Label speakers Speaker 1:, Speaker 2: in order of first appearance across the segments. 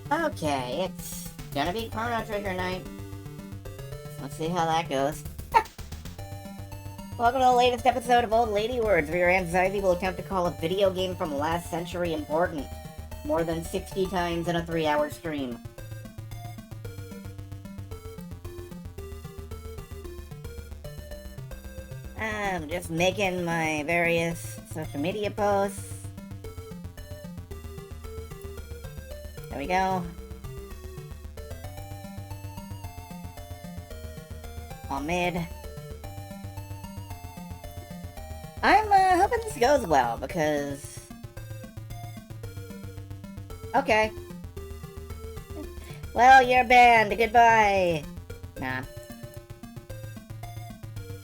Speaker 1: Okay, it's gonna be Chrono Trigger night. Let's see how that goes. Welcome to the latest episode of Old Lady Words, where your anxiety will attempt to call a video game from last century important more than 60 times in a 3-hour stream. I'm just making my various social media posts. There we go. All mid. I'm hoping this goes well, because... Okay. Well, you're banned. Goodbye. Nah.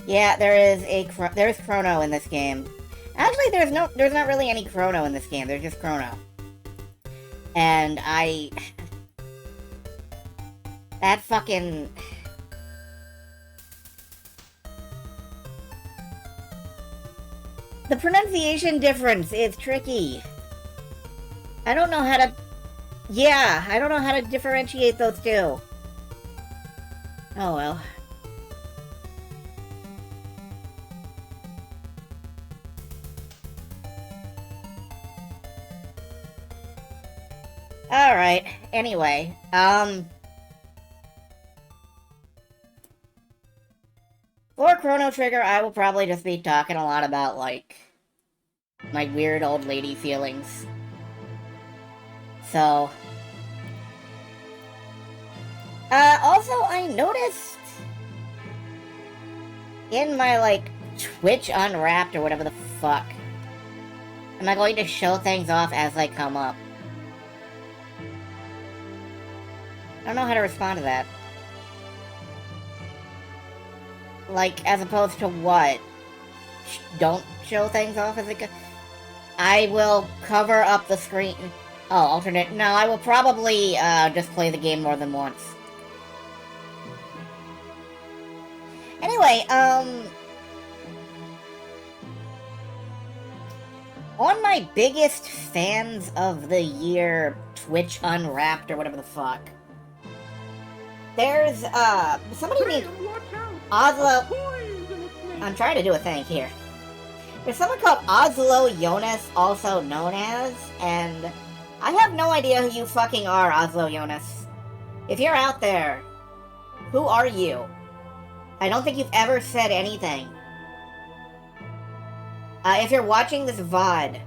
Speaker 1: Yeah, there's Chrono in this game. Actually, there's not really any Chrono in this game. There's just Chrono. And that fucking... The pronunciation difference is tricky. I don't know how to... Yeah, I don't know how to differentiate those two. Oh well. Alright, anyway, for Chrono Trigger, I will probably just be talking a lot about, like, my weird old lady feelings. So... also, I noticed... in my, like, Twitch Unwrapped or whatever the fuck... am I going to show things off as they come up? I don't know how to respond to that. Like, as opposed to what? Don't show things off as it goes? I will cover up the screen... Oh, alternate... No, I will probably, just play the game more than once. Anyway, on my biggest fans of the year Twitch Unwrapped or whatever the fuck, there's, somebody named Oslo... I'm trying to do a thing here. There's someone called Oslo Jonas, also known as, and I have no idea who you fucking are, Oslo Jonas. If you're out there, who are you? I don't think you've ever said anything. If you're watching this VOD,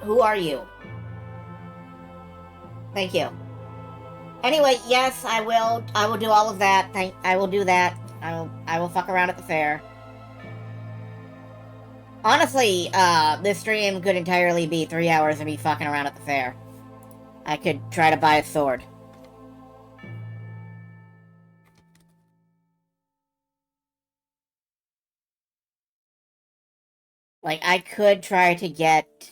Speaker 1: who are you? Thank you. Anyway, yes, I will do all of that. I will do that. I will fuck around at the fair. Honestly, this stream could entirely be 3 hours of me fucking around at the fair. I could try to buy a sword. Like, I could try to get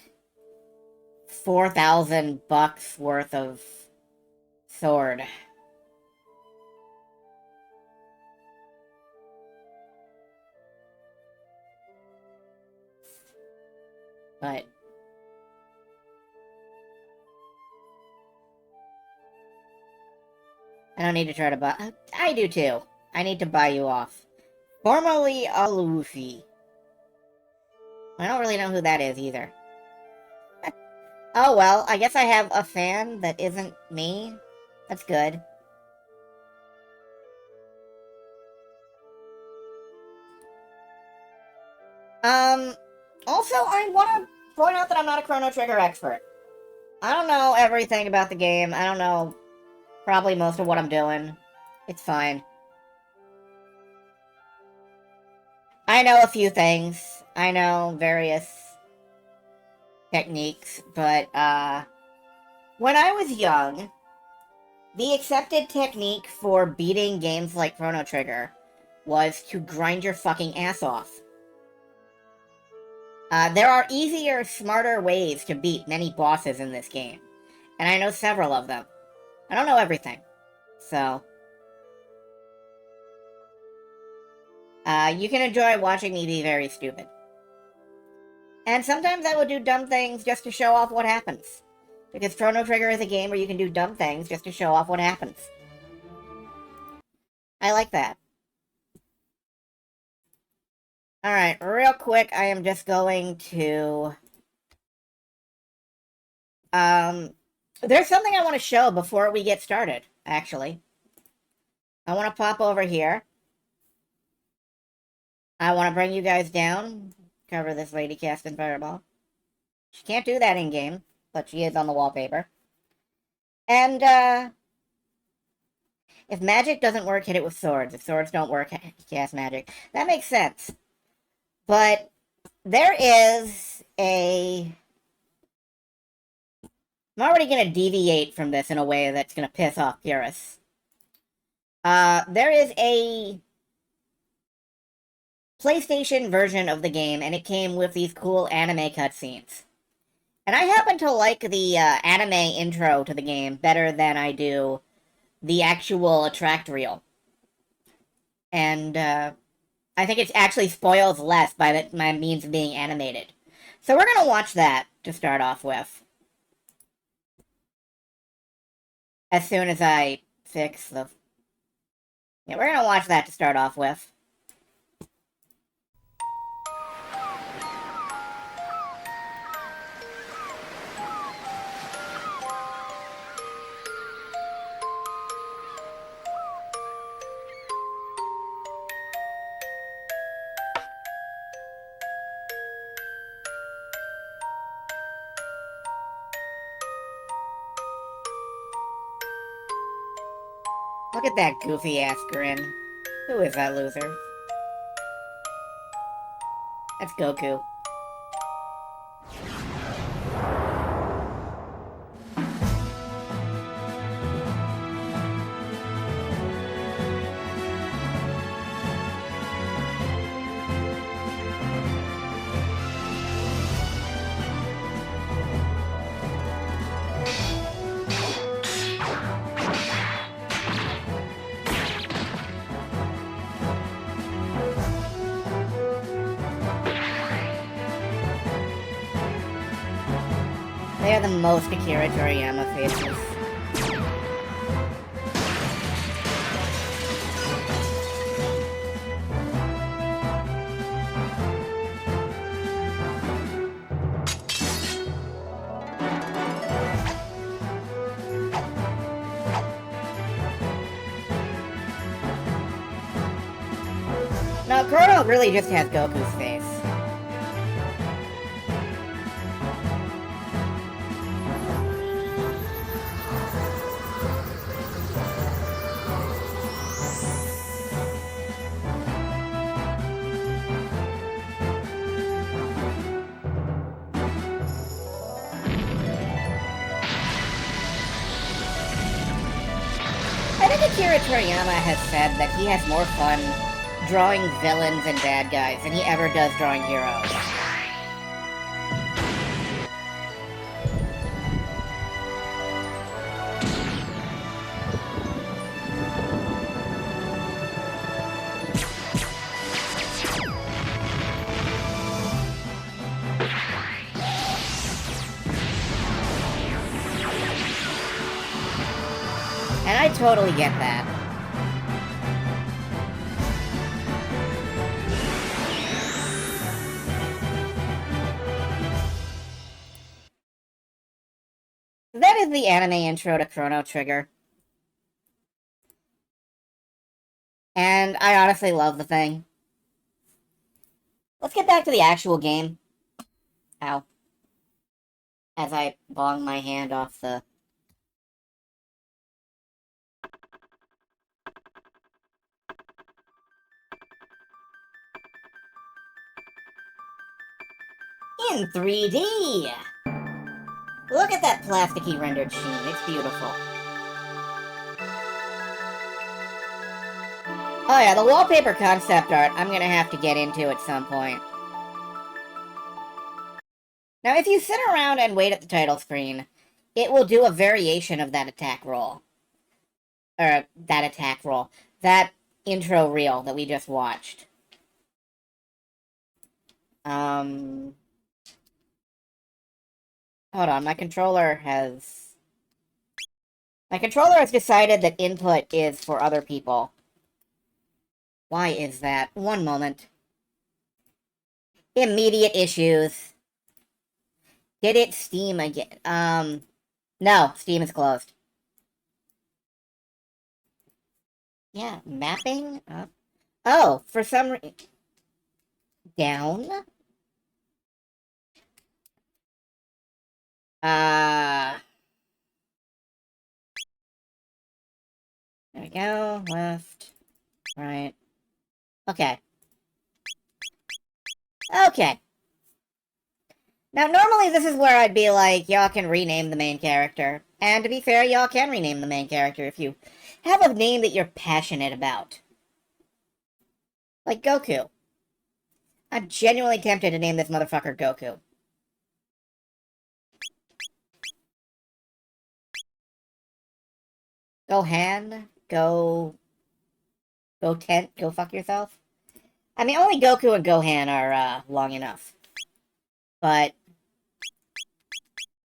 Speaker 1: 4,000 bucks worth of sword. But I don't need to try to buy... I do too. I need to buy you off. Formerly a Luffy. I don't really know who that is either. Oh well, I guess I have a fan that isn't me. That's good. Also, I want to point out that I'm not a Chrono Trigger expert. I don't know everything about the game. I don't know probably most of what I'm doing. It's fine. I know a few things. I know various techniques, but, when I was young, the accepted technique for beating games like Chrono Trigger was to grind your fucking ass off. There are easier, smarter ways to beat many bosses in this game, and I know several of them. I don't know everything, so... you can enjoy watching me be very stupid. And sometimes I will do dumb things just to show off what happens. Because Chrono Trigger is a game where you can do dumb things just to show off what happens. I like that. Alright, real quick, I am just going to... there's something I want to show before we get started, actually. I want to pop over here. I want to bring you guys down. Cover this lady casting Fireball. She can't do that in-game, but she is on the wallpaper. And, if magic doesn't work, hit it with swords. If swords don't work, cast magic. That makes sense. But there is a... I'm already going to deviate from this in a way that's going to piss off purists. There is a PlayStation version of the game, and it came with these cool anime cutscenes. And I happen to like the anime intro to the game better than I do the actual attract reel. And I think it actually spoils less by my means of being animated. So we're going to watch that to start off with. As soon as I fix the... Yeah, we're going to watch that to start off with. Look at that goofy-ass grin. Who is that loser? That's Goku. They are the most Akira Toriyama faces. No, Chrono really just has Goku's face. I think Akira Toriyama has said that he has more fun drawing villains and bad guys than he ever does drawing heroes. And I totally get that. That is the anime intro to Chrono Trigger. And I honestly love the thing. Let's get back to the actual game. Ow. As I bong my hand off the... In 3D! Look at that plasticky rendered sheen, it's beautiful. Oh yeah, the wallpaper concept art I'm gonna have to get into at some point. Now if you sit around and wait at the title screen, it will do a variation of that attack roll. Or, that attack roll. That intro reel that we just watched. Hold on, my controller has... My controller has decided that input is for other people. Why is that? One moment. Immediate issues. Did it Steam again? No, Steam is closed. Yeah, mapping? Oh, for some reason... Down? There we go. Left. Right. Okay. Okay. Now, normally this is where I'd be like, y'all can rename the main character. And to be fair, y'all can rename the main character if you have a name that you're passionate about. Like Goku. I'm genuinely tempted to name this motherfucker Goku. Gohan? Go tent? Go fuck yourself? I mean, only Goku and Gohan are, long enough. But...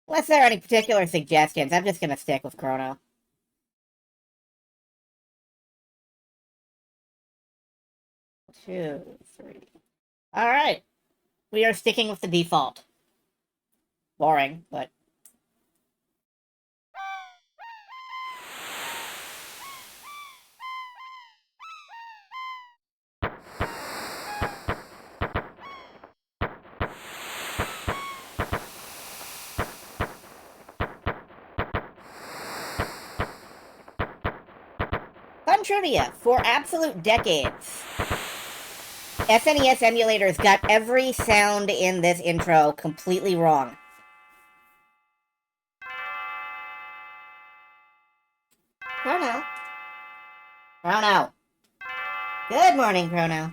Speaker 1: unless there are any particular suggestions, I'm just gonna stick with Chrono. Two, three. Alright. We are sticking with the default. Boring, but... Fun trivia. For absolute decades, SNES emulators got every sound in this intro completely wrong. Chrono. Chrono. Good morning, Chrono.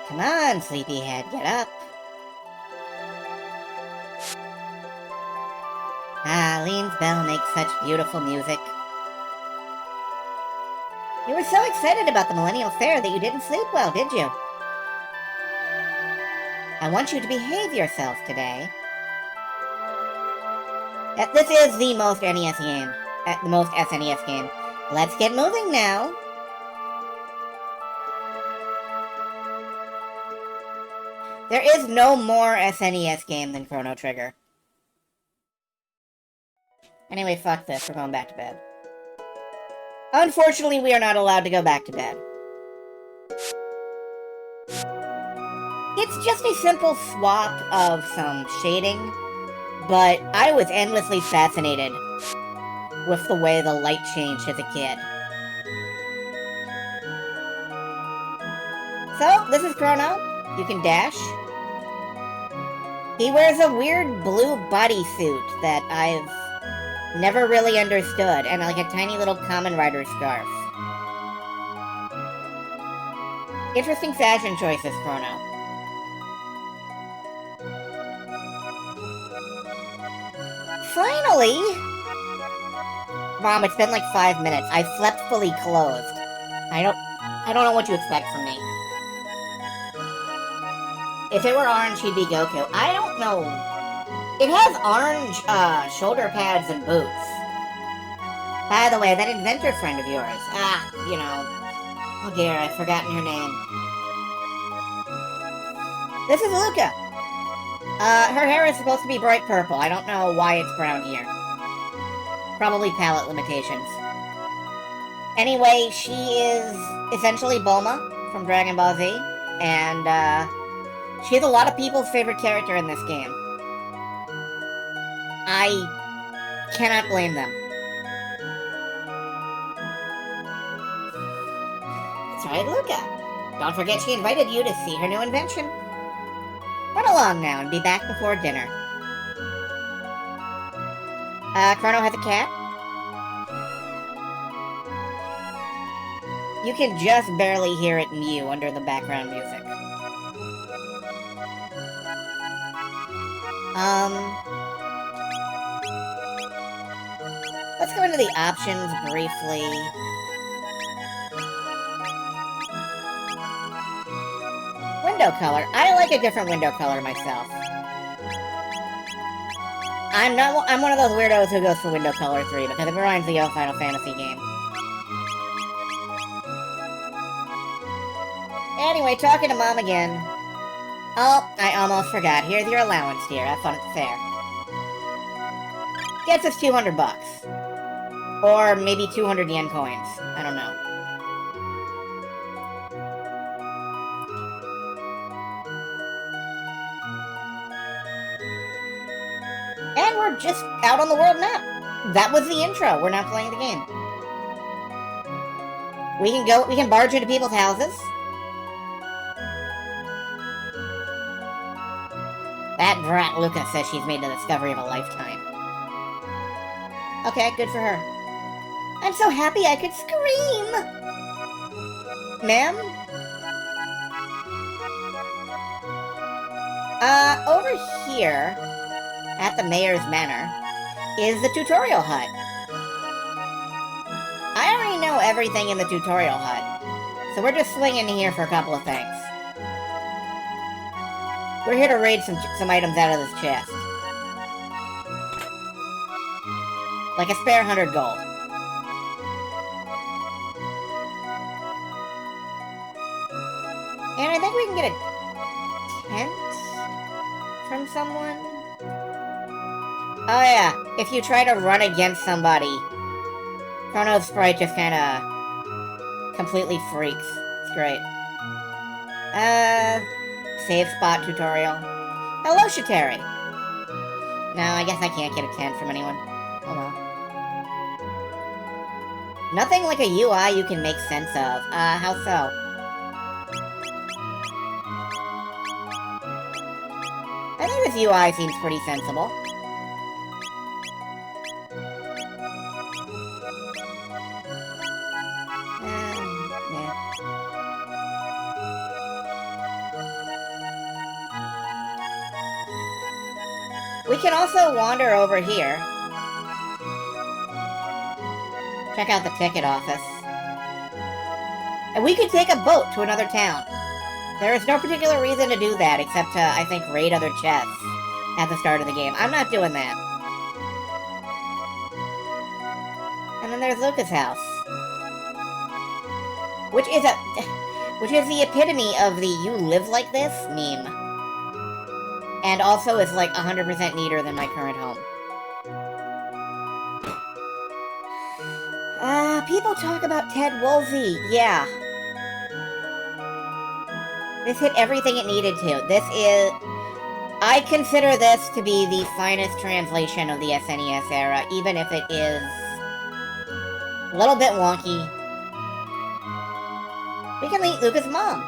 Speaker 1: Come on, sleepyhead, get up. Lean's bell makes such beautiful music. You were so excited about the Millennial Fair that you didn't sleep well, did you? I want you to behave yourself today. This is the most NES game. The most SNES game. Let's get moving now. There is no more SNES game than Chrono Trigger. Anyway, fuck this. We're going back to bed. Unfortunately, we are not allowed to go back to bed. It's just a simple swap of some shading, but I was endlessly fascinated with the way the light changed as a kid. So, this is Chrono. You can dash. He wears a weird blue bodysuit that I've never really understood, and like a tiny little Kamen Rider scarf. Interesting fashion choices, Chrono. Finally! Mom, it's been like 5 minutes. I've slept fully clothed. I don't know what you expect from me. If it were orange, he'd be Goku. I don't know. It has orange, shoulder pads and boots. By the way, that inventor friend of yours. You know. Oh dear, I've forgotten her name. This is Luca. Her hair is supposed to be bright purple. I don't know why it's brown here. Probably palette limitations. Anyway, she is essentially Bulma from Dragon Ball Z, and she's a lot of people's favorite character in this game. I cannot blame them. That's right, Luca. Don't forget she invited you to see her new invention. Run along now and be back before dinner. Chrono has a cat. You can just barely hear it mew under the background music. Let's go into the options briefly. window color. I like a different window color myself. I'm one of those weirdos who goes for window color 3 because it reminds me of a Final Fantasy game. Anyway, talking to Mom again. Oh, I almost forgot. Here's your allowance, dear. Have fun at the fair. Gets us 200 bucks. Or maybe 200 yen coins. I don't know. And we're just out on the world map. That was the intro. We're not playing the game. We can barge into people's houses. That brat Lucas says she's made the discovery of a lifetime. Okay, good for her. I'm so happy I could scream! Ma'am? Over here, at the Mayor's Manor, is the tutorial hut. I already know everything in the tutorial hut, so we're just swinging here for a couple of things. We're here to raid some items out of this chest. Like a spare 100 gold. And I think we can get a tent from someone? Oh yeah, if you try to run against somebody, Chrono's sprite just kinda completely freaks. It's great. Save spot tutorial. Hello, Shateri! No, I guess I can't get a tent from anyone. Oh well. Nothing like a UI you can make sense of. How so? I think this UI seems pretty sensible. Yeah. We can also wander over here. Check out the ticket office. And we could take a boat to another town. There is no particular reason to do that, except to, I think, raid other chests at the start of the game. I'm not doing that. And then there's Lucas' house. Which is the epitome of the "you live like this" meme. And also is like 100% neater than my current home. People talk about Ted Woolsey. Yeah. This hit everything it needed to. I consider this to be the finest translation of the SNES era, even if it is a little bit wonky. We can meet Lucas' mom.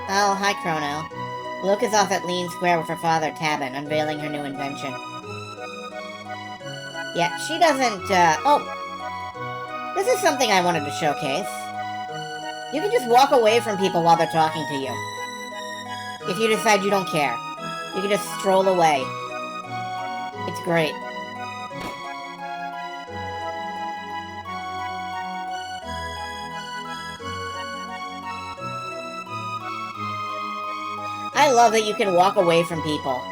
Speaker 1: Oh, hi, Chrono. Luke is off at Lean Square with her father, Tabin, unveiling her new invention. Yeah, she doesn't, oh! This is something I wanted to showcase. You can just walk away from people while they're talking to you. If you decide you don't care. You can just stroll away. It's great. I love that you can walk away from people.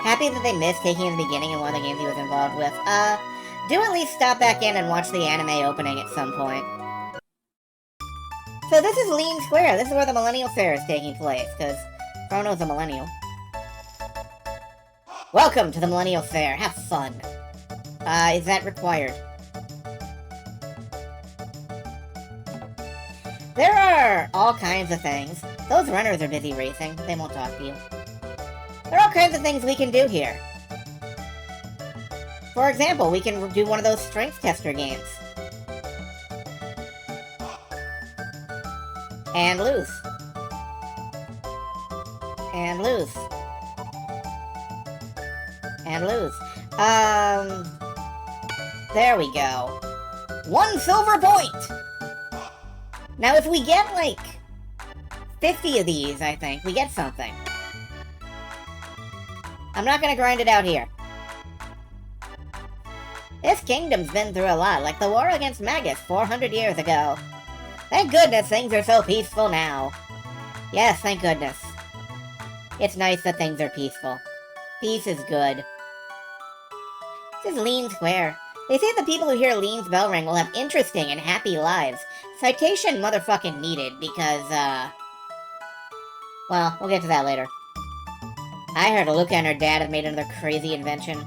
Speaker 1: Happy that they missed taking in the beginning in one of the games he was involved with. Do at least stop back in and watch the anime opening at some point. So this is Lean Square. This is where the Millennial Fair is taking place, because Chrono's a millennial. Welcome to the Millennial Fair. Have fun. Is that required? There are all kinds of things. Those runners are busy racing. They won't talk to you. There are all kinds of things we can do here. For example, we can do one of those strength tester games. And lose. And lose. And lose. There we go. 1 silver point! Now if we get, like, 50 of these, I think, we get something. I'm not gonna grind it out here. This kingdom's been through a lot, like the war against Magus 400 years ago. Thank goodness things are so peaceful now. Yes, thank goodness. It's nice that things are peaceful. Peace is good. This is Lean Square. They say the people who hear Lean's bell ring will have interesting and happy lives. Citation motherfucking needed, because, well, we'll get to that later. I heard Luca and her dad have made another crazy invention.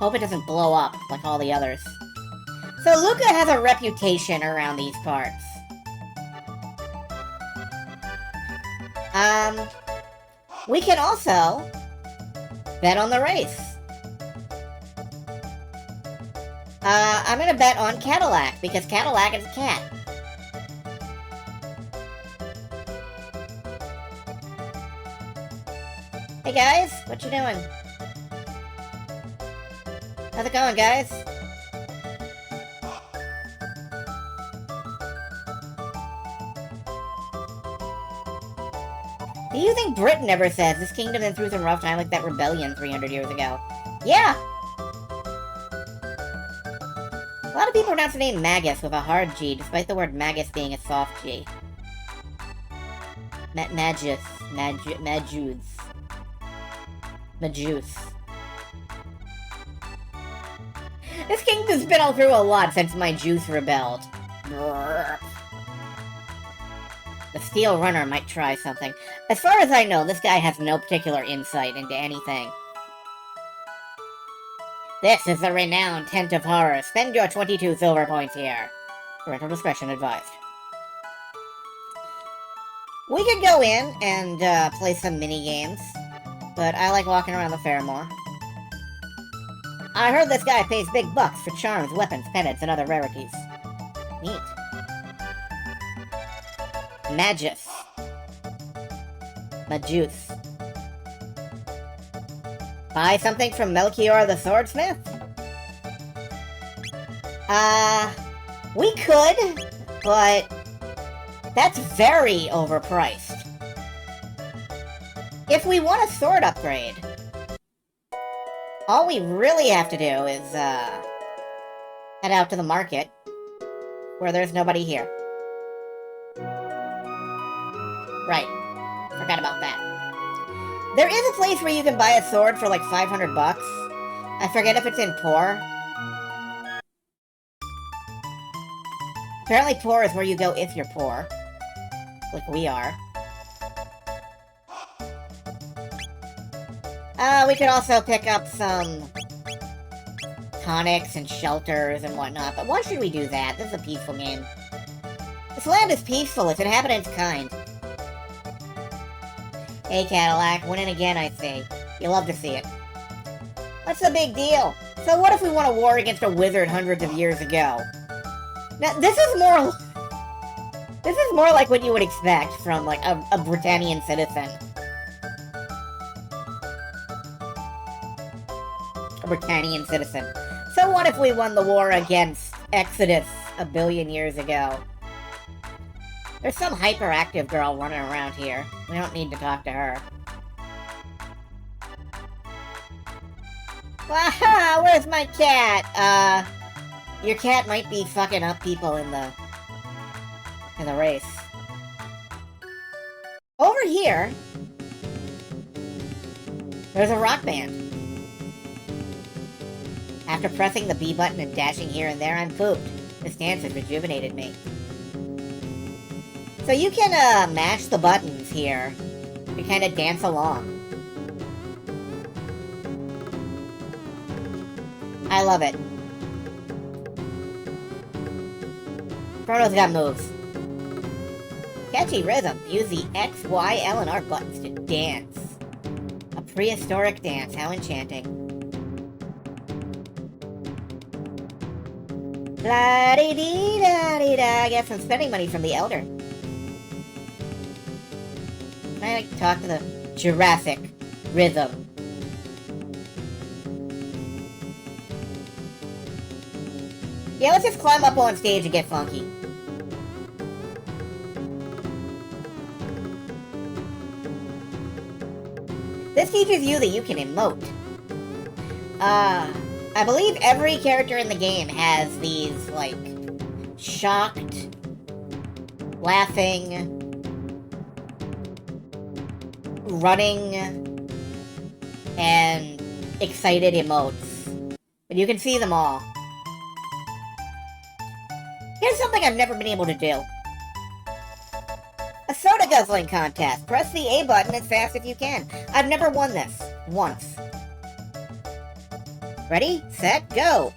Speaker 1: Hope it doesn't blow up like all the others. So Luca has a reputation around these parts. We can also bet on the race. I'm gonna bet on Cadillac, because Cadillac is a cat. Hey guys, what you doing? How's it going, guys? Do you think Britain ever says this kingdom been through some rough time like that rebellion 300 years ago? Yeah! A lot of people pronounce the name Magus with a hard G, despite the word Magus being a soft G. Magus. This kingdom's been all through a lot since my juice rebelled. The Steel Runner might try something. As far as I know, this guy has no particular insight into anything. This is the renowned Tent of Horror. Spend your 22 silver points here. Parental discretion advised. We could go in and play some mini-games, but I like walking around the fair more. I heard this guy pays big bucks for charms, weapons, pendants, and other rarities. Neat. Magus. Buy something from Melchior the Swordsmith? We could, but that's very overpriced. If we want a sword upgrade, all we really have to do is, head out to the market, where there's nobody here. Right. Forgot about that. There is a place where you can buy a sword for like 500 bucks. I forget if it's in Poor. Apparently Poor is where you go if you're poor. Like we are. We could also pick up some tonics and shelters and whatnot, but why should we do that? This is a peaceful game. This land is peaceful, its inhabitants kind. Hey Cadillac, winning again I see. You love to see it. What's the big deal? So what if we won a war against a wizard hundreds of years ago? Now, this is more like what you would expect from, like, a Britannian citizen. A Britannian citizen. So what if we won the war against Exodus a billion years ago? There's some hyperactive girl running around here. We don't need to talk to her. Waha! Where's my cat? Your cat might be fucking up people in the race. Over here, there's a rock band. After pressing the B button and dashing here and there, I'm pooped. This dance has rejuvenated me. So you can, mash the buttons here and kind of dance along. I love it. Chrono's got moves. Catchy rhythm. Use the X, Y, L, and R buttons to dance. A prehistoric dance. How enchanting. La-dee-dee-da-dee-da. I get some spending money from the Elder. Can I, like, talk to the Jurassic rhythm? Yeah, let's just climb up on stage and get funky. This teaches you that you can emote. I believe every character in the game has these, like, shocked, laughing, running, and excited emotes. But you can see them all. Here's something I've never been able to do. A soda guzzling contest. Press the A button as fast as you can. I've never won this. Once. Ready, set, go!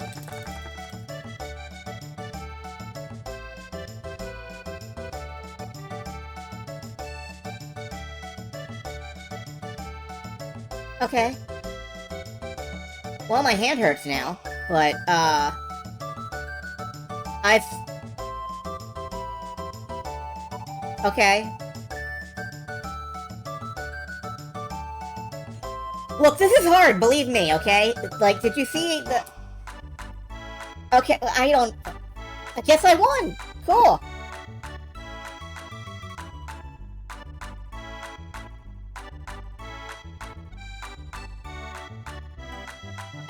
Speaker 1: Okay. Well, my hand hurts now, but, okay. Look, this is hard, believe me, okay? Like, did you see the... Okay, I guess I won! Cool!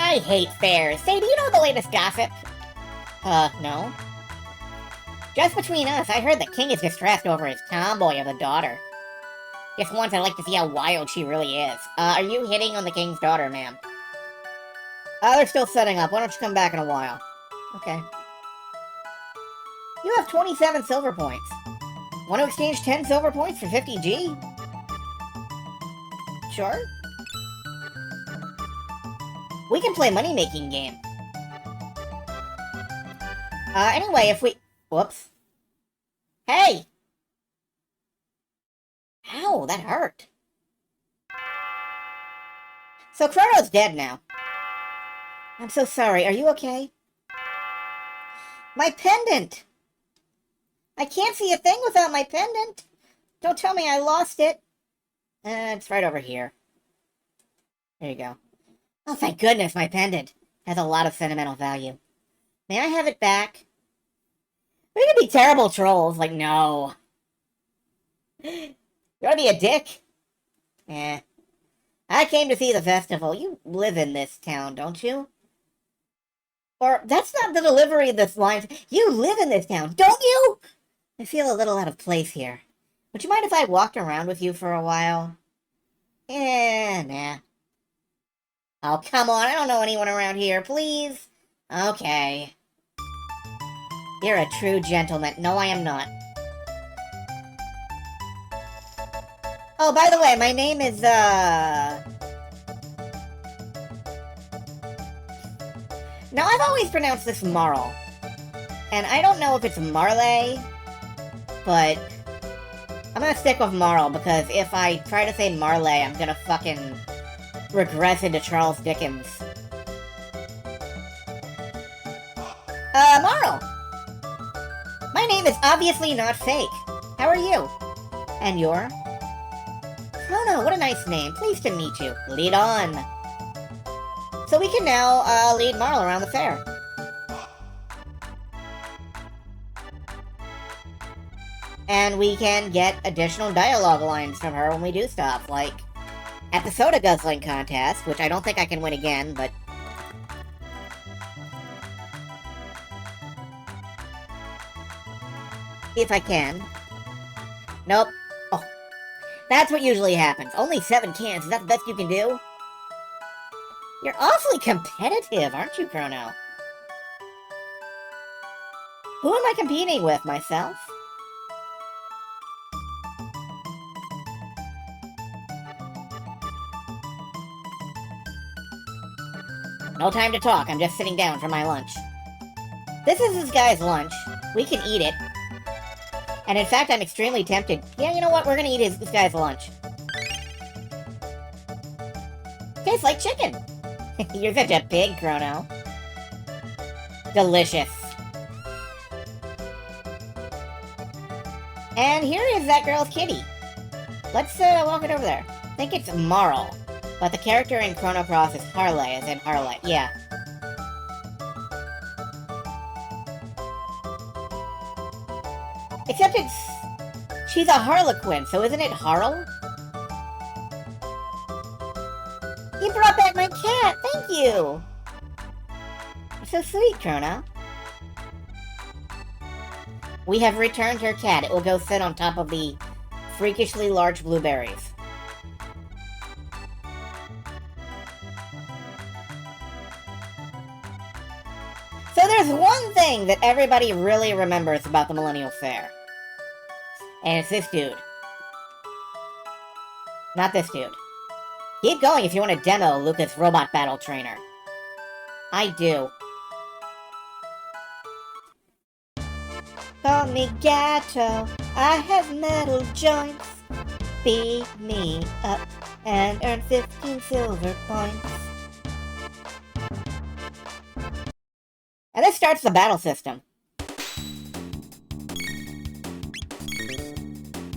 Speaker 1: I hate fairs. Say, do you know the latest gossip? No. Just between us, I heard the king is distressed over his tomboy of a daughter. Just once I'd like to see how wild she really is. Are you hitting on the king's daughter, ma'am? They're still setting up. Why don't you come back in a while? Okay. You have 27 silver points. Want to exchange 10 silver points for 50G? Sure. We can play money-making game. Anyway, if we... Whoops. Hey! Ow, that hurt. So Chrono's dead now. I'm so sorry. Are you okay? My pendant! I can't see a thing without my pendant. Don't tell me I lost it. It's right over here. There you go. Oh, thank goodness, my pendant has a lot of sentimental value. May I have it back? We could be terrible trolls, like, no. You wanna be a dick? Eh. I came to see the festival. You live in this town, don't you? Or, that's not the delivery of this line. You live in this town, don't you? I feel a little out of place here. Would you mind if I walked around with you for a while? Nah. Oh, come on, I don't know anyone around here, please. Okay. You're a true gentleman. No, I am not. Oh, by the way, my name is, Now, I've always pronounced this Marl. And I don't know if it's Marley, but I'm gonna stick with Marl, because if I try to say Marley, I'm gonna fucking regress into Charles Dickens. Marl! My name is obviously not fake. How are you? And you're? Chrono, what a nice name. Pleased to meet you. Lead on. So we can now, lead Marl around the fair. And we can get additional dialogue lines from her when we do stuff, like at the soda guzzling contest, which I don't think I can win again, but... if I can. Nope. Oh. That's what usually happens. Only 7 cans. Is that the best you can do? You're awfully competitive, aren't you, Chrono? Who am I competing with? Myself? No time to talk, I'm just sitting down for my lunch. This is this guy's lunch. We can eat it. And in fact, I'm extremely tempted. Yeah, you know what? We're gonna eat this guy's lunch. Tastes like chicken. You're such a pig, Chrono. Delicious. And here is that girl's kitty. Let's walk it over there. I think it's Marl. But the character in Chrono Cross is Harley, as in Harley. Yeah. Except she's a Harlequin, so isn't it Harl? You brought back my cat, thank you! You're so sweet, Chrono. We have returned her cat. It will go sit on top of the freakishly large blueberries. So there's one thing that everybody really remembers about the Millennial Fair. And it's this dude. Not this dude. Keep going if you want to demo Lucas Robot Battle Trainer. I do. Call me Gato, I have metal joints. Beat me up and earn 15 silver points. And this starts the battle system.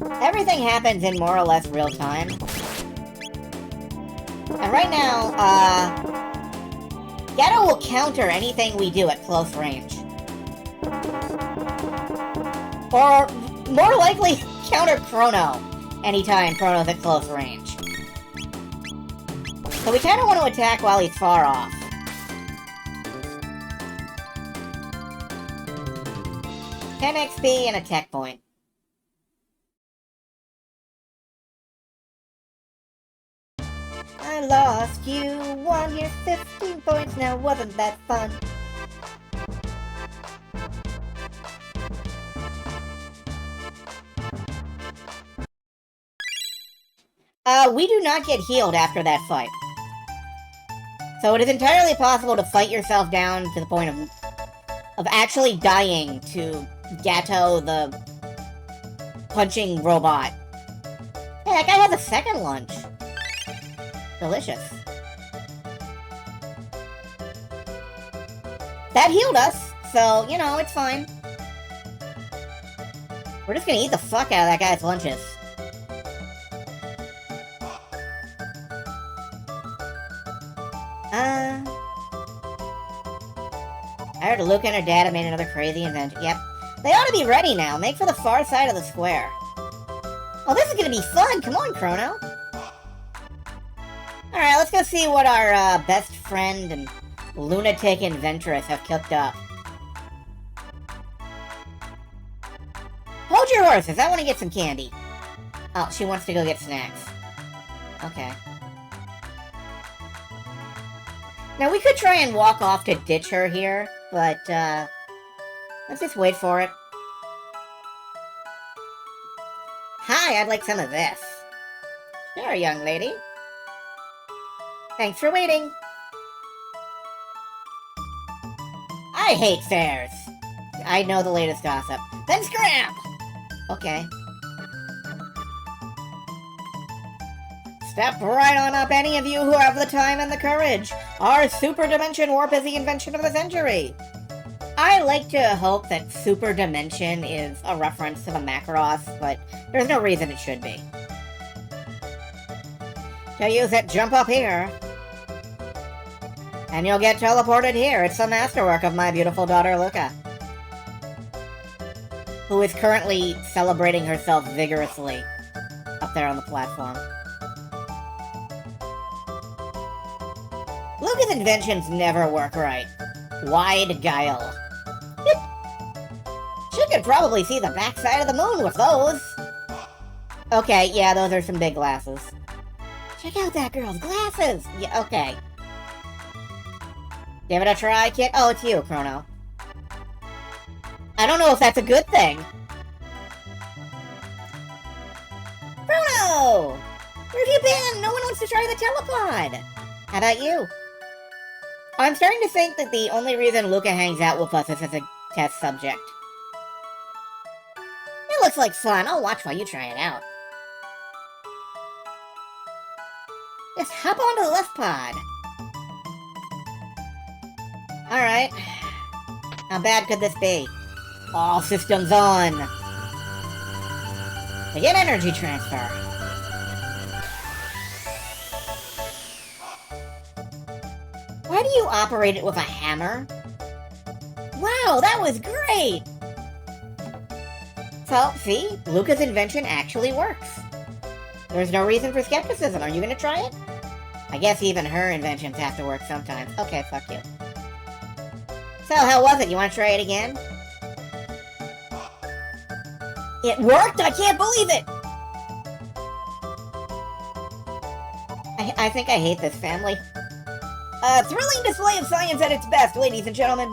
Speaker 1: Everything happens in more or less real time. And right now, Gato will counter anything we do at close range. Or, more likely, counter Chrono anytime Chrono's at close range. So we kinda want to attack while he's far off. $10 XP and a tech point. I lost, you won, here's 15 points, now wasn't that fun? We do not get healed after that fight. So it is entirely possible to fight yourself down to the point of actually dying to Gato the punching robot. Hey, that guy has a second lunch. Delicious. That healed us, so, you know, it's fine. We're just gonna eat the fuck out of that guy's lunches. I heard Luke and her dad have made another crazy invention. Yep. They ought to be ready now. Make for the far side of the square. Oh, this is gonna be fun! Come on, Chrono! Alright, let's go see what our best friend and lunatic inventress have cooked up. Hold your horses, I want to get some candy. Oh, she wants to go get snacks. Okay. Now, we could try and walk off to ditch her here, but, let's just wait for it. Hi, I'd like some of this. Sure, young lady. Thanks for waiting. I hate fairs. I know the latest gossip. Then scram! Okay. Step right on up, any of you who have the time and the courage. Our super dimension warp is the invention of the century. I like to hope that super dimension is a reference to the Macross, but there's no reason it should be. To use it, jump up here. And you'll get teleported here. It's the masterwork of my beautiful daughter, Luca, who is currently celebrating herself vigorously up there on the platform. Luca's inventions never work right. Wide guile. She could probably see the backside of the moon with those. Okay, yeah, those are some big glasses. Check out that girl's glasses! Yeah, okay. Give it a try, kid. Oh, it's you, Chrono. I don't know if that's a good thing. Chrono! Where have you been? No one wants to try the telepod. How about you? I'm starting to think that the only reason Luca hangs out with us is as a test subject. It looks like fun. I'll watch while you try it out. Just hop onto the left pod. Alright. How bad could this be? All systems on. Begin energy transfer. Why do you operate it with a hammer? Wow, that was great! So, see? Luca's invention actually works. There's no reason for skepticism. Are you gonna try it? I guess even her inventions have to work sometimes. Okay, fuck you. So, how was it? You wanna try it again? It worked? I can't believe it! I think I hate this family. A thrilling display of science at its best, ladies and gentlemen.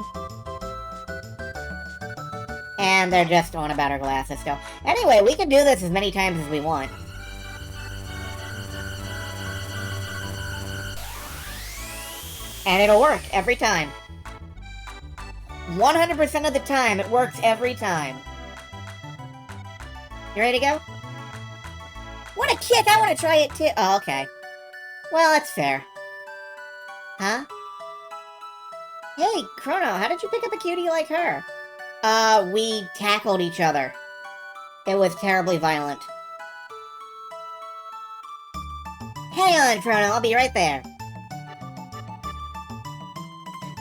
Speaker 1: And they're just on about our glasses still. Anyway, we can do this as many times as we want. And it'll work every time. 100% of the time, it works every time. You ready to go? What a kick! I want to try it too. Oh, okay. Well, that's fair. Huh? Hey, Chrono, how did you pick up a cutie like her? We tackled each other. It was terribly violent. Hang on, Chrono, I'll be right there.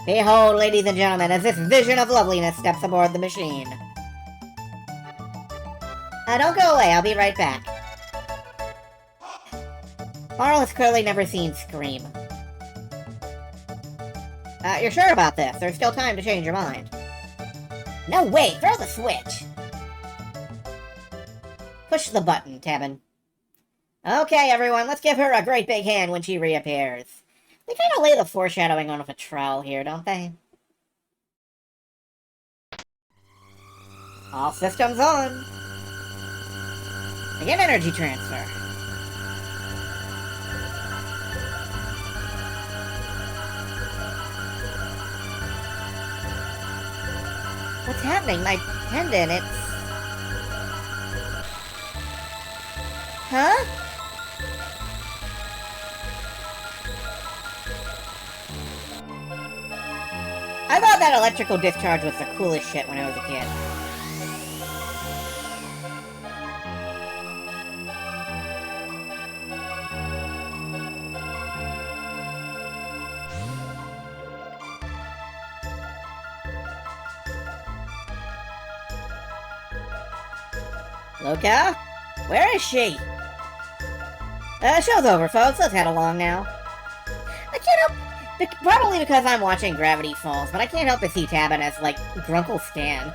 Speaker 1: Behold, ladies and gentlemen, as this vision of loveliness steps aboard the machine. Don't go away, I'll be right back. Marl has clearly never seen Scream. You're sure about this? There's still time to change your mind. No way! Throw the switch! Push the button, Tabin. Okay, everyone, let's give her a great big hand when she reappears. They kind of lay the foreshadowing on with a trowel here, don't they? All systems on. Begin energy transfer. What's happening? My pendant, it's... Huh? I thought that electrical discharge was the coolest shit when I was a kid. Luca? Where is she? Show's over, folks. Let's head along now. I can't help... Probably because I'm watching Gravity Falls, but I can't help but see Tabin as, like, Grunkle Stan.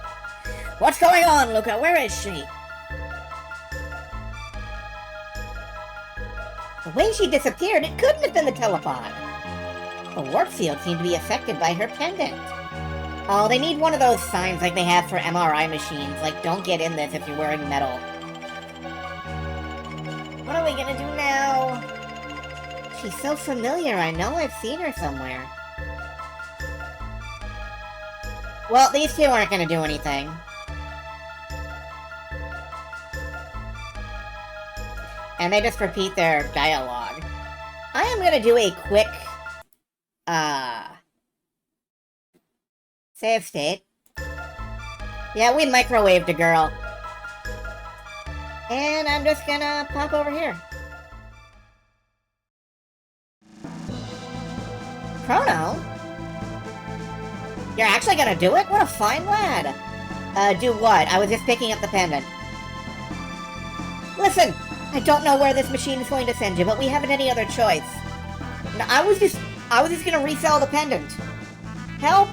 Speaker 1: What's going on, Luca? Where is she? The way she disappeared, it couldn't have been the telepod. The warp field seemed to be affected by her pendant. Oh, they need one of those signs like they have for MRI machines, like, don't get in this if you're wearing metal. What are we gonna do now? She's so familiar, I know I've seen her somewhere. Well, these two aren't gonna do anything. And they just repeat their dialogue. I am gonna do a quick, save state. Yeah, we microwaved a girl. And I'm just gonna pop over here. Chrono? You're actually gonna do it? What a fine lad. Do what? I was just picking up the pendant. Listen, I don't know where this machine is going to send you, but we haven't any other choice. No, I was just gonna resell the pendant. Help!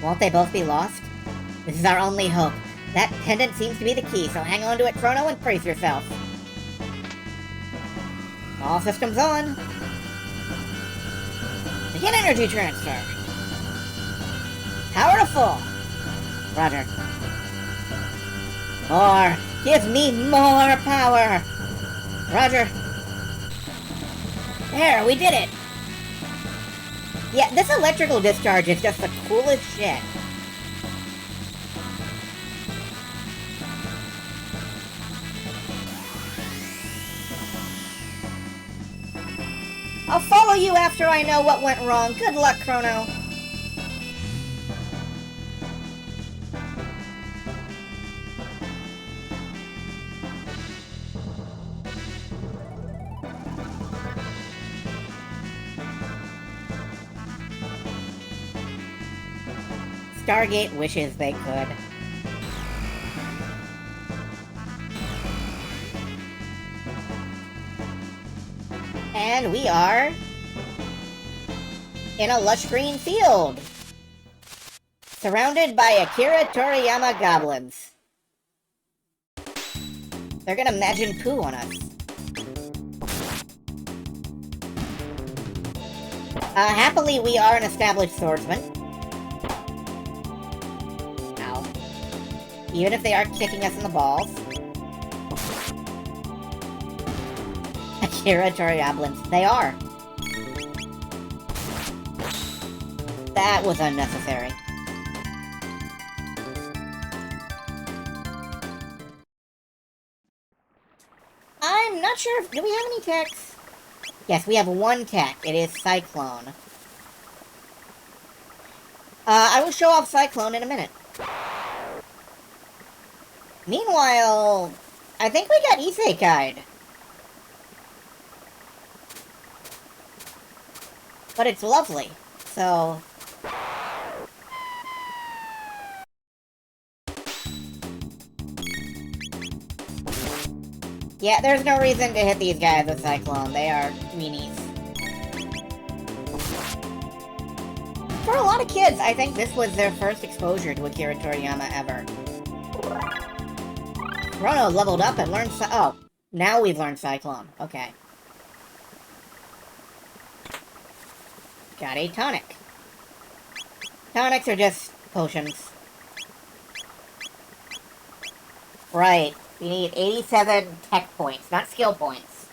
Speaker 1: Won't they both be lost? This is our only hope. That pendant seems to be the key, so hang on to it, Chrono, and brace yourself. All systems on. Begin energy transfer. Power to full. Roger. More. Give me more power. Roger. There, we did it. Yeah, this electrical discharge is just the coolest shit. I'll follow you after I know what went wrong. Good luck, Chrono. Stargate wishes they could. And we are in a lush green field, surrounded by Akira Toriyama goblins. They're gonna imagine poo on us. Happily, we are an established swordsman. Ow. Even if they are kicking us in the balls. Akira Torioblins. They are. That was unnecessary. I'm not sure if... Do we have any techs? Yes, we have one tech. It is Cyclone. I will show off Cyclone in a minute. Meanwhile, I think we got Isekai'd. But it's lovely, so... Yeah, there's no reason to hit these guys with Cyclone. They are meanies. For a lot of kids, I think this was their first exposure to Akira Toriyama ever. Chrono leveled up and learned oh, now we've learned Cyclone. Okay. Got a tonic. Tonics are just potions. Right. We need 87 tech points, not skill points.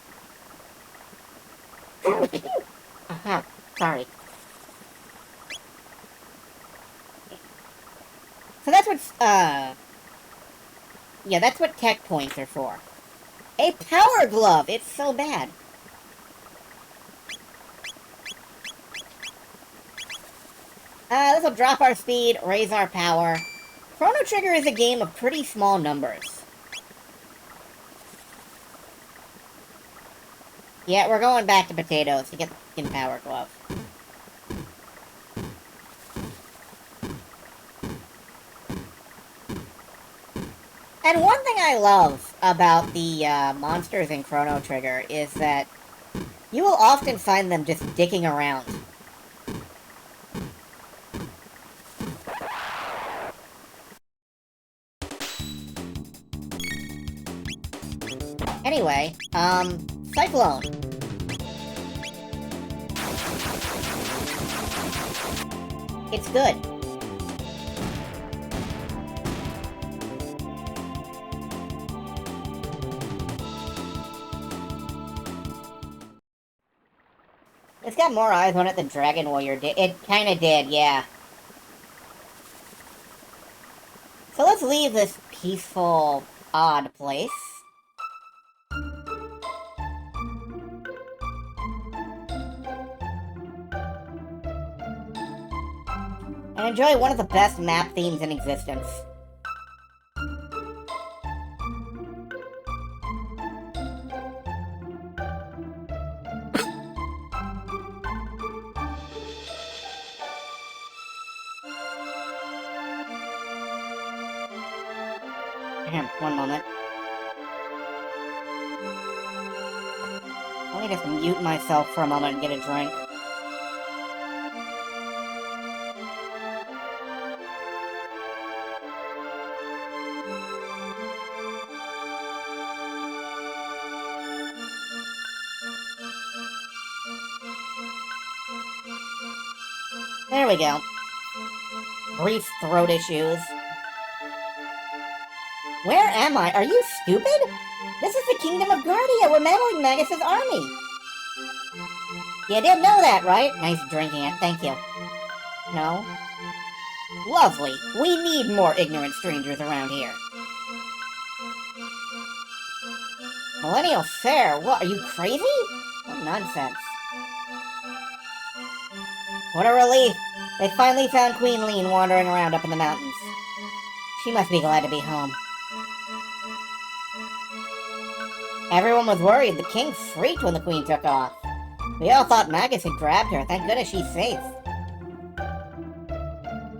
Speaker 1: Sorry. So that's what's, yeah, that's what tech points are for. A power glove! It's so bad. This will drop our speed, raise our power. Chrono Trigger is a game of pretty small numbers. Yeah, we're going back to potatoes to get the fucking power glove. And one thing I love about the monsters in Chrono Trigger is that you will often find them just dicking around. Anyway, Cyclone. It's good. It's got more eyes on it than Dragon Warrior did. It kinda did, yeah. So let's leave this peaceful, odd place. And enjoy one of the best map themes in existence. One moment. Let me just mute myself for a moment and get a drink. There we go. Brief throat issues. Where am I? Are you stupid? This is the Kingdom of Guardia. We're battling Magus' army. You didn't know that, right? Nice drinking it. Thank you. No? Lovely. We need more ignorant strangers around here. Millennial Fair? What, are you crazy? What nonsense. What a relief. They finally found Queen Lean wandering around up in the mountains. She must be glad to be home. Everyone was worried. The king freaked when the queen took off. We all thought Magus had grabbed her. Thank goodness she's safe.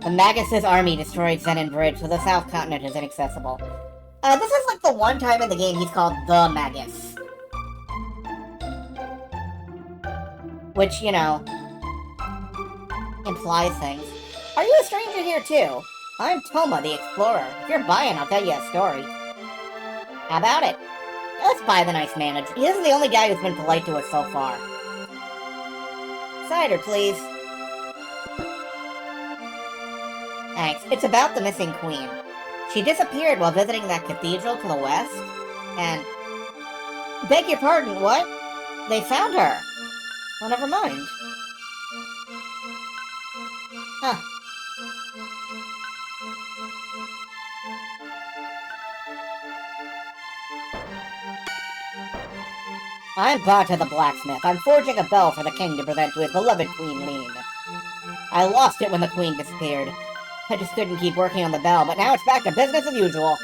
Speaker 1: The Magus' army destroyed Zenin Bridge, so the South Continent is inaccessible. This is like the one time in the game he's called the Magus. Which, you know, implies things. Are you a stranger here too? I'm Toma, the explorer. If you're buying, I'll tell you a story. How about it? let's buy the nice manager. He is the only guy who's been polite to us so far. Cider, please. Thanks. It's about the missing queen. She disappeared while visiting that cathedral to the west, and... Beg your pardon, what? They found her. Well, never mind. Huh. I'm Barta the blacksmith. I'm forging a bell for the king to present to his beloved Queen Lean. I lost it when the queen disappeared. I just couldn't keep working on the bell, but now it's back to business as usual.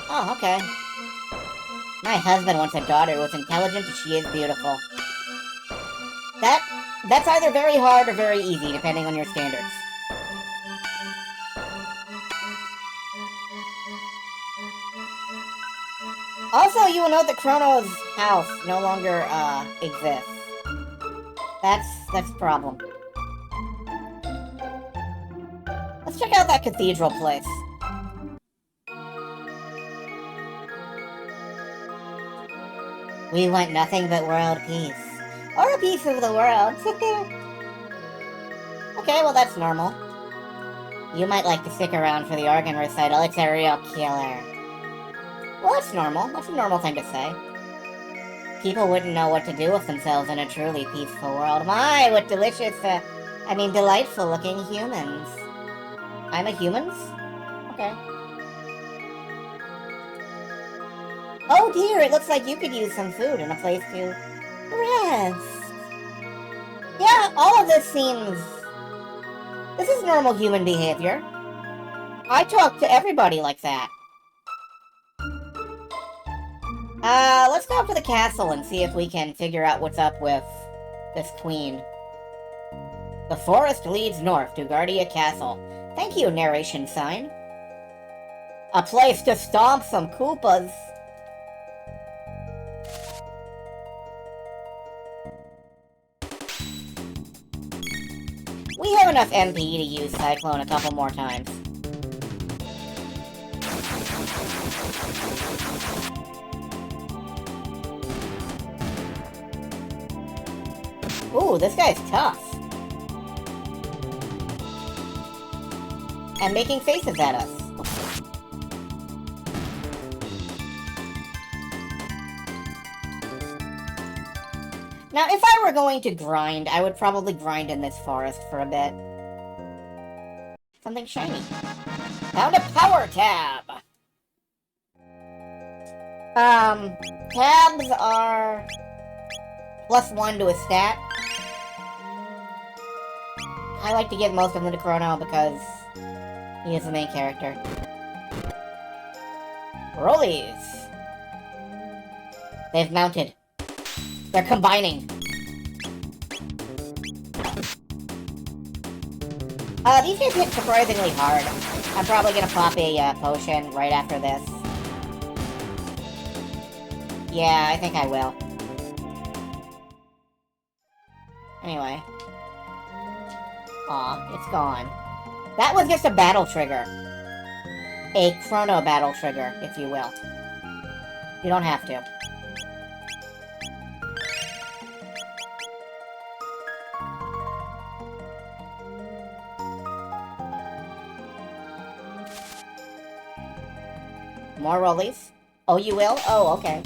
Speaker 1: Oh, okay. My husband wants a daughter who is intelligent and she is beautiful. That's either very hard or very easy, depending on your standards. Also, you will note that Chrono's house no longer, exists. That's a problem. Let's check out that cathedral place. We want nothing but world peace. Or a piece of the world. Okay, well that's normal. You might like to stick around for the organ recital. It's a real killer. Well, that's normal. That's a normal thing to say. People wouldn't know what to do with themselves in a truly peaceful world. My, what delicious, delightful-looking humans. I'm a humans? Okay. Oh dear, it looks like you could use some food and a place to rest. Yeah, all of this seems... This is normal human behavior. I talk to everybody like that. Let's go up to the castle and see if we can figure out what's up with this queen. The forest leads north to Guardia Castle. Thank you, narration sign. A place to stomp some Koopas. We have enough MP to use Cyclone a couple more times. Ooh, this guy's tough. And making faces at us. Now, if I were going to grind, I would probably grind in this forest for a bit. Something shiny. Found a power tab! Tabs are... +1 to a stat. I like to give most of them to Chrono because he is the main character. Rollies! They've mounted. They're combining. These guys hit surprisingly hard. I'm probably gonna pop a potion right after this. Yeah, I think I will. Anyway. Aw, it's gone. That was just a battle trigger. A Chrono battle trigger, if you will. You don't have to. More rollies? Oh, you will? Oh, okay.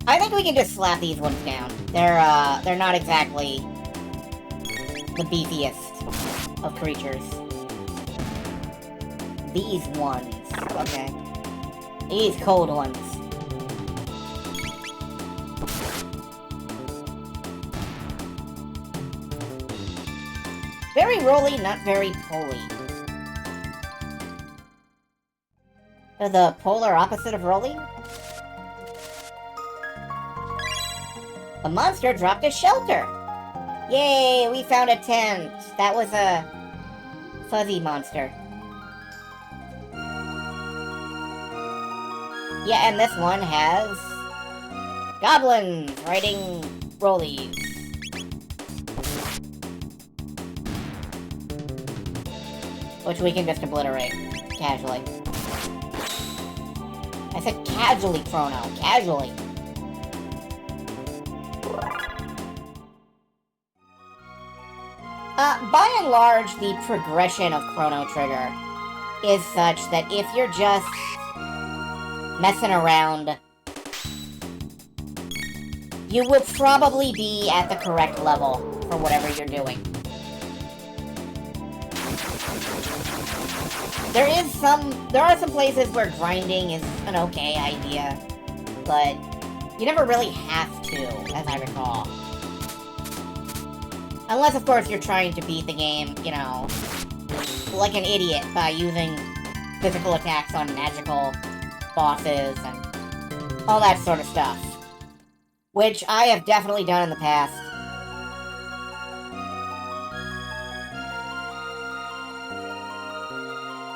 Speaker 1: I think we can just slap these ones down. They're not exactly the beefiest of creatures. These ones. Okay. These cold ones. Very rolly, not very poly. They're the polar opposite of rolly? The monster dropped a shelter! Yay, we found a tent! That was a fuzzy monster. Yeah, and this one has goblins riding rollies. Which we can just obliterate casually. I said casually, Chrono. Casually. By and large, the progression of Chrono Trigger is such that if you're just messing around, you will probably be at the correct level for whatever you're doing. There are some places where grinding is an okay idea, but you never really have to, as I recall. Unless, of course, you're trying to beat the game, you know, like an idiot by using physical attacks on magical bosses and all that sort of stuff. Which I have definitely done in the past.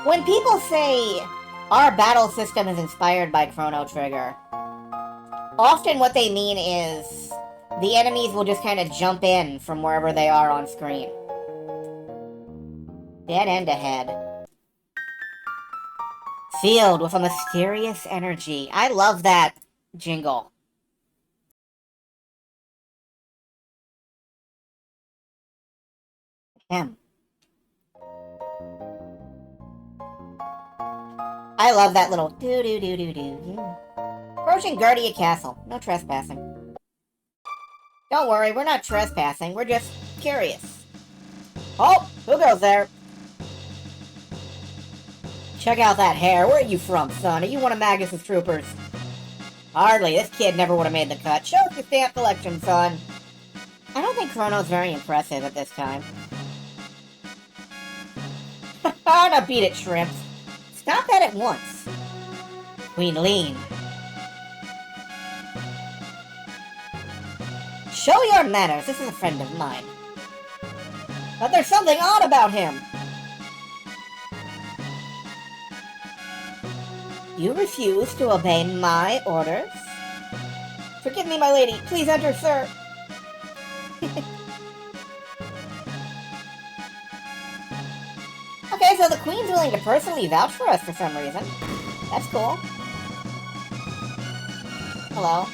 Speaker 1: When people say our battle system is inspired by Chrono Trigger, often what they mean is the enemies will just kind of jump in from wherever they are on screen. Dead end ahead. Filled with a mysterious energy. I love that jingle. I love that little do-do-do-do-do. Approaching Guardia Castle. No trespassing. Don't worry, we're not trespassing. We're just curious. Oh, who goes there? Check out that hair. Where are you from, son? Are you one of Magus's troopers? Hardly. This kid never would have made the cut. Show us your stamp collection, son. I don't think Chrono's very impressive at this time. Now beat it, shrimps. Stop that at once. Queen Lean. Show your manners. This is a friend of mine. But there's something odd about him. You refuse to obey my orders? Forgive me, my lady. Please enter, sir. Okay, so the Queen's willing to personally vouch for us for some reason. That's cool. Hello.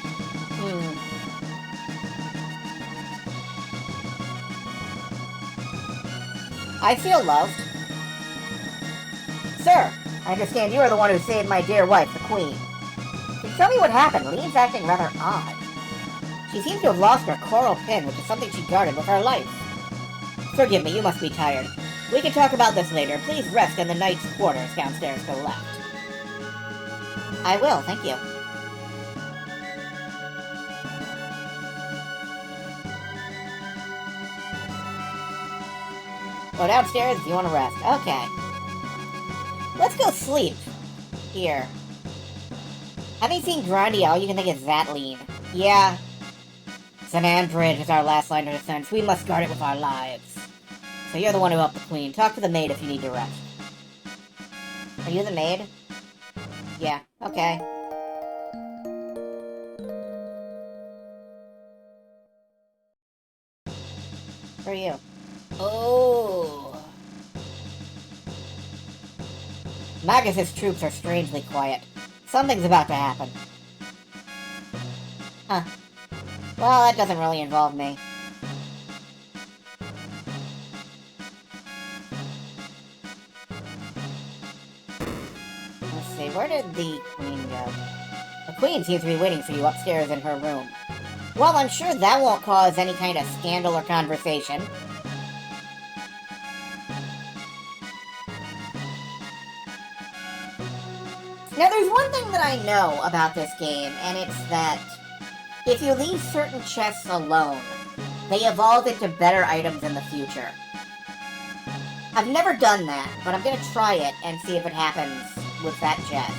Speaker 1: I feel loved. Sir, I understand you are the one who saved my dear wife, the Queen. Can you tell me what happened? Lean's acting rather odd. She seems to have lost her coral pin, which is something she guarded with her life. Forgive me, you must be tired. We can talk about this later. Please rest in the knight's quarters downstairs to the left. I will, thank you. Go downstairs if you want to rest. Okay. Let's go sleep. Here. Having seen Grandia, all you can think is that lean. Yeah. Sanan Bridge is our last line of defense. We must guard it with our lives. So you're the one who helped the Queen. Talk to the maid if you need to rest. Are you the maid? Yeah, okay. Where are you? Oh. Magus's troops are strangely quiet. Something's about to happen. Huh. Well, that doesn't really involve me. Let's see, where did the Queen go? The Queen seems to be waiting for you upstairs in her room. Well, I'm sure that won't cause any kind of scandal or conversation. Now, there's one thing that I know about this game, and it's that if you leave certain chests alone, they evolve into better items in the future. I've never done that, but I'm gonna try it and see if it happens with that chest.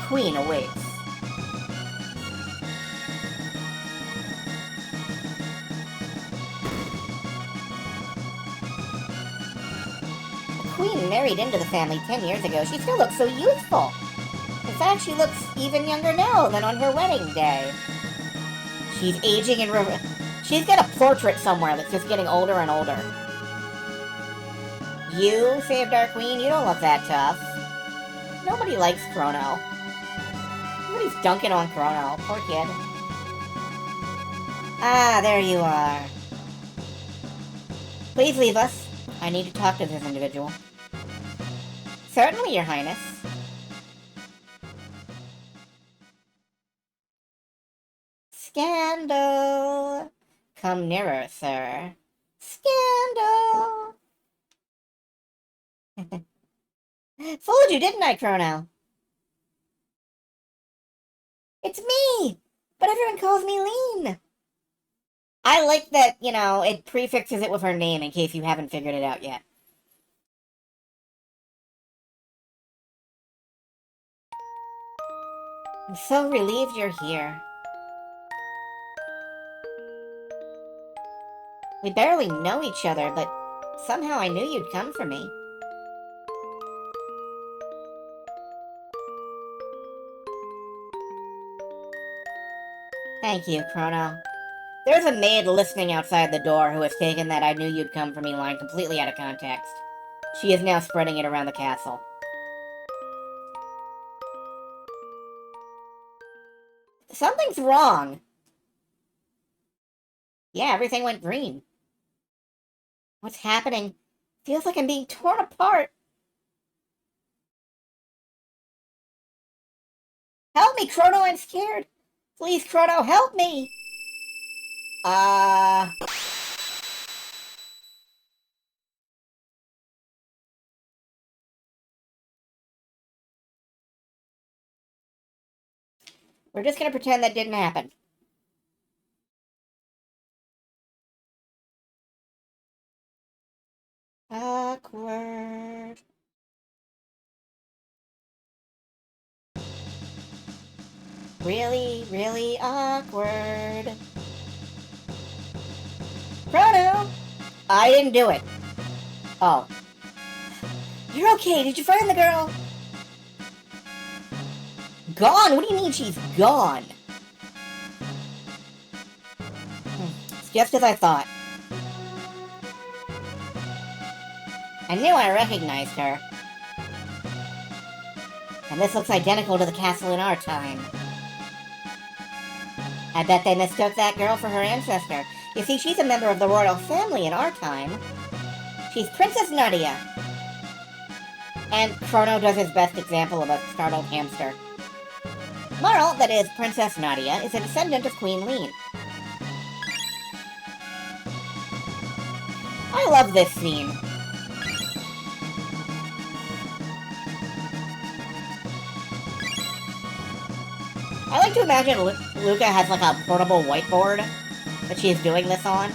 Speaker 1: Queen awaits. The Queen married into the family 10 years ago. She still looks so youthful. In fact, she looks even younger now than on her wedding day. She's aging in she's got a portrait somewhere that's just getting older and older. You saved our queen? You don't look that tough. Nobody likes Chrono. Everybody's dunking on Chrono. Poor kid. Ah, there you are. Please leave us. I need to talk to this individual. Certainly, Your Highness. Scandal! Come nearer, sir. Scandal! Fooled you, didn't I, Chrono? It's me! But everyone calls me Lean. I like that, you know, it prefixes it with her name in case you haven't figured it out yet. I'm so relieved you're here. We barely know each other, but somehow I knew you'd come for me. Thank you, Chrono. There's a maid listening outside the door who has taken that "I knew you'd come for me" line completely out of context. She is now spreading it around the castle. Something's wrong. Yeah, everything went green. What's happening? Feels like I'm being torn apart. Help me, Chrono, I'm scared. Please, Chrono, help me. We're just gonna pretend that didn't happen. Awkward. Really, really awkward. Chrono! I didn't do it. Oh. You're okay, did you find the girl? Gone? What do you mean she's gone? It's just as I thought. I knew I recognized her. And this looks identical to the castle in our time. I bet they mistook that girl for her ancestor. You see, she's a member of the royal family in our time. She's Princess Nadia. And Chrono does his best example of a startled hamster. Marl, that is, Princess Nadia, is a descendant of Queen Lean. I love this scene. I like to imagine Luca has like a portable whiteboard that she is doing this on.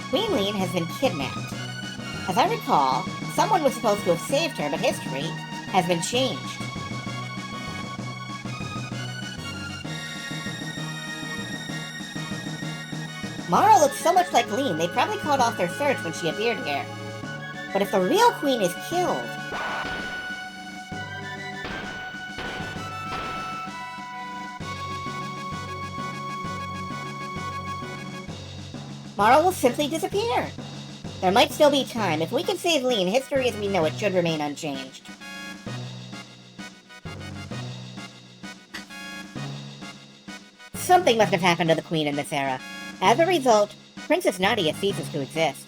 Speaker 1: Queen Lean has been kidnapped. As I recall, someone was supposed to have saved her, but history has been changed. Mara looks so much like Lean, they probably called off their search when she appeared here. But if the real queen is killed... Mara will simply disappear. There might still be time. If we can save Lean, history as we know it should remain unchanged. Something must have happened to the queen in this era. As a result, Princess Nadia ceases to exist.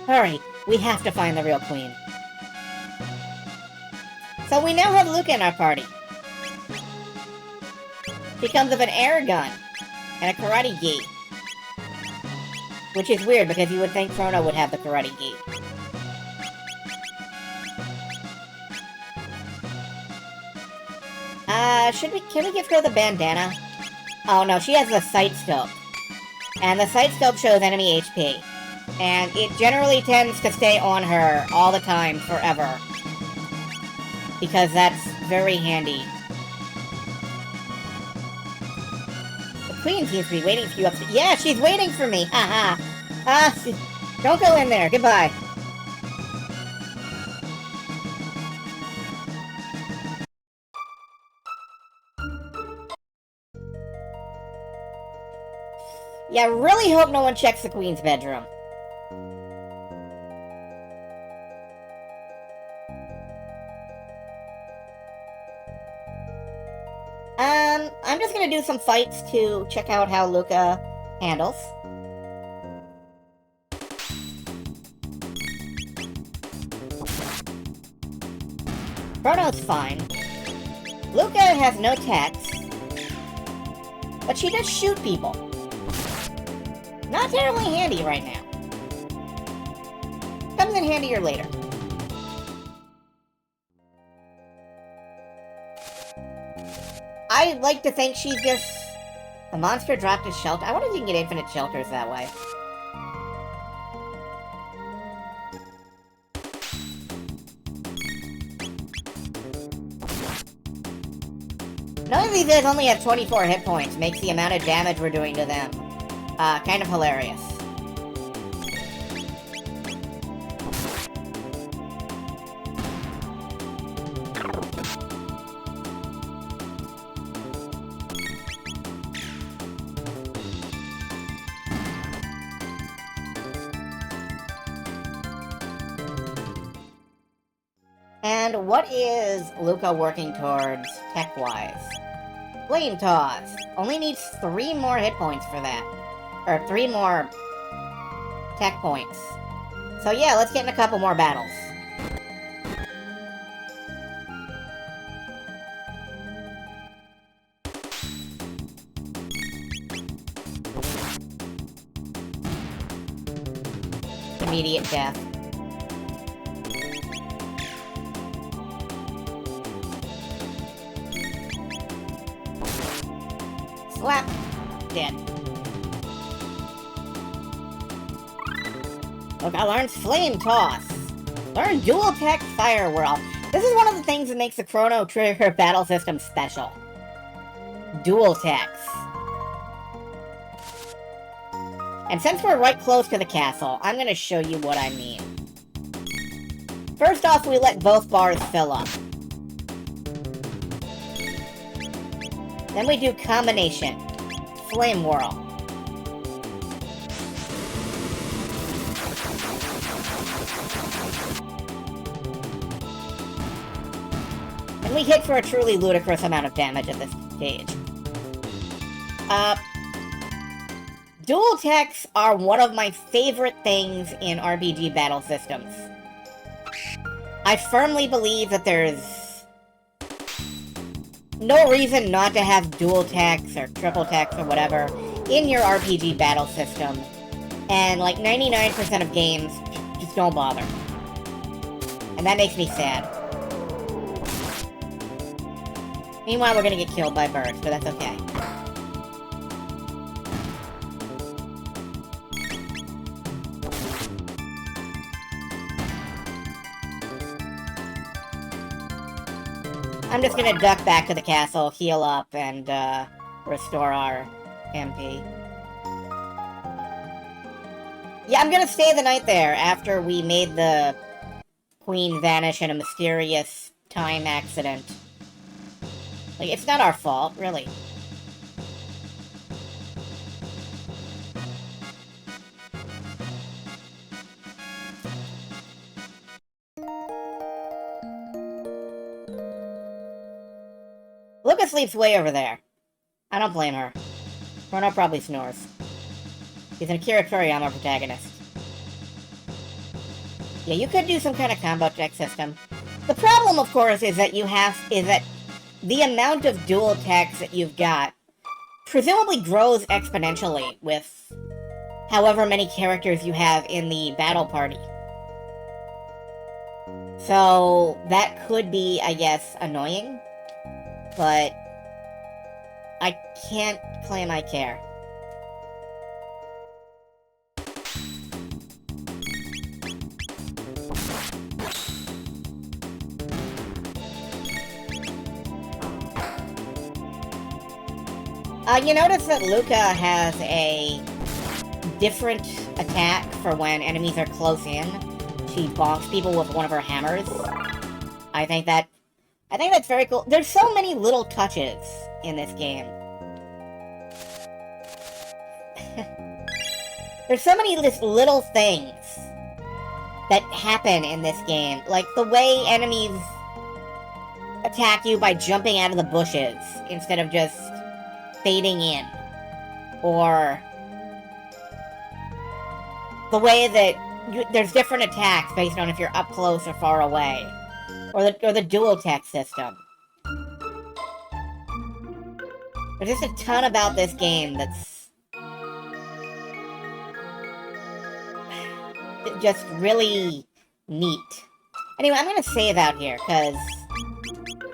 Speaker 1: Hurry, we have to find the real queen. So we now have Luca in our party. She comes with an air gun and a karate gi. Which is weird because you would think Chrono would have the karate gi. Can we give her the bandana? Oh no, she has the sight scope. And the sight scope shows enemy HP. And it generally tends to stay on her all the time, forever. Because that's very handy. The queen seems to be waiting for you upstairs. Yeah, she's waiting for me! Haha! Don't go in there, goodbye. Yeah, really hope no one checks the queen's bedroom. I'm just gonna do some fights to check out how Luca handles. Chrono's fine. Luca has no techs, but she does shoot people. Not terribly handy right now. Comes in handier later. I like to think she's just... A monster dropped his shelter. I wonder if you can get infinite shelters that way. None of these guys only have 24 hit points, makes the amount of damage we're doing to them kind of hilarious. And what is Luca working towards tech-wise? Flame Toss. Only needs 3 more hit points for that. Or 3 more tech points. So yeah, let's get in a couple more battles. Immediate death. Slap. Dead. Look, I learned Flame Toss. Learn Dual Tech Fire Whirl. This is one of the things that makes the Chrono Trigger battle system special. Dual Techs. And since we're right close to the castle, I'm gonna show you what I mean. First off, we let both bars fill up. Then we do Combination. Flame Whirl. And we hit for a truly ludicrous amount of damage at this stage. Dual techs are one of my favorite things in RPG battle systems. I firmly believe that there's no reason not to have dual techs or triple techs or whatever in your RPG battle system. And like 99% of games just don't bother. And that makes me sad. Meanwhile, we're gonna get killed by birds, but that's okay. I'm just gonna duck back to the castle, heal up, and restore our MP. Yeah, I'm gonna stay the night there after we made the queen vanish in a mysterious time accident. Like, it's not our fault, really. Luca sleeps way over there. I don't blame her. Chrono probably snores. He's an Akira Toriyama protagonist. Yeah, you could do some kind of combo check system. The problem, of course, is that the amount of dual techs that you've got presumably grows exponentially with however many characters you have in the battle party. So, that could be, I guess, annoying. But I can't claim I care. You notice that Luca has a different attack for when enemies are close in. She bonks people with one of her hammers. I think that's very cool. There's so many little touches in this game. There's so many little things that happen in this game. Like the way enemies attack you by jumping out of the bushes instead of just fading in. Or the way that there's different attacks based on if you're up close or far away. Or the dual tech system. There's just a ton about this game that's just really neat. Anyway, I'm gonna save out here, because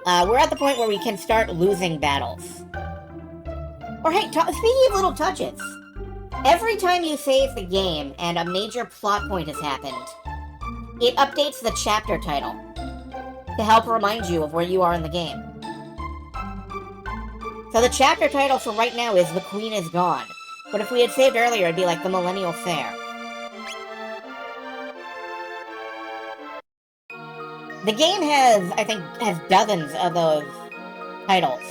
Speaker 1: we're at the point where we can start losing battles. Or hey, speaking of little touches, every time you save the game and a major plot point has happened, it updates the chapter title to help remind you of where you are in the game. So the chapter title for right now is The Queen is Gone. But if we had saved earlier, it'd be like The Millennial Fair. The game has dozens of those titles.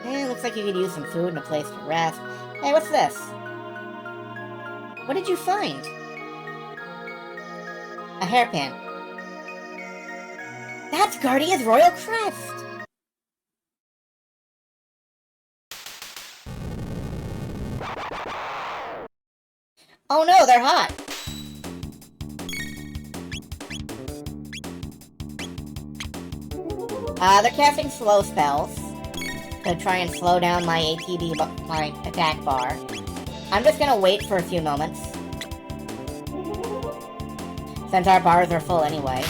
Speaker 1: It looks like you could use some food and a place to rest. Hey, what's this? What did you find? A hairpin. That's Guardia's Royal Crest! Oh no, they're hot! They're casting slow spells to try and slow down my ATB, my attack bar. I'm just gonna wait for a few moments, since our bars are full anyway,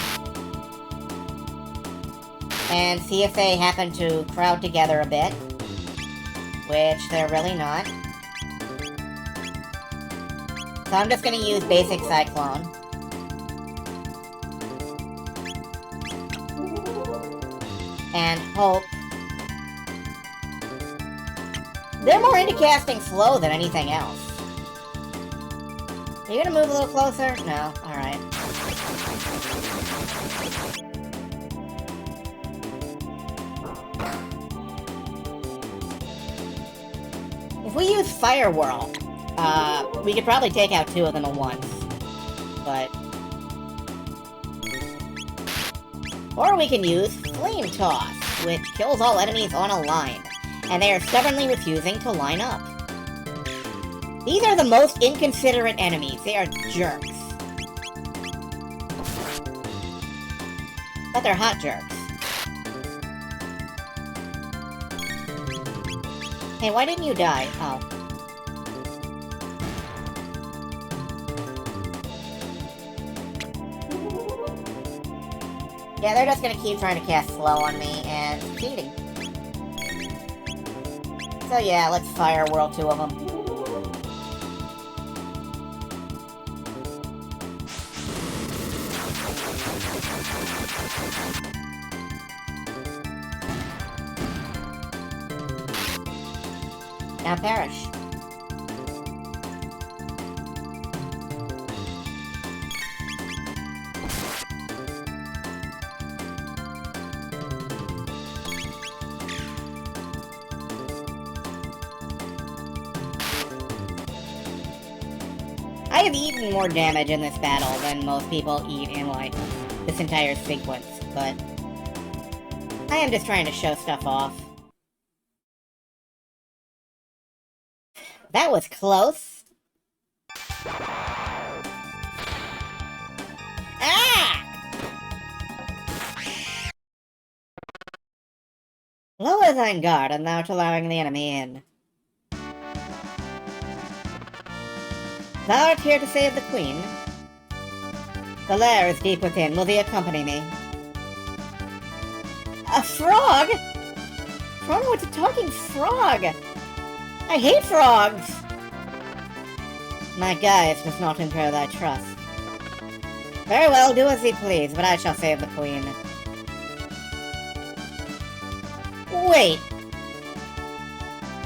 Speaker 1: and see if they happen to crowd together a bit, which they're really not. So I'm just gonna use basic Cyclone. And hope. They're more into casting slow than anything else. Are you gonna move a little closer? No? Alright. If we use Fire Whirl, we could probably take out two of them at once. But... or we can use Flame Toss, which kills all enemies on a line, and they are stubbornly refusing to line up. These are the most inconsiderate enemies. They are jerks. But they're hot jerks. Hey, why didn't you die? Oh. Yeah, they're just gonna keep trying to cast slow on me, and cheating. So yeah, let's Fire Whirl two of them. Now perish. I have eaten more damage in this battle than most people eat in, like, this entire sequence, but I am just trying to show stuff off. That was close. Ah! Low is on guard, and thou art allowing the enemy in. Thou art here to save the queen. The lair is deep within. Will thee accompany me? A frog? Chrono, it's a talking frog! I hate frogs! My guise does not incur thy trust. Very well, do as thee please, but I shall save the queen. Wait!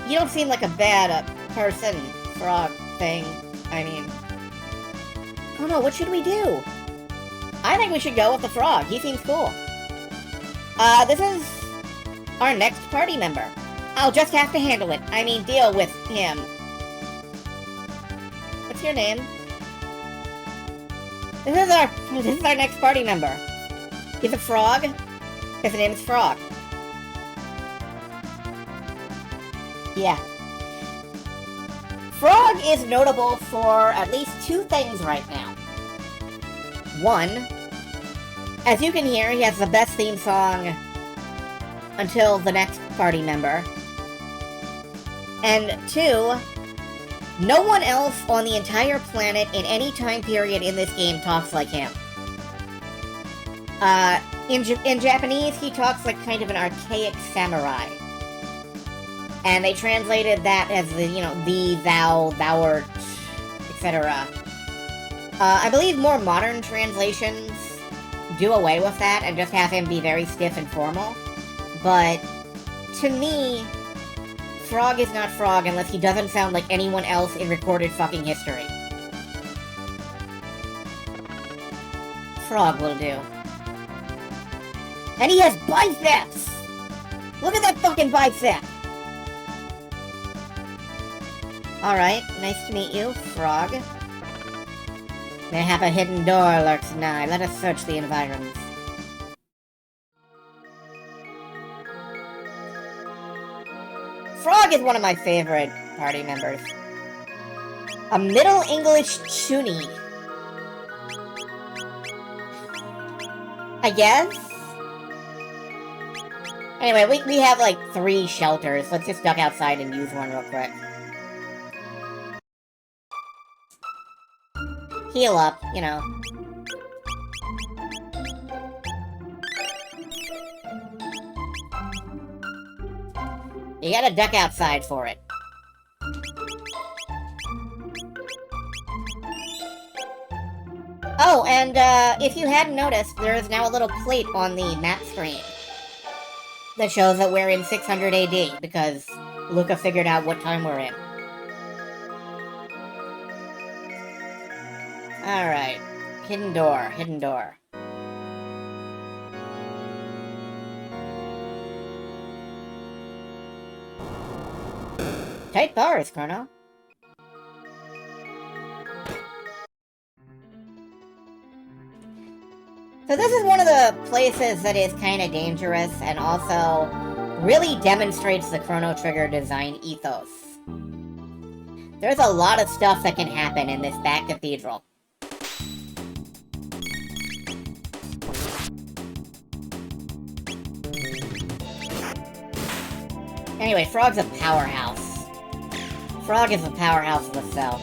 Speaker 1: You don't seem like a bad person, frog thing. I mean... oh no, what should we do? I think we should go with the frog. He seems cool. This is our next party member. I'll just have to handle it. I mean, deal with him. What's your name? This is our next party member. He's a frog. His His name's Frog. Yeah. Frog is notable for at least two things right now. One, as you can hear, he has the best theme song until the next party member. And two, no one else on the entire planet in any time period in this game talks like him. In Japanese, he talks like kind of an archaic samurai. And they translated that as the, thee, thou, thou'rt, etc. I believe more modern translations do away with that and just have him be very stiff and formal. But, to me, Frog is not Frog unless he doesn't sound like anyone else in recorded fucking history. Frog will do. And he has biceps! Look at that fucking bicep! Alright, nice to meet you, Frog. Mayhap a hidden door lurks nigh. Let us search the environs. Frog is one of my favorite party members. A Middle English chuny. I guess? Anyway, we have like 3 shelters. Let's just duck outside and use one real quick. Heal up, you know. You gotta duck outside for it. Oh, and if you hadn't noticed, there is now a little plate on the map screen that shows that we're in 600 AD, because Luca figured out what time we're in. Alright. Hidden door, hidden door. Tight bars, Chrono. So this is one of the places that is kind of dangerous and also really demonstrates the Chrono Trigger design ethos. There's a lot of stuff that can happen in this back cathedral. Anyway, Frog's a powerhouse. Frog is a powerhouse of the cell.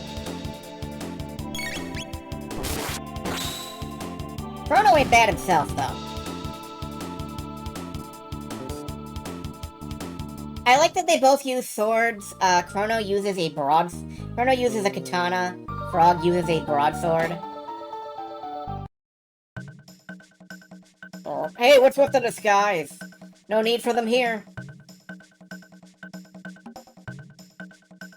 Speaker 1: Chrono ain't bad himself, though. I like that they both use swords. Chrono uses a katana. Frog uses a broadsword. Oh, hey, what's with the disguise? No need for them here.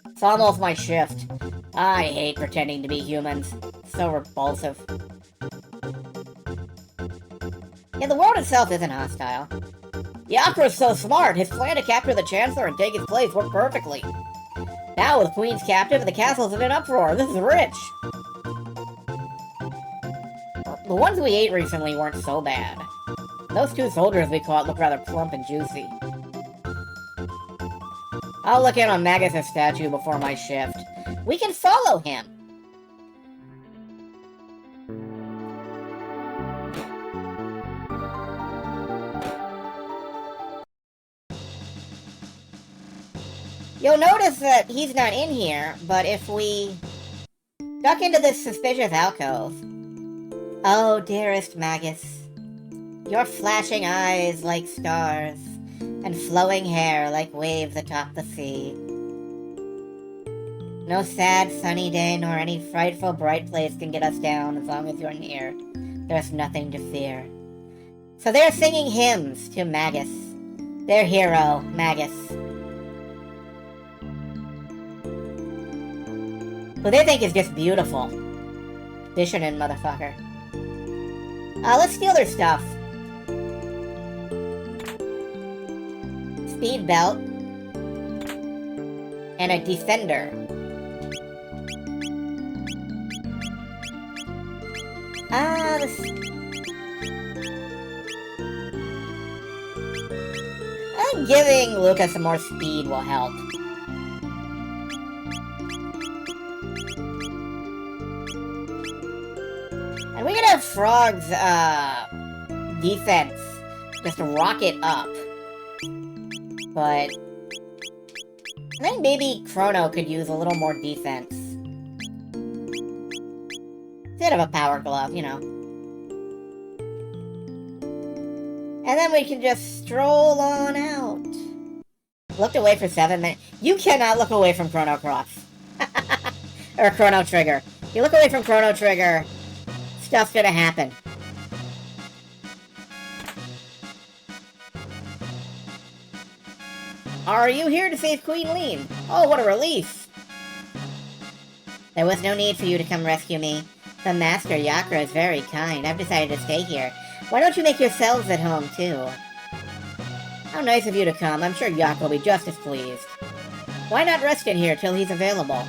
Speaker 1: It's almost my shift. I hate pretending to be humans. So repulsive. Yeah, the world itself isn't hostile. Yakra's so smart, his plan to capture the Chancellor and take his place worked perfectly. Now with Queen's captive, the castle's in an uproar. This is rich. The ones we ate recently weren't so bad. Those 2 soldiers we caught look rather plump and juicy. I'll look in on Magus' statue before my shift. We can follow him! You'll notice that he's not in here, but if we duck into this suspicious alcove... Oh, dearest Magus, your flashing eyes like stars, and flowing hair like waves atop the sea. No sad sunny day nor any frightful bright place can get us down as long as you're near. There's nothing to fear. So they're singing hymns to Magus, their hero, Magus. Who they think is just beautiful. Dishinin, motherfucker. Let's steal their stuff. Speed belt. And a defender. think giving Luca some more speed will help. And we can have Frog's, defense just rocket up. But I think maybe Chrono could use a little more defense. Instead of a power glove, you know. And then we can just stroll on out. Looked away for 7 minutes. You cannot look away from Chrono Cross. Or Chrono Trigger. You look away from Chrono Trigger, stuff's gonna happen. Are you here to save Queen Lean? Oh, what a relief. There was no need for you to come rescue me. The Master Yakra is very kind. I've decided to stay here. Why don't you make yourselves at home, too? How nice of you to come. I'm sure Yak will be just as pleased. Why not rest in here till he's available?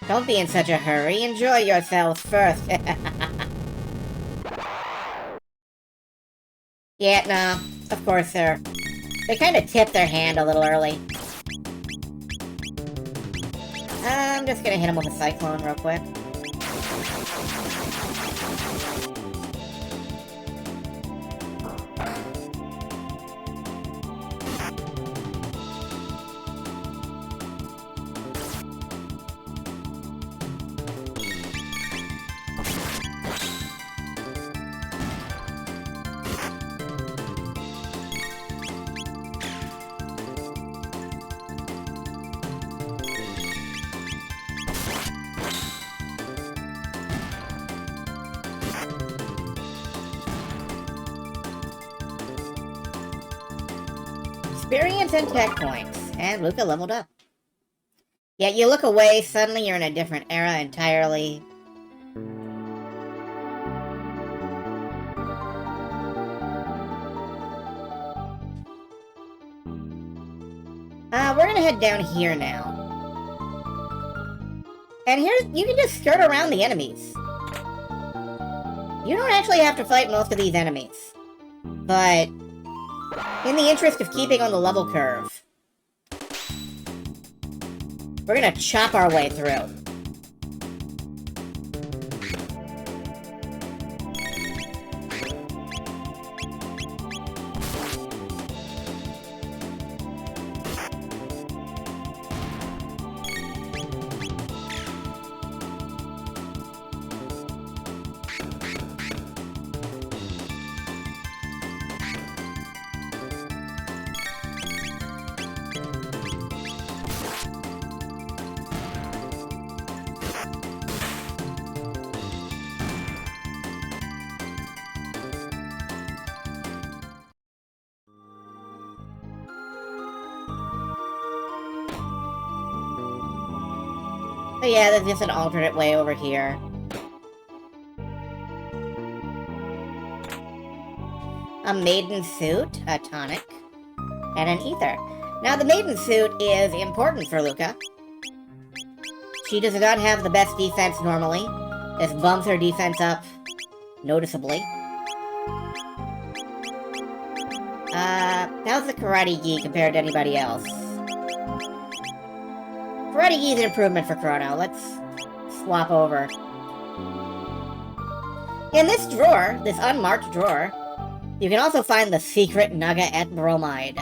Speaker 1: Don't be in such a hurry. Enjoy yourselves first. Yeah, no. Of course, sir. They kind of tipped their hand a little early. I'm just gonna hit him with a Cyclone real quick. Experience and tech points. And Luca leveled up. Yeah, you look away, suddenly you're in a different era entirely. We're gonna head down here now. And here, you can just skirt around the enemies. You don't actually have to fight most of these enemies. But in the interest of keeping on the level curve, we're gonna chop our way through. But yeah, there's just an alternate way over here. A maiden suit, a tonic, and an ether. Now, the maiden suit is important for Luca. She does not have the best defense normally. This bumps her defense up noticeably. How's the Karate Gi compared to anybody else? Karate Gi is an improvement for Chrono. Let's swap over. In this drawer, this unmarked drawer, you can also find the secret Nugget Bromide.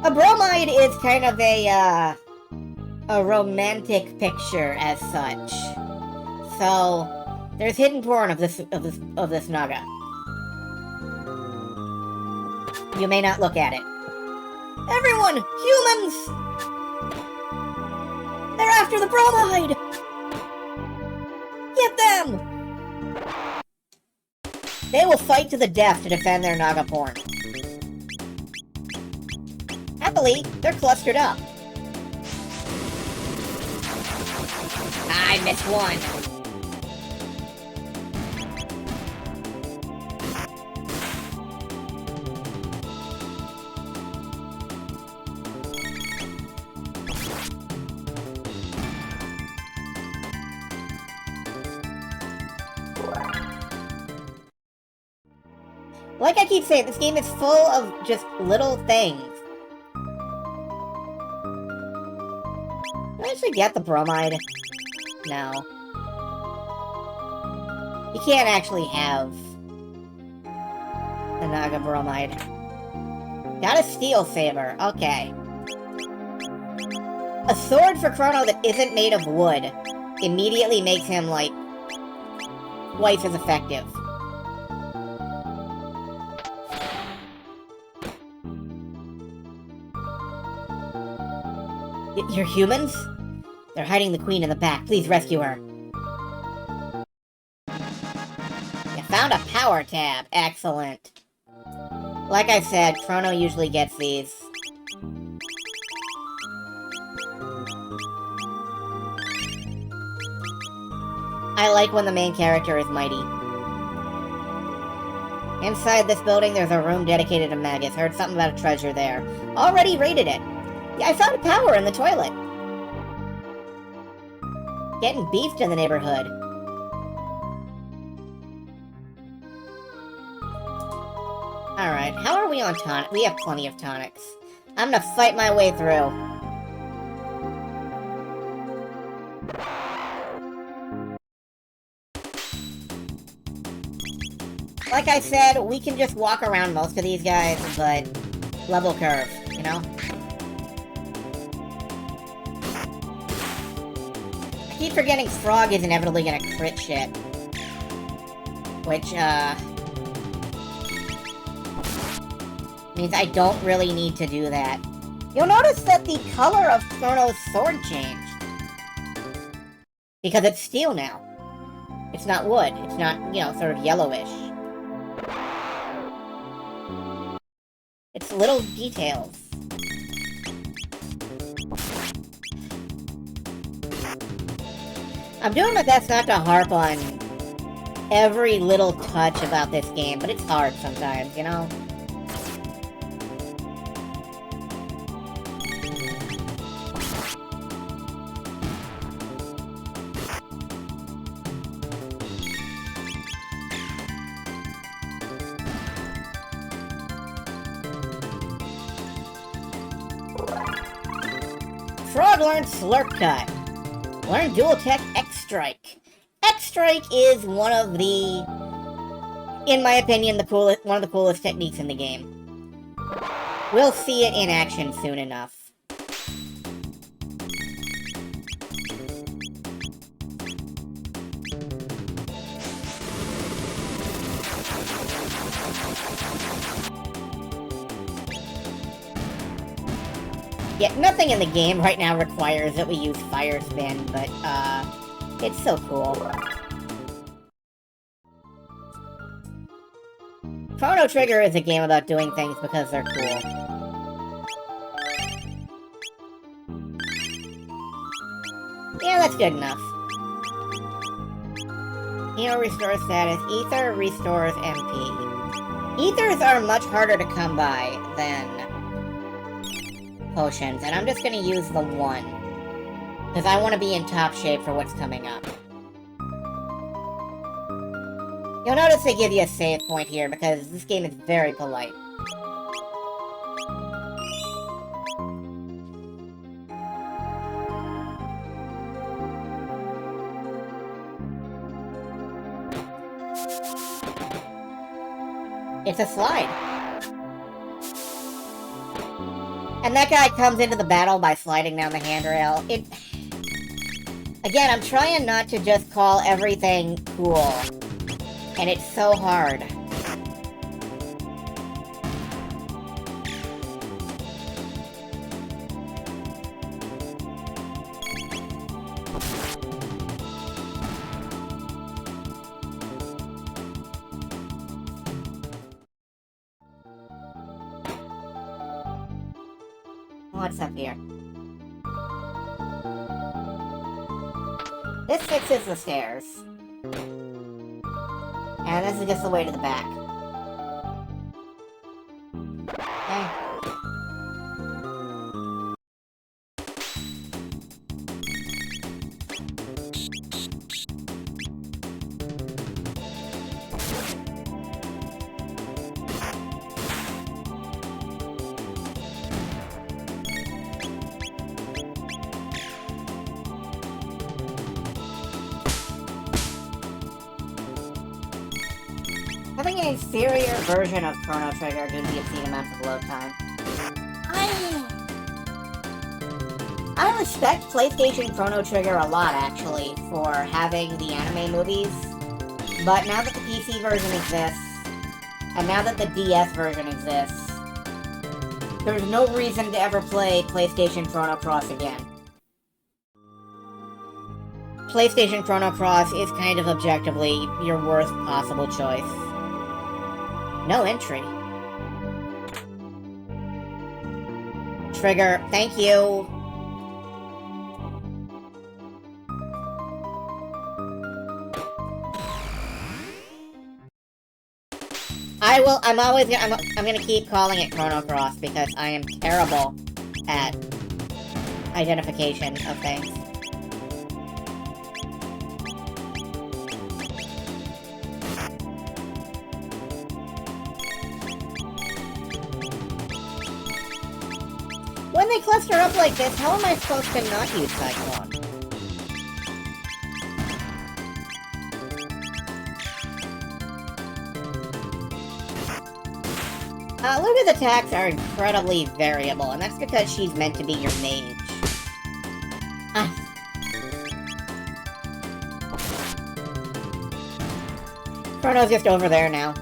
Speaker 1: A bromide is kind of a romantic picture as such. So there's hidden porn of this Naga. You may not look at it. Everyone! Humans! They're after the bromide! Get them! They will fight to the death to defend their Naga porn. Happily, they're clustered up. I missed one. Like I keep saying, this game is full of just little things. Can I actually get the bromide? No. You can't actually have the Naga bromide. Got a steel saber. Okay. A sword for Chrono that isn't made of wood immediately makes him, like, twice as effective. You're humans? They're hiding the queen in the back. Please rescue her. You found a power tab. Excellent. Like I said, Chrono usually gets these. I like when the main character is mighty. Inside this building, there's a room dedicated to Magus. Heard something about a treasure there. Already raided it. Yeah, I found a power in the toilet. Getting beefed in the neighborhood. Alright, how are we on tonic? We have plenty of tonics. I'm gonna fight my way through. Like I said, we can just walk around most of these guys, but level curve, you know? I keep forgetting Frog is inevitably gonna crit shit. Which, means I don't really need to do that. You'll notice that the color of Chrono's sword changed. Because it's steel now. It's not wood. It's not, you know, sort of yellowish. It's little details. I'm doing my best not to harp on every little touch about this game, but it's hard sometimes, you know? Frog learned Slurp Cut. Learn Dual Tech X-Strike. X-Strike is one of the, in my opinion, one of the coolest techniques in the game. We'll see it in action soon enough. Yeah, nothing in the game right now requires that we use Fire Spin, but, it's so cool. Chrono Trigger is a game about doing things because they're cool. Yeah, that's good enough. Hero restores status. Ether restores MP. Ethers are much harder to come by than potions, and I'm just gonna use the one. Because I want to be in top shape for what's coming up. You'll notice they give you a save point here, because this game is very polite. It's a slide. And that guy comes into the battle by sliding down the handrail. Again, I'm trying not to just call everything cool. And it's so hard. What's up here? This fixes the stairs. And this is just the way to the back. Okay. Having an inferior version of Chrono Trigger due to the obscene amounts of load time. I respect PlayStation Chrono Trigger a lot, actually, for having the anime movies. But now that the PC version exists, and now that the DS version exists, there's no reason to ever play PlayStation Chrono Cross again. PlayStation Chrono Cross is kind of objectively your worst possible choice. No entry. Trigger, thank you. I'm gonna keep calling it Chrono Cross because I am terrible at identification of things. When they cluster up like this, how am I supposed to not use Cyclone? Luna's attacks are incredibly variable, and that's because she's meant to be your mage. Chrono's just over there now.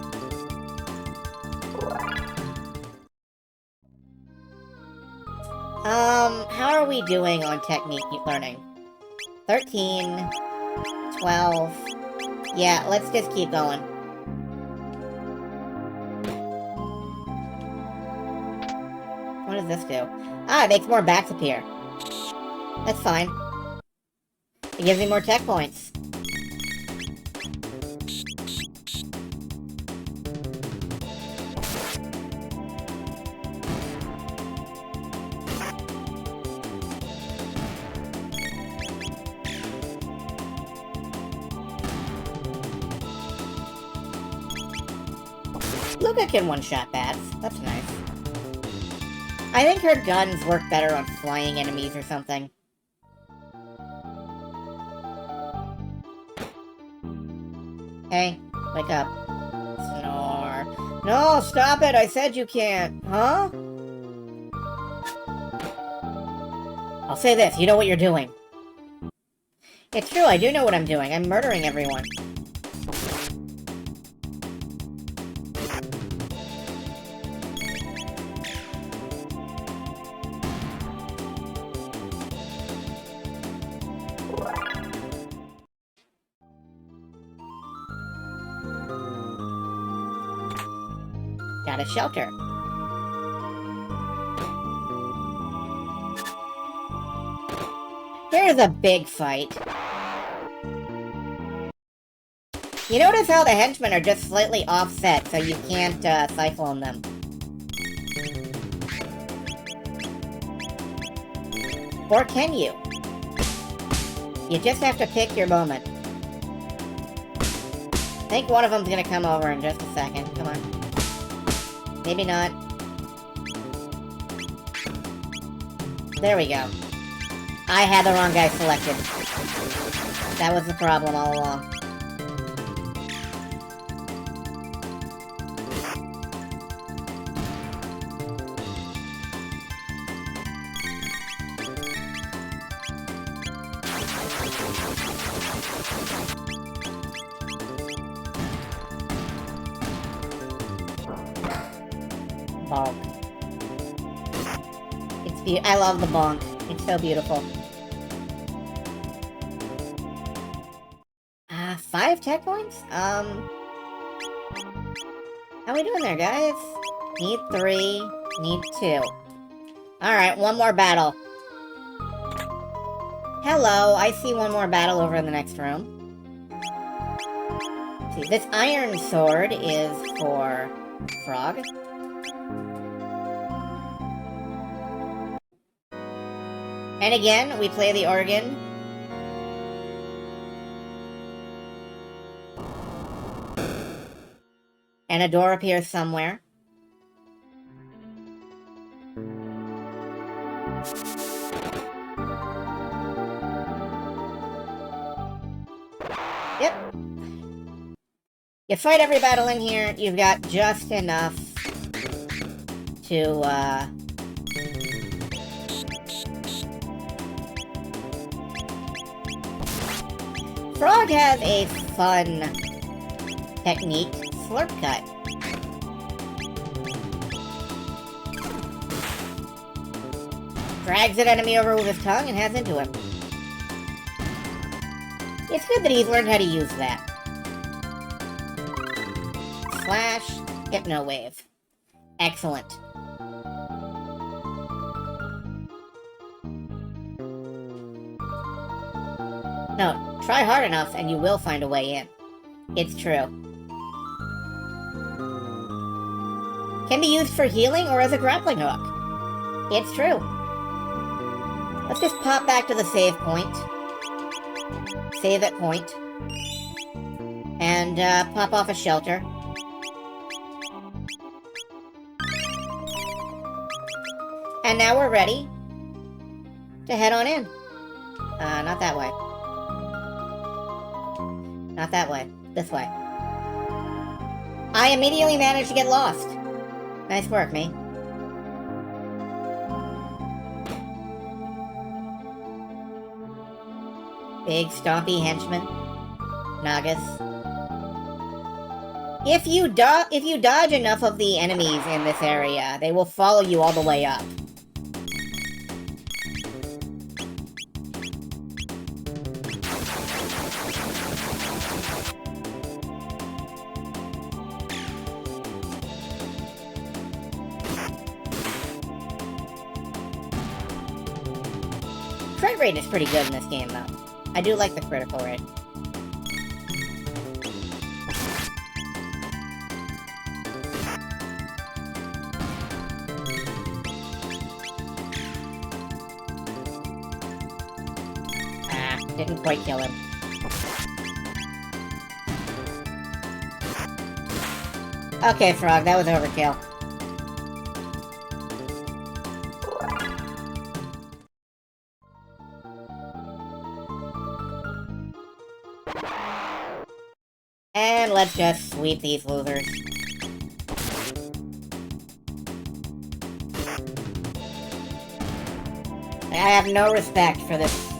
Speaker 1: How are we doing on technique learning? 13, 12... Yeah, let's just keep going. What does this do? Ah, it makes more bats appear. That's fine. It gives me more tech points. Luca can one-shot bats. That's nice. I think her guns work better on flying enemies or something. Hey, wake up. Snore. No, stop it! I said you can't. Huh? I'll say this, you know what you're doing. It's true, I do know what I'm doing. I'm murdering everyone. Got a shelter. Here's a big fight. You notice how the henchmen are just slightly offset, so you can't cyclone them. Or can you? You just have to pick your moment. I think one of them's gonna come over in just a second. Come on. Maybe not. There we go. I had the wrong guy selected. That was the problem all along. Bonk. I love the bonk. It's so beautiful. 5 tech points? How we doing there, guys? Need 3, need 2. Alright, one more battle. Hello, I see one more battle over in the next room. See, this iron sword is for Frog. And again, we play the organ. And a door appears somewhere. Yep. You fight every battle in here, you've got just enough to, Frog has a fun technique, Slurp Cut. Drags an enemy over with his tongue and heads into him. It's good that he's learned how to use that. Slash, Hypno Wave. Excellent. No, try hard enough and you will find a way in. It's true. Can be used for healing or as a grappling hook. It's true. Let's just pop back to the save point. Save at point. And pop off a shelter. And now we're ready to head on in. Not that way. Not that way. This way. I immediately managed to get lost. Nice work, me. Big stompy henchman. Nagas. If you dodge enough of the enemies in this area, they will follow you all the way up. Crit rate is pretty good in this game, though. I do like the critical rate. Ah, didn't quite kill him. Okay, Frog, that was overkill. And let's just sweep these losers. I have no respect for this.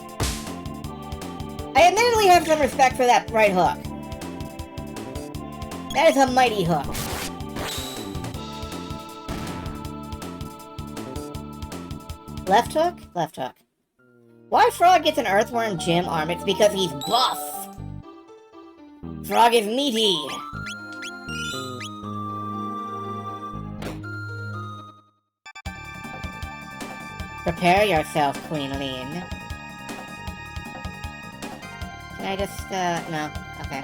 Speaker 1: I admittedly have some respect for that right hook. That is a mighty hook. Left hook? Left hook. Why Frog gets an Earthworm Gym arm? It's because he's buff. Frog is meaty. Prepare yourself, Queenling. Can I just, no. Okay.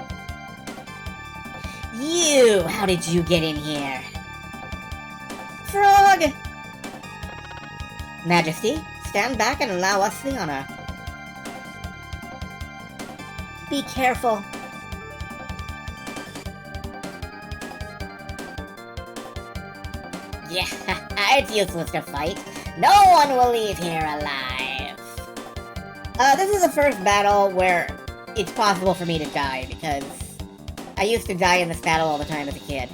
Speaker 1: You! How did you get in here? Frog! Majesty, stand back and allow us the honor. Be careful. Yeah, it's useless to fight. No one will leave here alive. This is the first battle where it's possible for me to die, because I used to die in this battle all the time as a kid.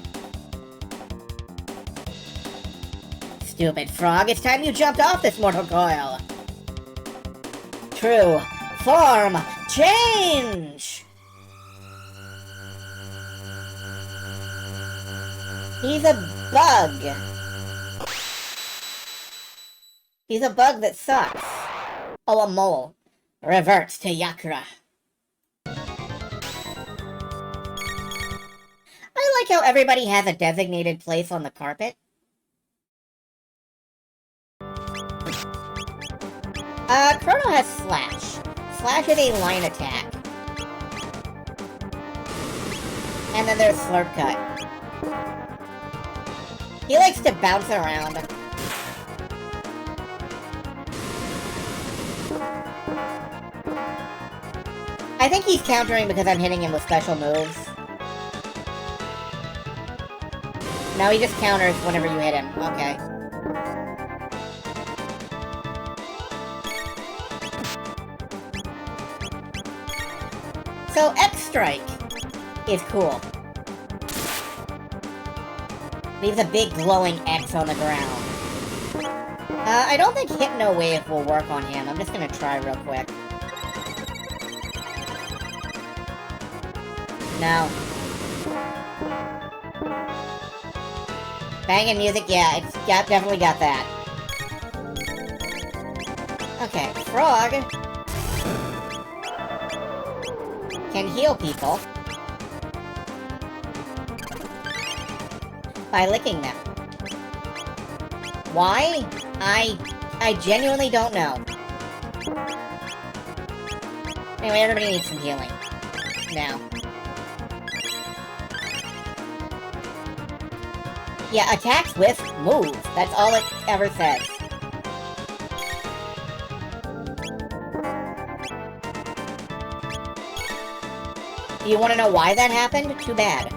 Speaker 1: Stupid Frog, it's time you jumped off this mortal coil. True. Form change! He's a bug. He's a bug that sucks. Oh, a mole. Reverts to Yakra. I like how everybody has a designated place on the carpet. Chrono has Slash. Slash is a line attack. And then there's Slurp Cut. He likes to bounce around. I think he's countering because I'm hitting him with special moves. No, he just counters whenever you hit him. Okay. So X-Strike is cool. Leaves a big glowing X on the ground. I don't think Hypno Wave will work on him. I'm just gonna try real quick. No. Banging music, yeah, it's definitely got that. Okay, Frog can heal people by licking them. Why? I genuinely don't know. Anyway, everybody needs some healing. Now. Yeah, attacks with moves. That's all it ever says. Do you want to know why that happened? Too bad.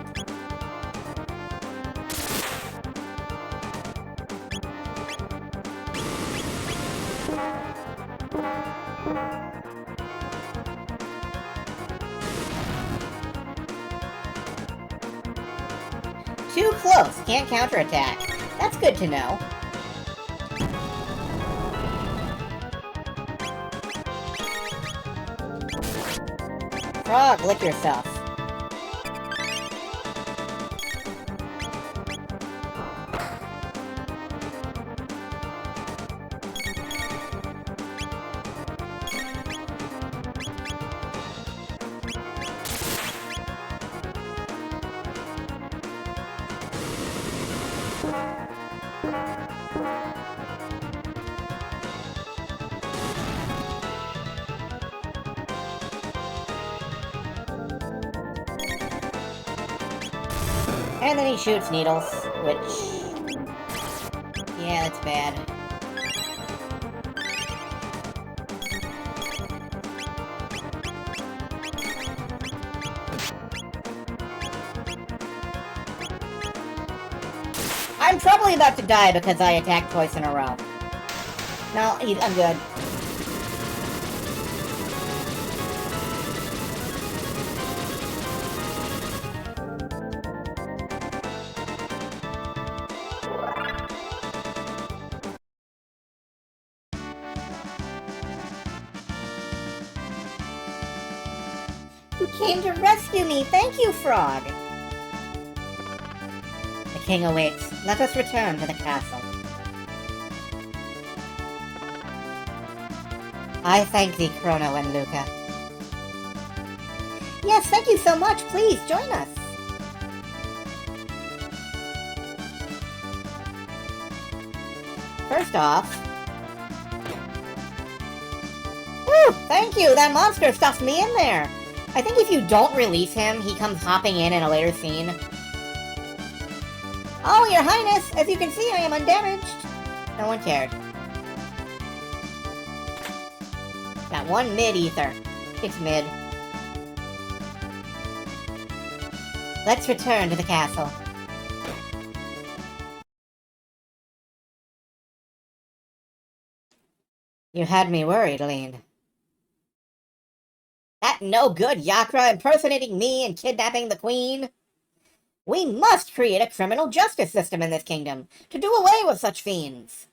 Speaker 1: Too close. Can't counterattack. That's good to know. Frog, lick yourself. And then he shoots needles, which... yeah, that's bad. I'm probably about to die because I attacked twice in a row. No, I'm good. You came to rescue me! Thank you, Frog! The king awaits. Let us return to the castle. I thank thee, Chrono and Luca. Yes, thank you so much! Please, join us! First off... Whew! Thank you! That monster stuffed me in there! I think if you don't release him, he comes hopping in a later scene. Oh, your highness! As you can see, I am undamaged! No one cared. Got one mid-ether. It's mid. Let's return to the castle. You had me worried, Lean. That no-good Yakra impersonating me and kidnapping the queen? We must create a criminal justice system in this kingdom to do away with such fiends.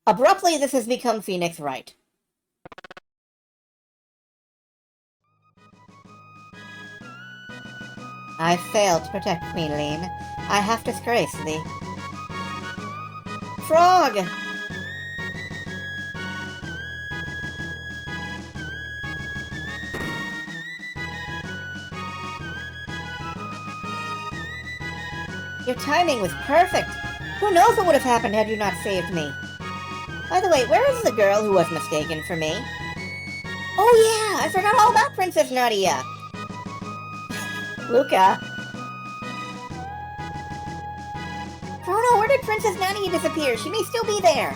Speaker 1: Abruptly, this has become Phoenix Wright. I failed to protect Queen Lean. I have disgraced thee. Frog! Your timing was perfect. Who knows what would have happened had you not saved me? By the way, where is the girl who was mistaken for me? Oh yeah, I forgot all about Princess Nadia. Luca. Chrono, where did Princess Nadia disappear? She may still be there.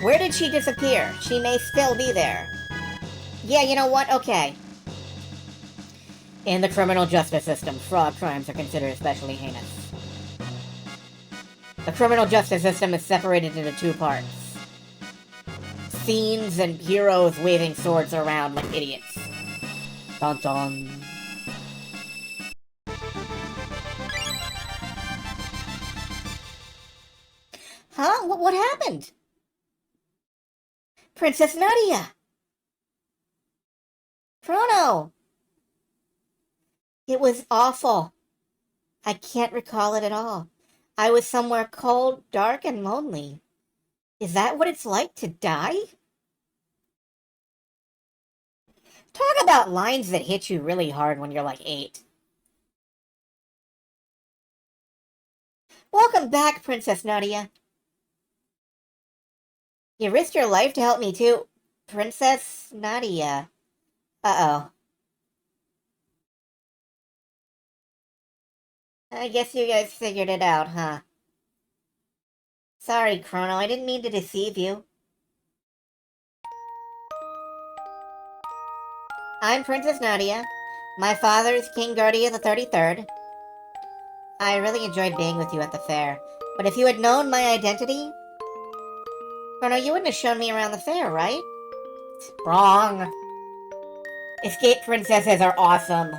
Speaker 1: Where did she disappear? She may still be there. Yeah, you know what? Okay. In the criminal justice system, fraud crimes are considered especially heinous. The criminal justice system is separated into two parts. Fiends and heroes waving swords around like idiots. Dun dun. What happened? Princess Nadia! Chrono! It was awful. I can't recall it at all. I was somewhere cold, dark, and lonely. Is that what it's like to die? Talk about lines that hit you really hard when you're like 8. Welcome back, Princess Nadia. You risked your life to help me too. Princess Nadia. Uh-oh. I guess you guys figured it out, huh? Sorry, Chrono, I didn't mean to deceive you. I'm Princess Nadia. My father is King Guardia the 33rd. I really enjoyed being with you at the fair, but if you had known my identity... Chrono, you wouldn't have shown me around the fair, right? Wrong. Escape princesses are awesome.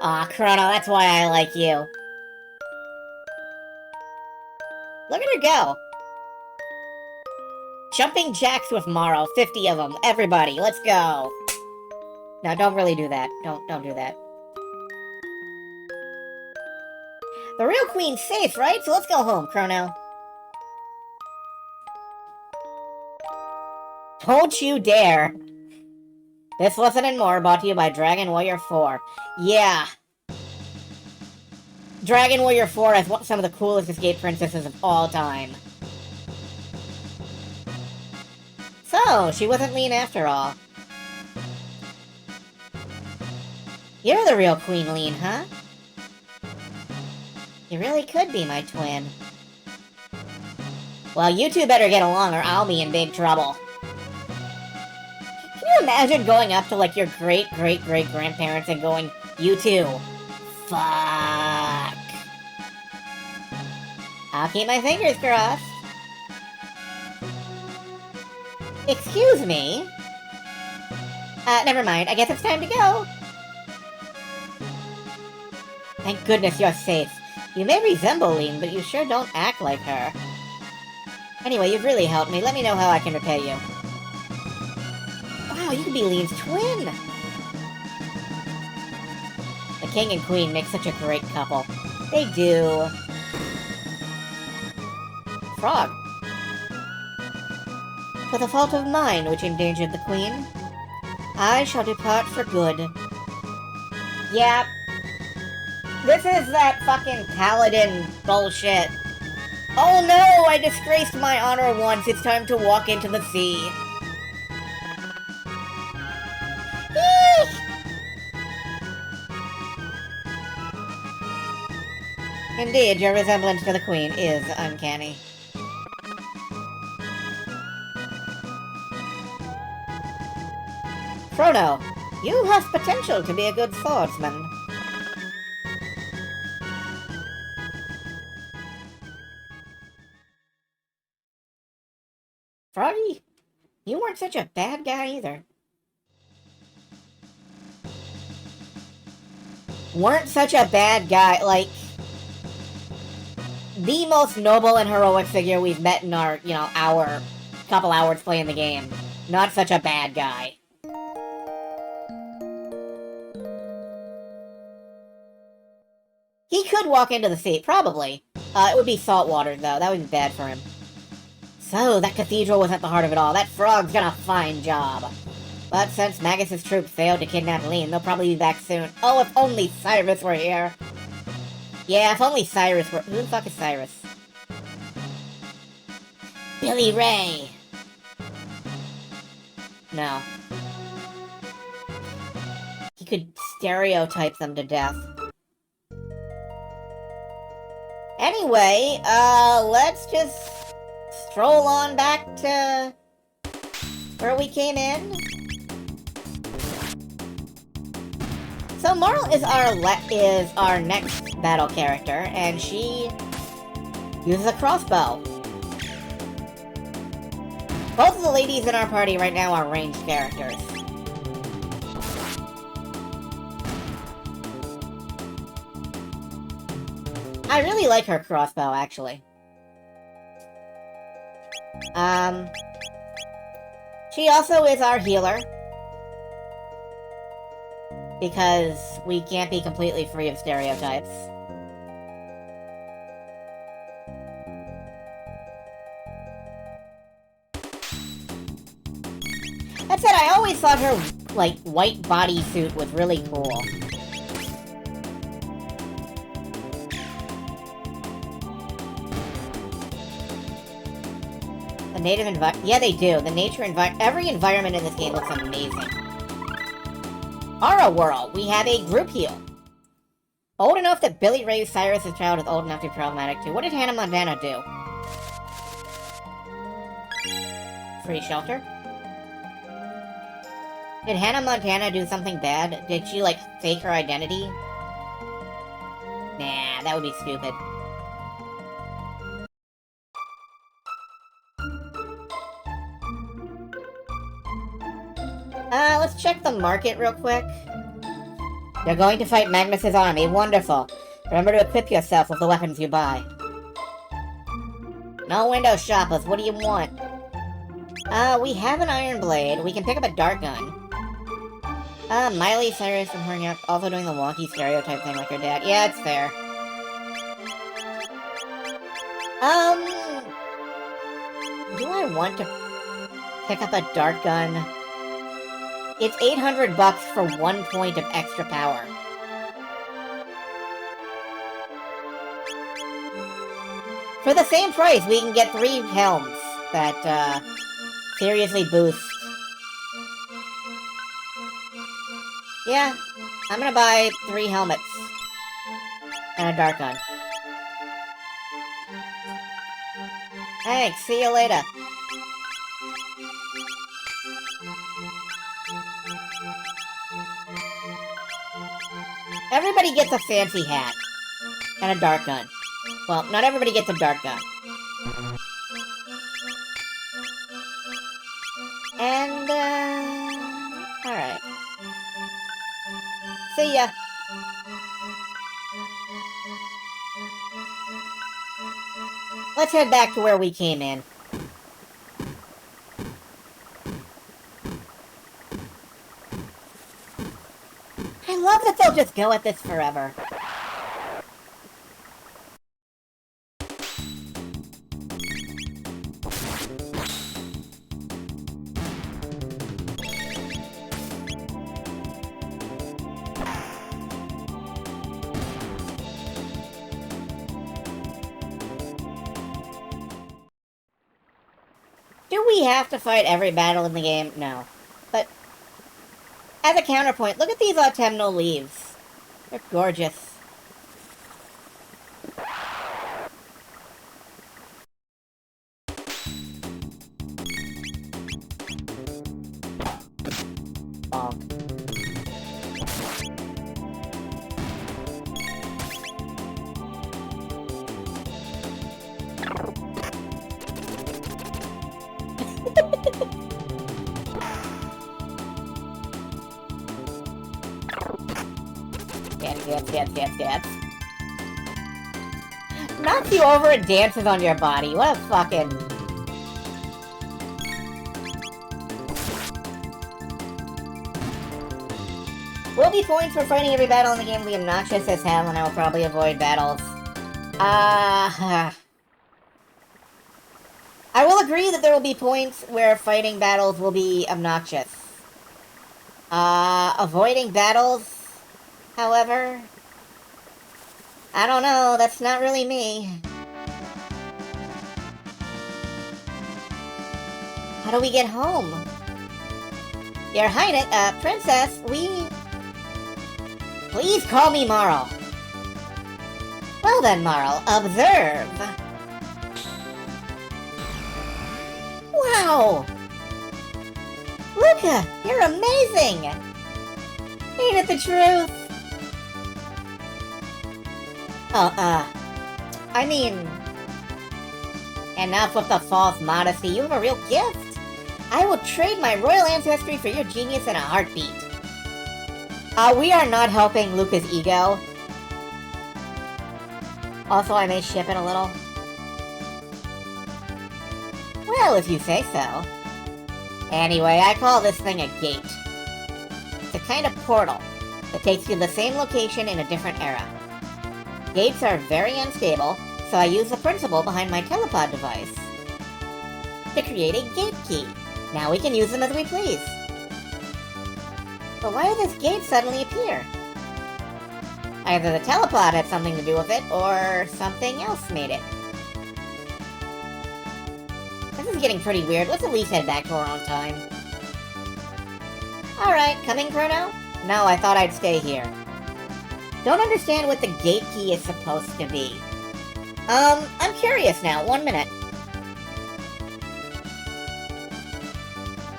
Speaker 1: Aw, Chrono, that's why I like you. Look at her go. Jumping jacks with Morrow, 50 of them. Everybody, let's go. No, don't really do that. Don't do that. The real queen's safe, right? So let's go home, Chrono. Don't you dare. This lesson and more brought to you by Dragon Warrior 4. Yeah. Dragon Warrior 4 has some of the coolest escape princesses of all time. So, she wasn't mean after all. You're the real Queen Lean, huh? You really could be my twin. Well, you two better get along or I'll be in big trouble. Can you imagine going up to, like, your great-great-great-grandparents and going, you two? Fuck. I'll keep my fingers crossed. Excuse me? Never mind. I guess it's time to go. Thank goodness you're safe. You may resemble Lean, but you sure don't act like her. Anyway, you've really helped me. Let me know how I can repay you. Wow, you could be Lean's twin! The king and queen make such a great couple. They do. Frog. For the fault of mine which endangered the queen, I shall depart for good. Yep. This is that fucking paladin bullshit. Oh no, I disgraced my honor once. It's time to walk into the sea. Eek! Indeed, your resemblance to the queen is uncanny. Chrono, you have potential to be a good swordsman. Froggy, you weren't such a bad guy either. Weren't such a bad guy, like... the most noble and heroic figure we've met in our, couple hours playing the game. Not such a bad guy. He could walk into the sea, probably. It would be saltwater, though. That would be bad for him. So, that cathedral was at the heart of it all. That frog's done a fine job. But since Magus's troops failed to kidnap Lean, they'll probably be back soon. Oh, if only Cyrus were here. Yeah, if only Cyrus were... Who the fuck is Cyrus? Billy Ray! No. He could stereotype them to death. Anyway, let's just stroll on back to where we came in. So Marl is our next battle character, and she uses a crossbow. Both of the ladies in our party right now are ranged characters. I really like her crossbow, actually. She also is our healer. Because we can't be completely free of stereotypes. That said, I always thought her, like, white bodysuit was really cool. The native environment... Yeah, they do. The nature environment... Every environment in this game looks amazing. Aura World, we have a group heal. Old enough that Billy raised Cyrus' child is old enough to be problematic too. What did Hannah Montana do? Free shelter? Did Hannah Montana do something bad? Did she, like, fake her identity? Nah, that would be stupid. Let's check the market real quick. You're going to fight Magnus's army. Wonderful. Remember to equip yourself with the weapons you buy. No window shoppers. What do you want? We have an iron blade. We can pick up a dart gun. Miley Cyrus and her also doing the wonky stereotype thing like her dad. Yeah, it's fair. Do I want to pick up a dart gun? It's 800 bucks for 1 point of extra power. For the same price, we can get 3 helms that, seriously boost. Yeah, I'm gonna buy 3 helmets. And a dart gun. Thanks, see you later. Everybody gets a fancy hat. And a dart gun. Well, not everybody gets a dart gun. And, alright. See ya. Let's head back to where we came in. I love that they'll just go at this forever. Do we have to fight every battle in the game? No. But, as a counterpoint, look at these autumnal leaves. They're gorgeous. Bonk. Dance. Knocks you over and dances on your body. What a fucking... Will be points for fighting every battle in the game will be obnoxious as hell, and I will probably avoid battles. I will agree that there will be points where fighting battles will be obnoxious. Avoiding battles, however... I don't know, that's not really me. How do we get home? Your Highness, Princess, we... Please call me Marl. Well then, Marl, observe. Wow! Luca, you're amazing! Ain't it the truth? I mean... Enough with the false modesty, you have a real gift! I will trade my royal ancestry for your genius in a heartbeat. We are not helping Luca's ego. Also, I may ship it a little. Well, if you say so. Anyway, I call this thing a gate. It's a kind of portal that takes you to the same location in a different era. Gates are very unstable, so I use the principle behind my telepod device to create a gate key. Now we can use them as we please. But why did this gate suddenly appear? Either the telepod had something to do with it, or something else made it. This is getting pretty weird. Let's at least head back to our own time. Alright, coming, Chrono? No, I thought I'd stay here. Don't understand what the gate key is supposed to be. I'm curious now. 1 minute.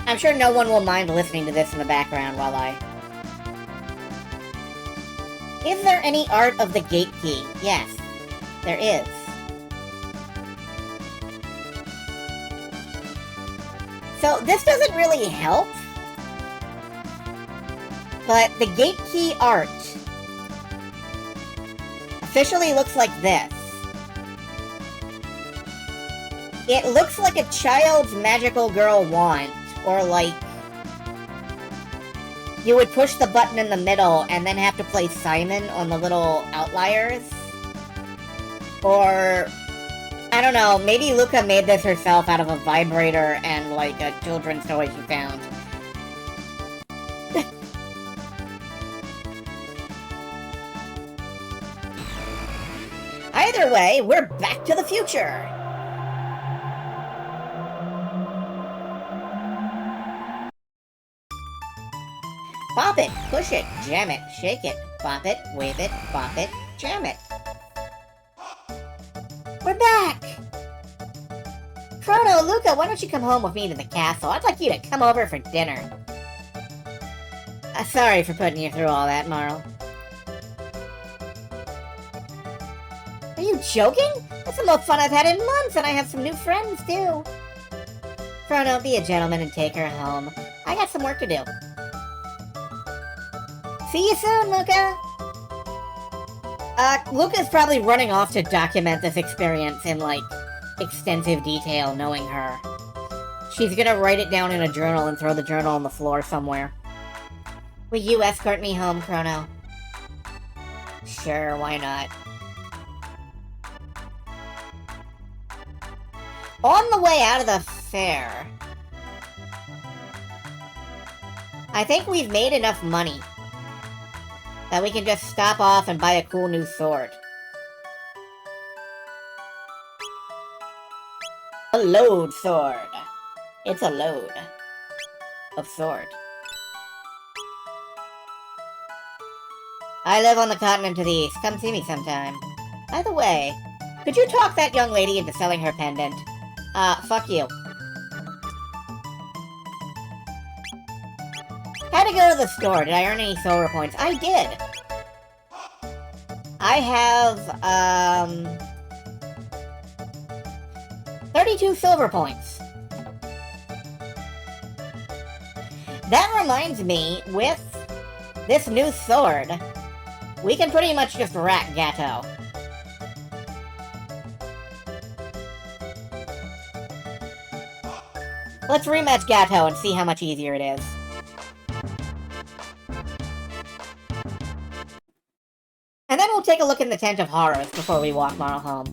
Speaker 1: I'm sure no one will mind listening to this in the background while I... Is there any art of the gate key? Yes, there is. So, this doesn't really help, but the gate key art officially looks like this. It looks like a child's magical girl wand, or like you would push the button in the middle and then have to play Simon on the little outliers. Or, I don't know, maybe Luca made this herself out of a vibrator and like a children's toy she found. Either way, we're back to the future! Bop it, push it, jam it, shake it, bop it, wave it, bop it, jam it. We're back! Chrono, Luca, why don't you come home with me to the castle? I'd like you to come over for dinner. Sorry for putting you through all that, Marl. Are you joking? That's the most fun I've had in months, and I have some new friends, too. Chrono, be a gentleman and take her home. I got some work to do. See you soon, Luca! Luca's probably running off to document this experience in, like, extensive detail, knowing her. She's gonna write it down in a journal and throw the journal on the floor somewhere. Will you escort me home, Chrono? Sure, why not? On the way out of the fair, I think we've made enough money that we can just stop off and buy a cool new sword. A load sword. It's a load of sword. I live on the continent to the east. Come see me sometime. By the way, could you talk that young lady into selling her pendant? Fuck you. Had to go to the store. Did I earn any silver points? I did. I have, 32 silver points. That reminds me, with this new sword, we can pretty much just rack Gato. Let's rematch Gato and see how much easier it is. And then we'll take a look in the Tent of Horrors before we walk Marl home.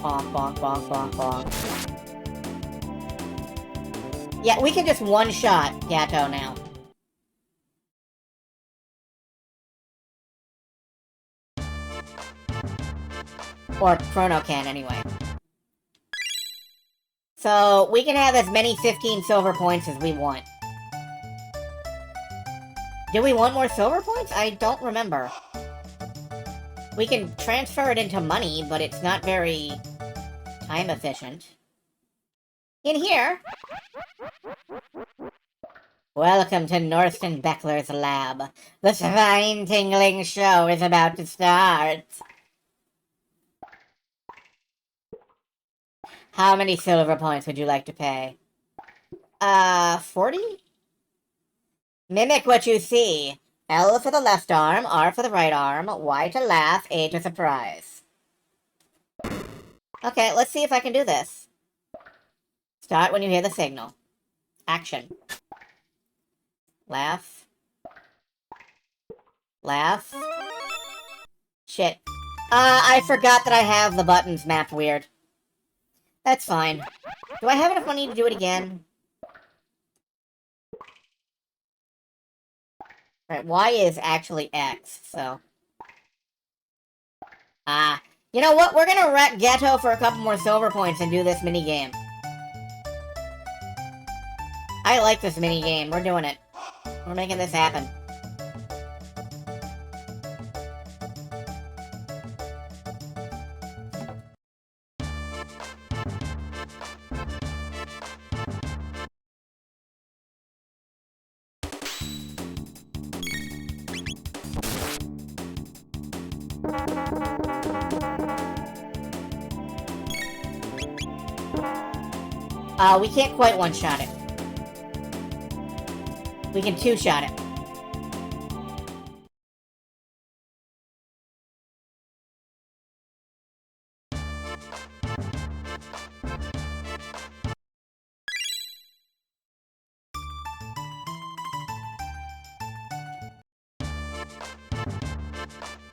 Speaker 1: Bonk, bonk, bonk, bonk, bonk. Yeah, we can just one-shot Gato now. Or Chrono can, anyway. So, we can have as many 15 silver points as we want. Do we want more silver points? I don't remember. We can transfer it into money, but it's not very time efficient. In here... Welcome to Northton Beckler's lab. The spine-tingling show is about to start. How many silver points would you like to pay? 40? Mimic what you see. L for the left arm, R for the right arm, Y to laugh, A to surprise. Okay, let's see if I can do this. Start when you hear the signal. Action. Laugh. Laugh. Shit. I forgot that I have the buttons mapped weird. That's fine. Do I have enough money to do it again? Right, Y is actually X, so... You know what? We're gonna wreck Ghetto for a couple more silver points and do this minigame. I like this minigame. We're doing it. We're making this happen. We can't quite one-shot it. We can two-shot it.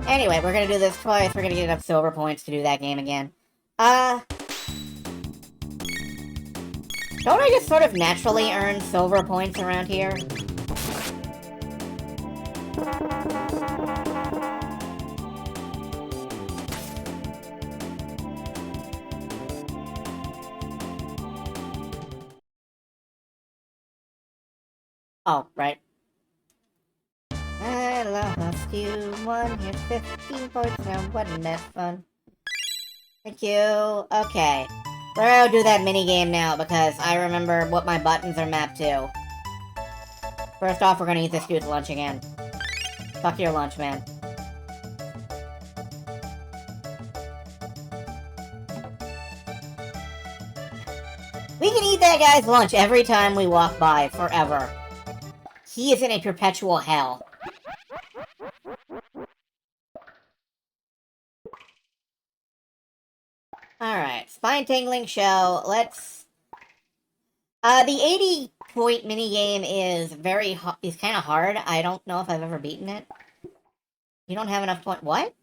Speaker 1: Anyway, we're gonna do this twice. We're gonna get enough silver points to do that game again. Don't I just sort of naturally earn silver points around here? Oh, right. I lost you one. Here's 15 points now. Wasn't that fun? Thank you. Okay. We're gonna do that minigame now because I remember what my buttons are mapped to. First off, we're gonna eat this dude's lunch again. Fuck your lunch, man. We can eat that guy's lunch every time we walk by, forever. He is in a perpetual hell. Alright, spine-tingling show. Let's... the 80-point minigame is is kind of hard. I don't know if I've ever beaten it. You don't have enough point... What?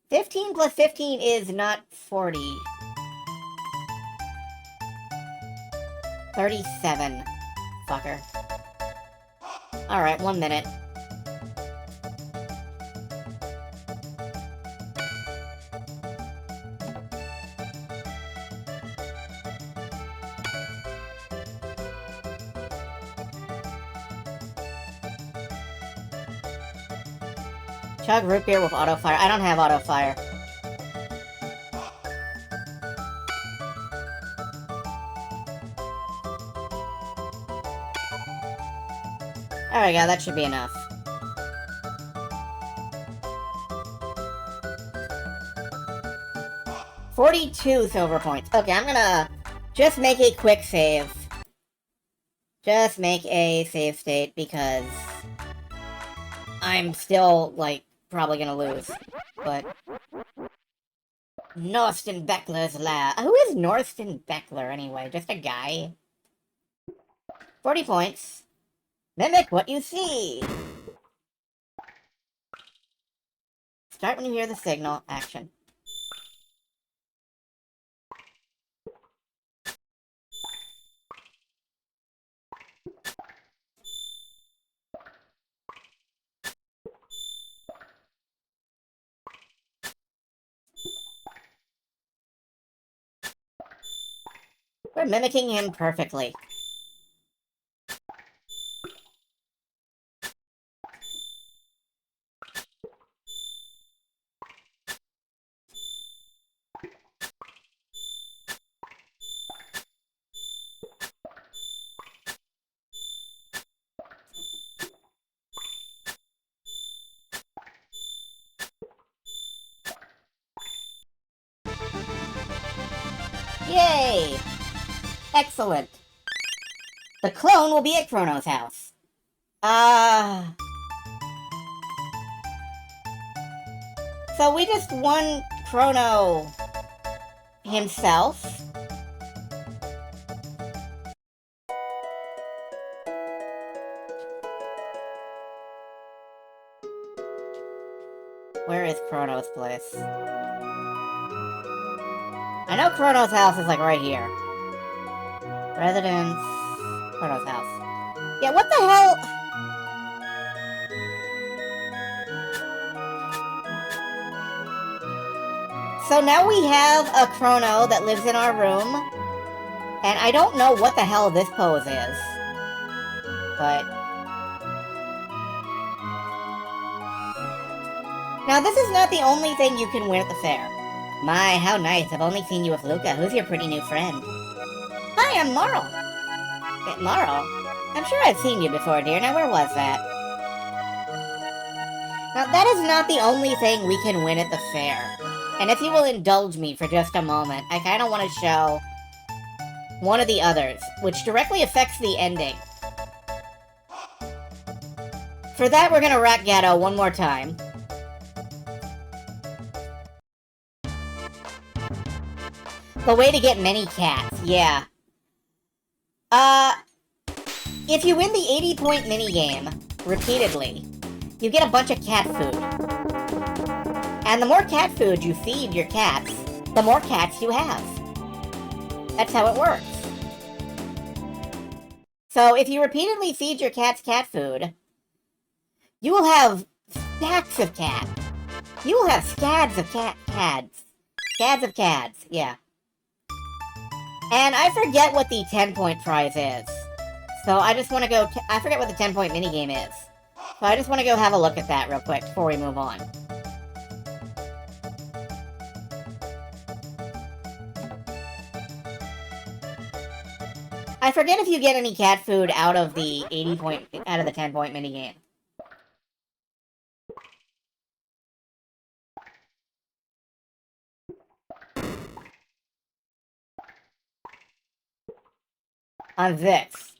Speaker 1: 15 plus 15 is not 40. 37. Fucker. Alright, 1 minute. Chug root beer with auto fire. I don't have auto fire. There we go, that should be enough. $42 silver points. Okay, I'm gonna just make a quick save. Just make a save state because I'm still, like, probably gonna lose. But Norston Beckler's lair. Who is Norston Beckler anyway? Just a guy? 40 points. Mimic what you see! Start when you hear the signal. Action. We're mimicking him perfectly. Yay! Excellent. The clone will be at Chrono's house. So we just won Chrono himself. Where is Chrono's place? I know Chrono's house is like right here. Residence... Chrono's house. Yeah, what the hell? So now we have a Chrono that lives in our room. And I don't know what the hell this pose is. But... Now this is not the only thing you can win at the fair. My, how nice. I've only seen you with Luca. Who's your pretty new friend? Hi, I'm Marl. Marl? I'm sure I've seen you before, dear. Now, where was that? Now, that is not the only thing we can win at the fair. And if you will indulge me for just a moment, I kind of want to show one of the others, which directly affects the ending. For that, we're gonna rack Gatto one more time. The way to get many cats, yeah. If you win the 80-point minigame repeatedly, you get a bunch of cat food. And the more cat food you feed your cats, the more cats you have. That's how it works. So if you repeatedly feed your cats cat food, you will have stacks of cat. You will have scads of cads. Scads of cads, yeah. And I forget what the 10-point prize is. So I just want to go... I forget what the 10-point minigame is. So I just want to go have a look at that real quick before we move on. I forget if you get any cat food out of the 10-point minigame. I'm Vix.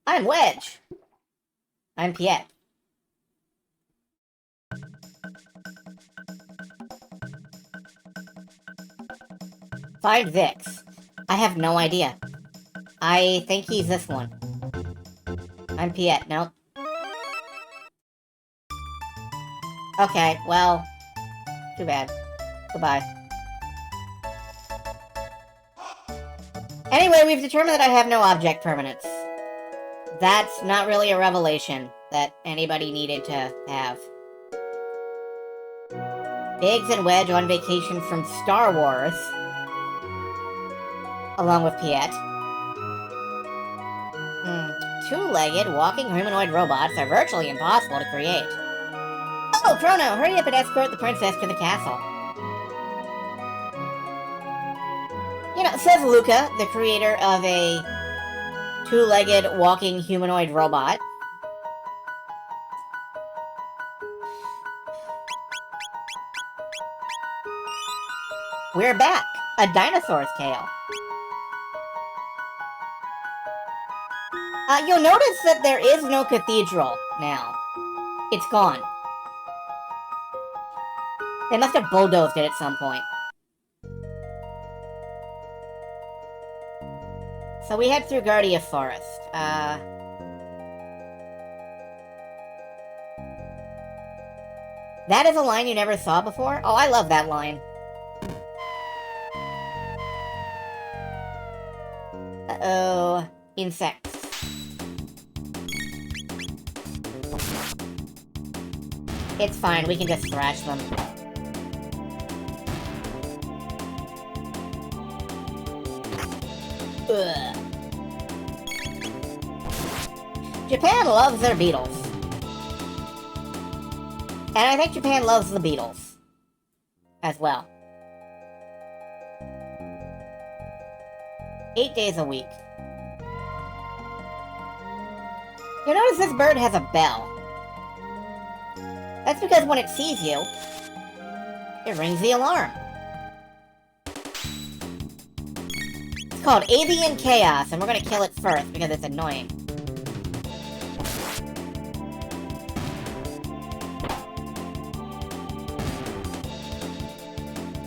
Speaker 1: I'm Wedge. I'm Piet. Find Vix. I have no idea. I think he's this one. I'm Piet. Nope. Okay, well... Too bad. Goodbye. Anyway, we've determined that I have no object permanence. That's not really a revelation that anybody needed to have. Biggs and Wedge on vacation from Star Wars. Along with Piet. Two-legged, walking humanoid robots are virtually impossible to create. Oh, Chrono, hurry up and escort the princess to the castle. You know, says Luca, the creator of a two-legged, walking humanoid robot. We're back! A dinosaur's tail. You'll notice that there is no cathedral now. It's gone. They must have bulldozed it at some point. So we head through Guardia Forest. That is a line you never saw before? Oh, I love that line. Uh-oh. Insects. It's fine, we can just thrash them. Ugh. Japan loves their beetles. And I think Japan loves the beetles. As well. 8 days a week. You notice this bird has a bell. That's because when it sees you, it rings the alarm. It's called Avian Chaos, and we're gonna kill it first because it's annoying.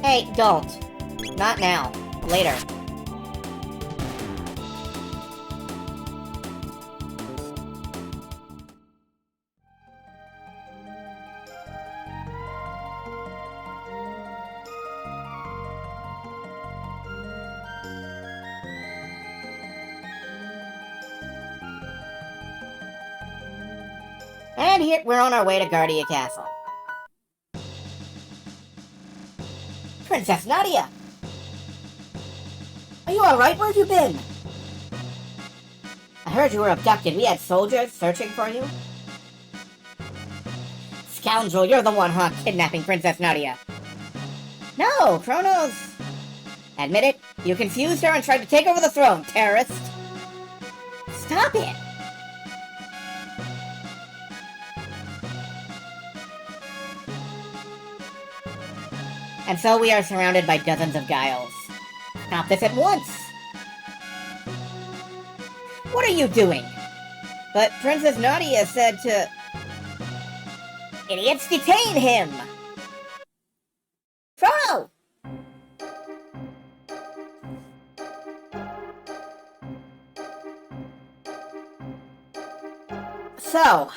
Speaker 1: Hey, don't. Not now. Later. And here, we're on our way to Guardia Castle. Princess Nadia! Are you alright? Where have you been? I heard you were abducted. We had soldiers searching for you. Scoundrel, you're the one, huh? Kidnapping Princess Nadia. No, Chrono's... Admit it, you confused her and tried to take over the throne, terrorist. Stop it! And so we are surrounded by dozens of guiles. Stop this at once! What are you doing? But Princess Nadia said to... Idiots, detain him! Chrono! So...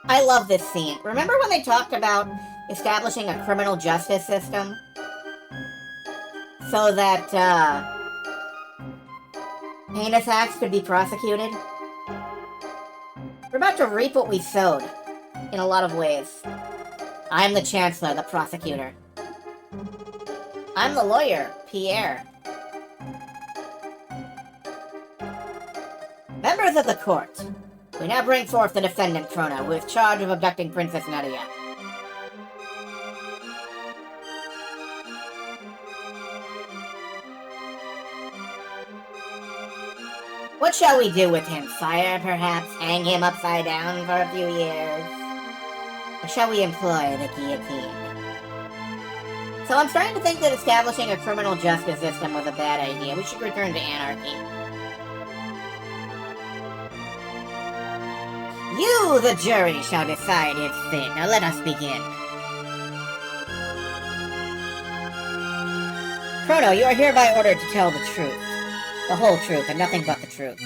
Speaker 1: I love this scene. Remember when they talked about establishing a criminal justice system? So that, heinous acts could be prosecuted? We're about to reap what we sowed, in a lot of ways. I'm the Chancellor, the prosecutor. I'm the lawyer, Pierre. Members of the court, we now bring forth the defendant, Chrono, who is charged of abducting Princess Nadia. What shall we do with him? Fire, perhaps? Hang him upside down for a few years? Or shall we employ the guillotine? So I'm starting to think that establishing a criminal justice system was a bad idea. We should return to anarchy. You, the jury, shall decide its fate. Now let us begin. Chrono, you are hereby ordered to tell the truth. The whole truth, and nothing but the truth.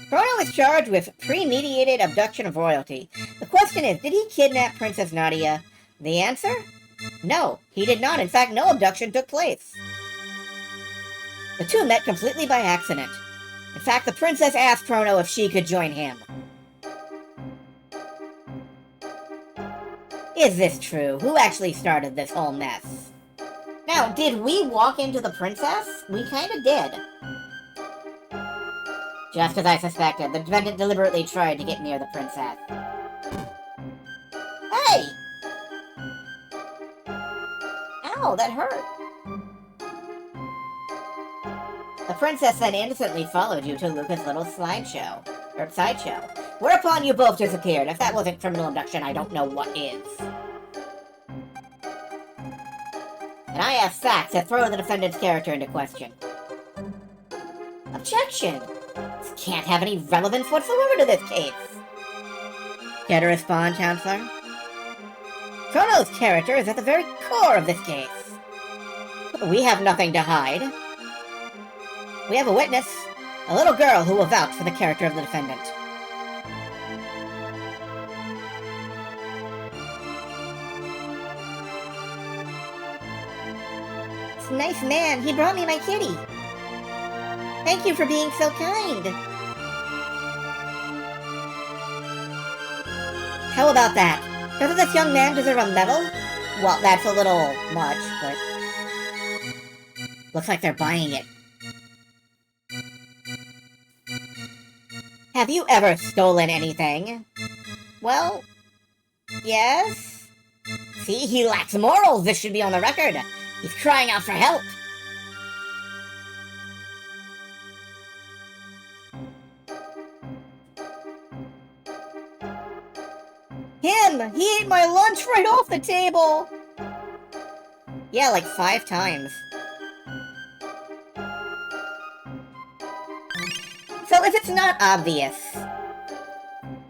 Speaker 1: Chrono is charged with premeditated abduction of royalty. The question is, did he kidnap Princess Nadia? The answer? No, he did not. In fact, no abduction took place. The two met completely by accident. In fact, the princess asked Chrono if she could join him. Is this true? Who actually started this whole mess? Now, did we walk into the princess? We kinda did. Just as I suspected, the defendant deliberately tried to get near the princess. Hey! Ow, that hurt. The princess then innocently followed you to Luca's little sideshow. Whereupon you both disappeared. If that wasn't criminal abduction, I don't know what is. And I have facts that throw the defendant's character into question. Objection! This can't have any relevance whatsoever to this case. Care to respond, Chancellor? Chrono's character is at the very core of this case. We have nothing to hide. We have a witness, a little girl who will vouch for the character of the defendant. This nice man, he brought me my kitty. Thank you for being so kind. How about that? Doesn't this young man deserve a medal? Well, that's a little much, but... looks like they're buying it. Have you ever stolen anything? Well, yes. See, he lacks morals. This should be on the record. He's crying out for help. Him! He ate my lunch right off the table! Yeah, like 5 times. So if it's not obvious,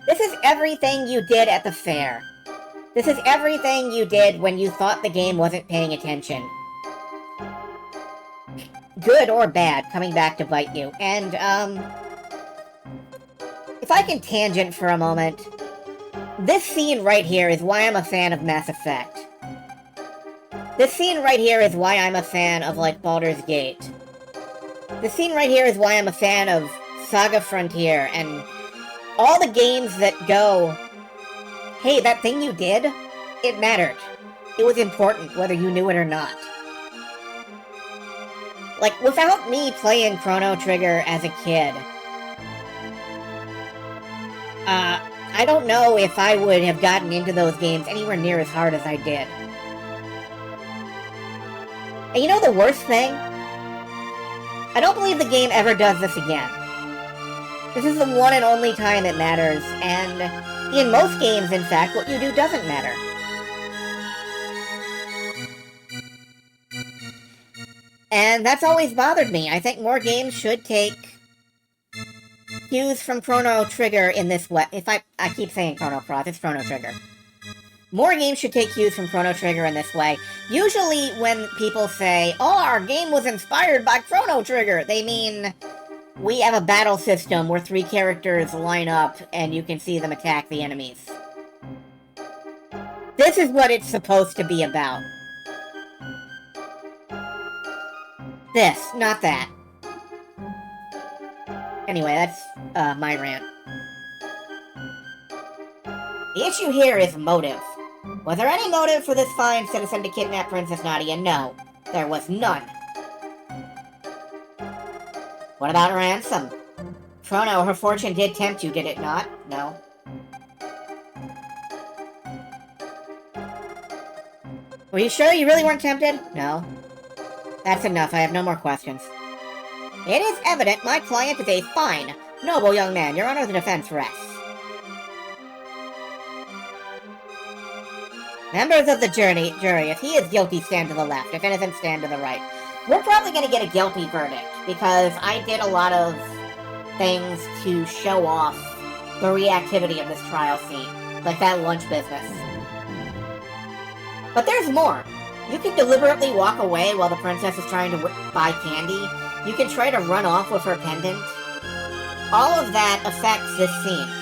Speaker 1: this This is everything you did at the fair. This is everything you did when you thought the game wasn't paying attention. Good or bad, coming back to bite you. And, if I can tangent for a moment, this scene right here is why I'm a fan of Mass Effect. This scene right here is why I'm a fan of, like, Baldur's Gate. This scene right here is why I'm a fan of Saga Frontier, and all the games that go, hey, that thing you did, it mattered. It was important, whether you knew it or not. Like, without me playing Chrono Trigger as a kid, I don't know if I would have gotten into those games anywhere near as hard as I did. And you know the worst thing? I don't believe the game ever does this again. This is the one and only time it matters, and in most games, in fact, what you do doesn't matter. And that's always bothered me. I think more games should take cues from Chrono Trigger in this way. I keep saying Chrono Cross, it's Chrono Trigger. More games should take cues from Chrono Trigger in this way. Usually when people say, oh, our game was inspired by Chrono Trigger, they mean we have a battle system where 3 characters line up and you can see them attack the enemies. This is what it's supposed to be about. This, not that. Anyway, that's my rant. The issue here is motive. Was there any motive for this fine citizen to kidnap Princess Nadia? No, there was none. What about ransom? Chrono, her fortune did tempt you, did it not? No. Were you sure you really weren't tempted? No. That's enough, I have no more questions. It is evident my client is a fine, noble young man. Your Honor, the defense rests. Members of the jury, if he is guilty, stand to the left. If innocent, stand to the right. We're probably going to get a guilty verdict, because I did a lot of things to show off the reactivity of this trial scene. Like that lunch business. But there's more. You can deliberately walk away while the princess is trying to buy candy. You can try to run off with her pendant. All of that affects this scene.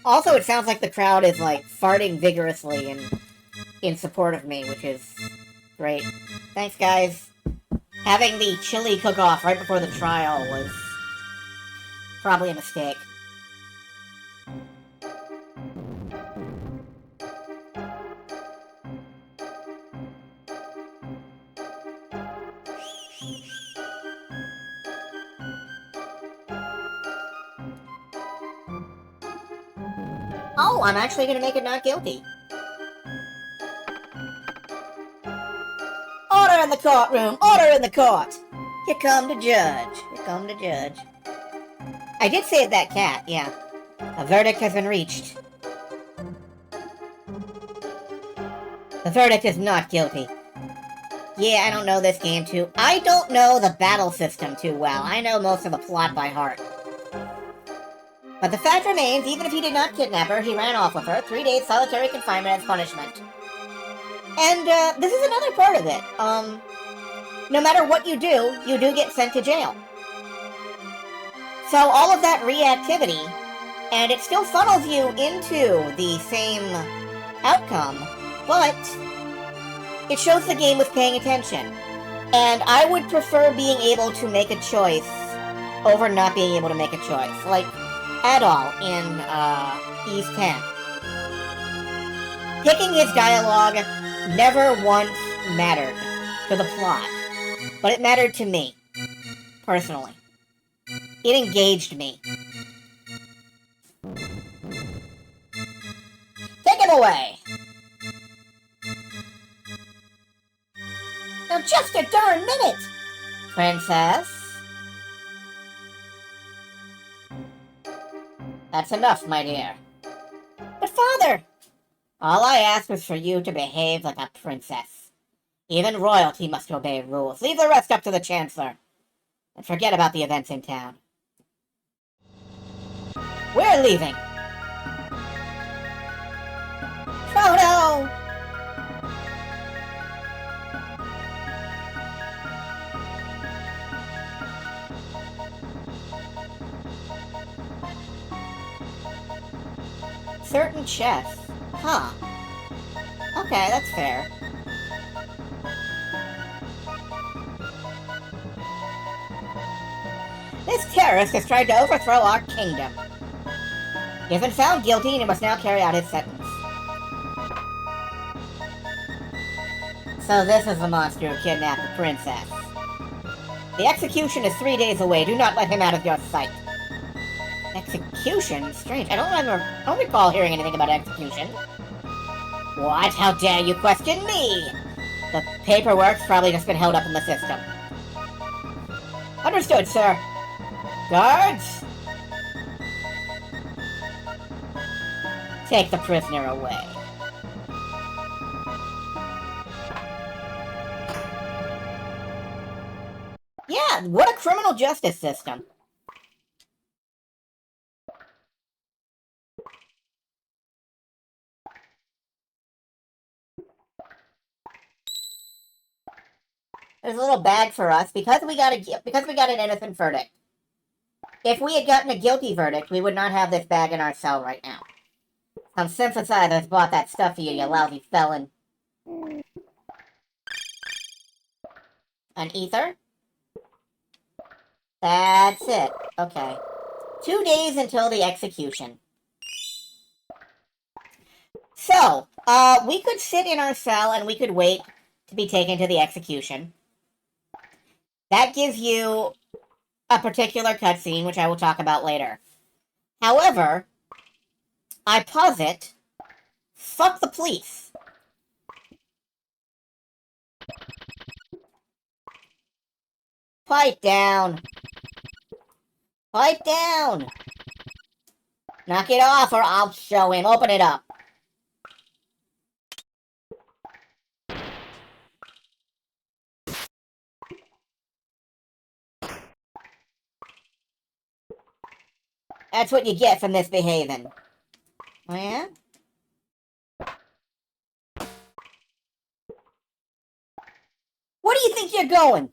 Speaker 1: Also, it sounds like the crowd is, like, farting vigorously in support of me, which is great. Thanks, guys. Having the chili cook-off right before the trial was probably a mistake. Oh, I'm actually gonna make it not guilty. Order in the courtroom! Order in the court! Here come the judge. Here come the judge. I did save that cat, yeah. A verdict has been reached. The verdict is not guilty. Yeah, I don't know this game too. I don't know the battle system too well. I know most of the plot by heart. But the fact remains, even if he did not kidnap her, he ran off with her. 3 days solitary confinement as punishment. And, this is another part of it. No matter what you do get sent to jail. So all of that reactivity, and it still funnels you into the same outcome, but it shows the game was paying attention. And I would prefer being able to make a choice over not being able to make a choice. Like, Adol in, Ys 10. Picking his dialogue never once mattered to the plot, but it mattered to me, personally. It engaged me. Take him away! Now just a darn minute! Princess? That's enough, my dear. But father! All I asked was for you to behave like a princess. Even royalty must obey rules. Leave the rest up to the Chancellor. And forget about the events in town. We're leaving! Chrono! Certain chests. Huh. Okay, that's fair. This terrorist has tried to overthrow our kingdom. He has been found guilty and he must now carry out his sentence. So this is the monster who kidnapped the princess. The execution is 3 days away. Do not let him out of your sight. Execution? Strange. I don't recall hearing anything about execution. What? How dare you question me? The paperwork's probably just been held up in the system. Understood, sir. Guards? Take the prisoner away. Yeah, what a criminal justice system. There's a little bag for us because we got an innocent verdict. If we had gotten a guilty verdict, we would not have this bag in our cell right now. Some synthesizers bought that stuff for you, you lousy felon. An ether? That's it. Okay. 2 days until the execution. So, we could sit in our cell and we could wait to be taken to the execution. That gives you a particular cutscene, which I will talk about later. However, I posit, fuck the police. Pipe down. Pipe down. Knock it off or I'll show him. Open it up. That's what you get for misbehaving. Oh, yeah? Where do you think you're going?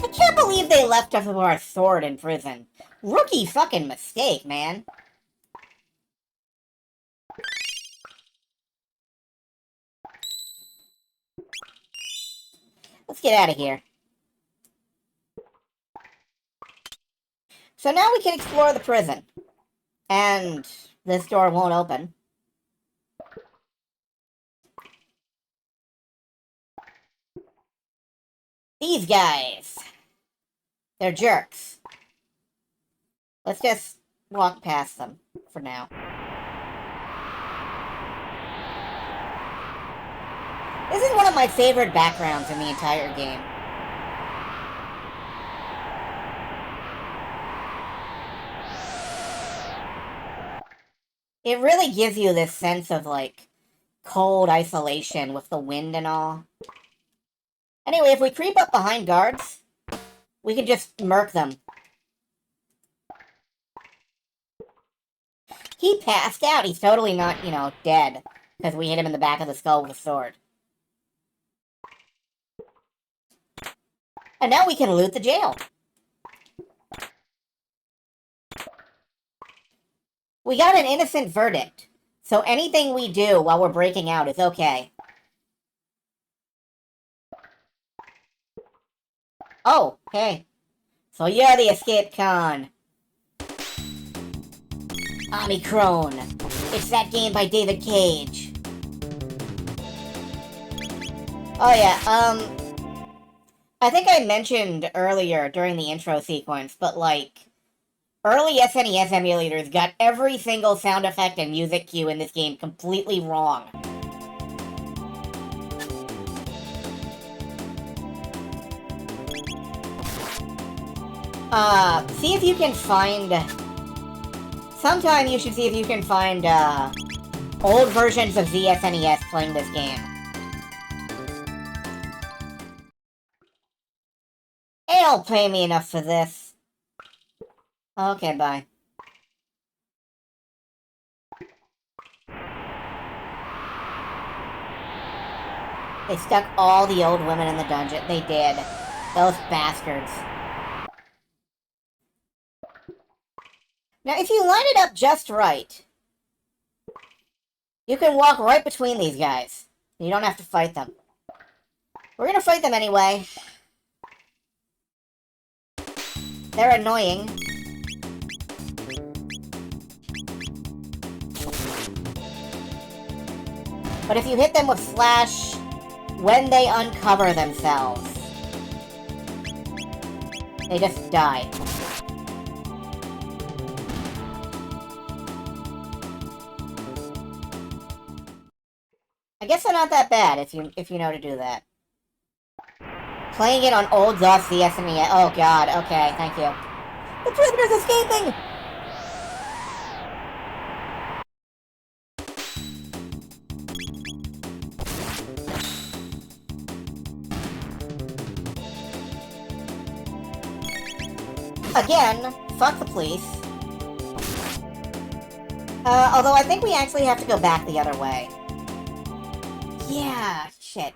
Speaker 1: I can't believe they left us with our sword in prison. Rookie fucking mistake, man. Let's get out of here. So now we can explore the prison. And this door won't open. These guys. They're jerks. Let's just walk past them for now. This is one of my favorite backgrounds in the entire game. It really gives you this sense of, like, cold isolation with the wind and all. Anyway, if we creep up behind guards, we can just murk them. He passed out. He's totally not, you know, dead. Because we hit him in the back of the skull with a sword. And now we can loot the jail. We got an innocent verdict. So anything we do while we're breaking out is okay. Oh, hey. So you're the escape con. Omicron. It's that game by David Cage. Oh yeah, I think I mentioned earlier during the intro sequence, but like, early SNES emulators got every single sound effect and music cue in this game completely wrong. See if you can find Sometime you should see if you can find, old versions of ZSNES playing this game. They'll pay me enough for this. Okay, bye. They stuck all the old women in the dungeon. They did. Those bastards. Now, if you line it up just right, you can walk right between these guys. You don't have to fight them. We're gonna fight them anyway. They're annoying. But if you hit them with Slash when they uncover themselves, they just die. I guess they're not that bad if you know to do that. Playing it on old DOS CSME. Oh god, okay, thank you. The prisoner's escaping! Again, fuck the police. Although I think we actually have to go back the other way. Yeah, shit.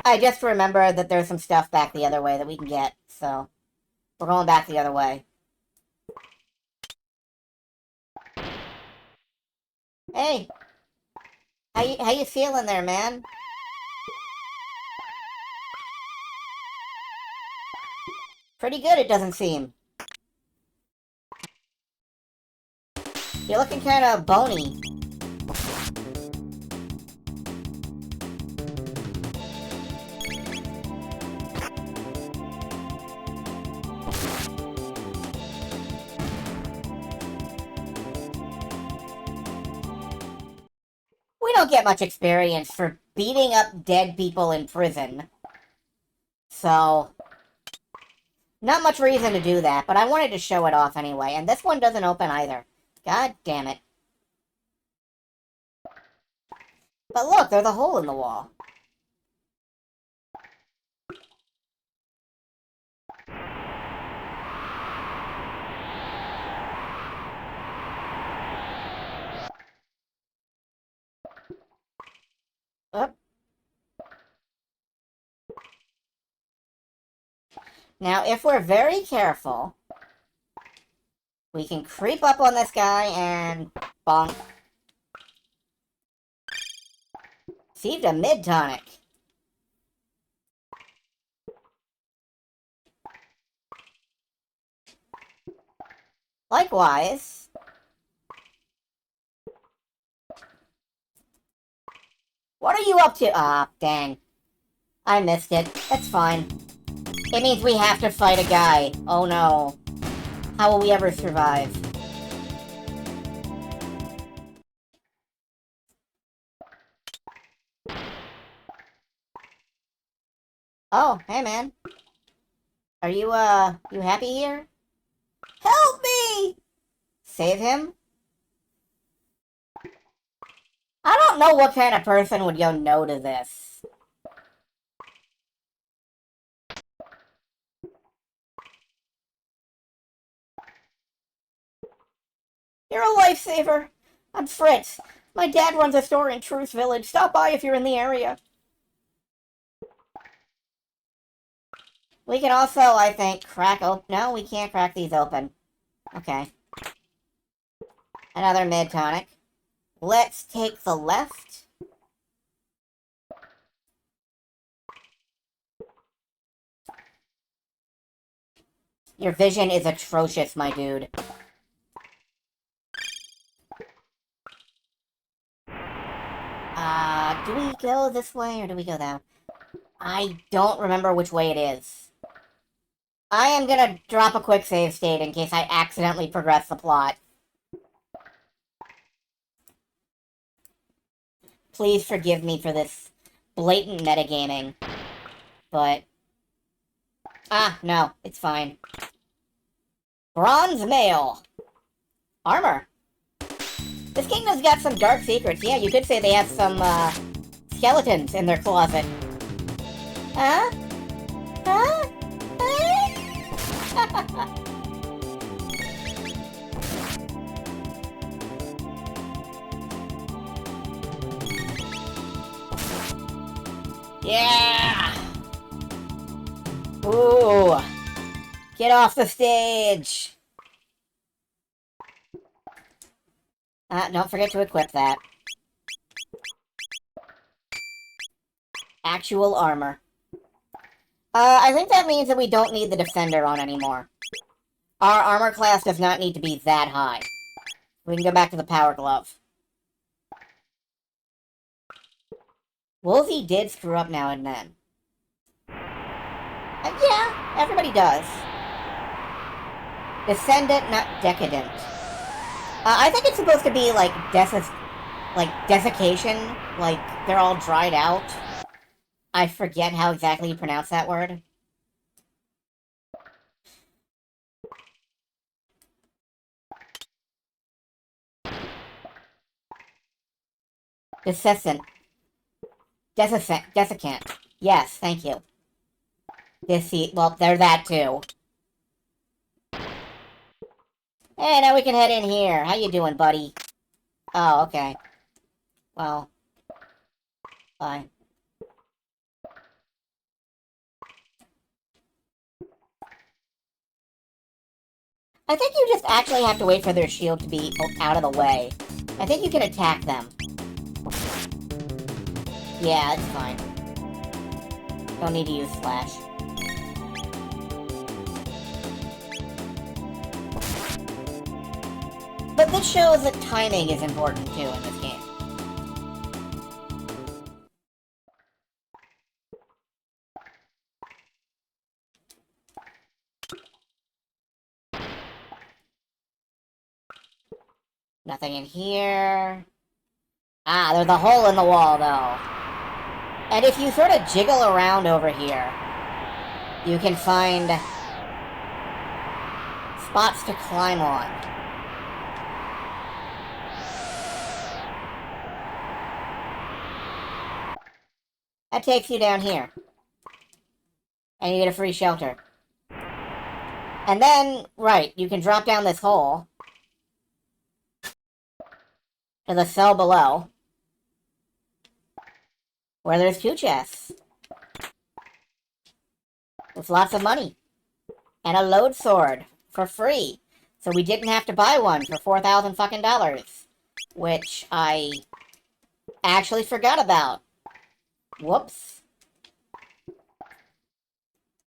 Speaker 1: I just remembered that there's some stuff back the other way that we can get, so we're going back the other way. Hey! How you feeling there, man? Pretty good, it doesn't seem. You're looking kinda bony. We don't get much experience for beating up dead people in prison. So, not much reason to do that, but I wanted to show it off anyway, and this one doesn't open either. God damn it. But look, there's a hole in the wall. Up. Now, if we're very careful, we can creep up on this guy and bonk. Received a mid-tonic. Likewise. What are you up to? Ah, dang. I missed it. That's fine. It means we have to fight a guy. Oh no. How will we ever survive? Oh, hey man. Are you happy here? Help me! Save him? I don't know what kind of person would go no to this. You're a lifesaver. I'm Fritz. My dad runs a store in Truth Village. Stop by if you're in the area. We can also, I think, crack open... No, we can't crack these open. Okay. Another mid-tonic. Let's take the left. Your vision is atrocious, my dude. Do we go this way or do we go that way? I don't remember which way it is. I am gonna drop a quick save state in case I accidentally progress the plot. Please forgive me for this blatant metagaming. But... Ah, no, it's fine. Bronze mail. Armor. This kingdom's got some dark secrets. Yeah, you could say they have some, skeletons in their closet. Huh? Huh? Yeah! Ooh! Get off the stage! Don't forget to equip that. Actual armor. I think that means that we don't need the defender on anymore. Our armor class does not need to be that high. We can go back to the power glove. Wolsey did screw up now and then. Yeah, everybody does. Descendant, not decadent. I think it's supposed to be like desiccation, like they're all dried out. I forget how exactly you pronounce that word. Dissecant. Desiccant. Yes, thank you. Well, they're that too. Hey, now we can head in here. How you doing, buddy? Oh, okay. Well, bye. I think you just actually have to wait for their shield to be out of the way. I think you can attack them. Yeah, it's fine. Don't need to use Slash. But this shows that timing is important too in this game. Nothing in here. Ah, there's a hole in the wall, though. And if you sort of jiggle around over here, you can find spots to climb on. That takes you down here. And you get a free shelter. And then, right, you can drop down this hole to the cell below, where there's 2 chests. With lots of money. And a load sword for free. So we didn't have to buy one for 4,000 fucking dollars. Which I actually forgot about. Whoops.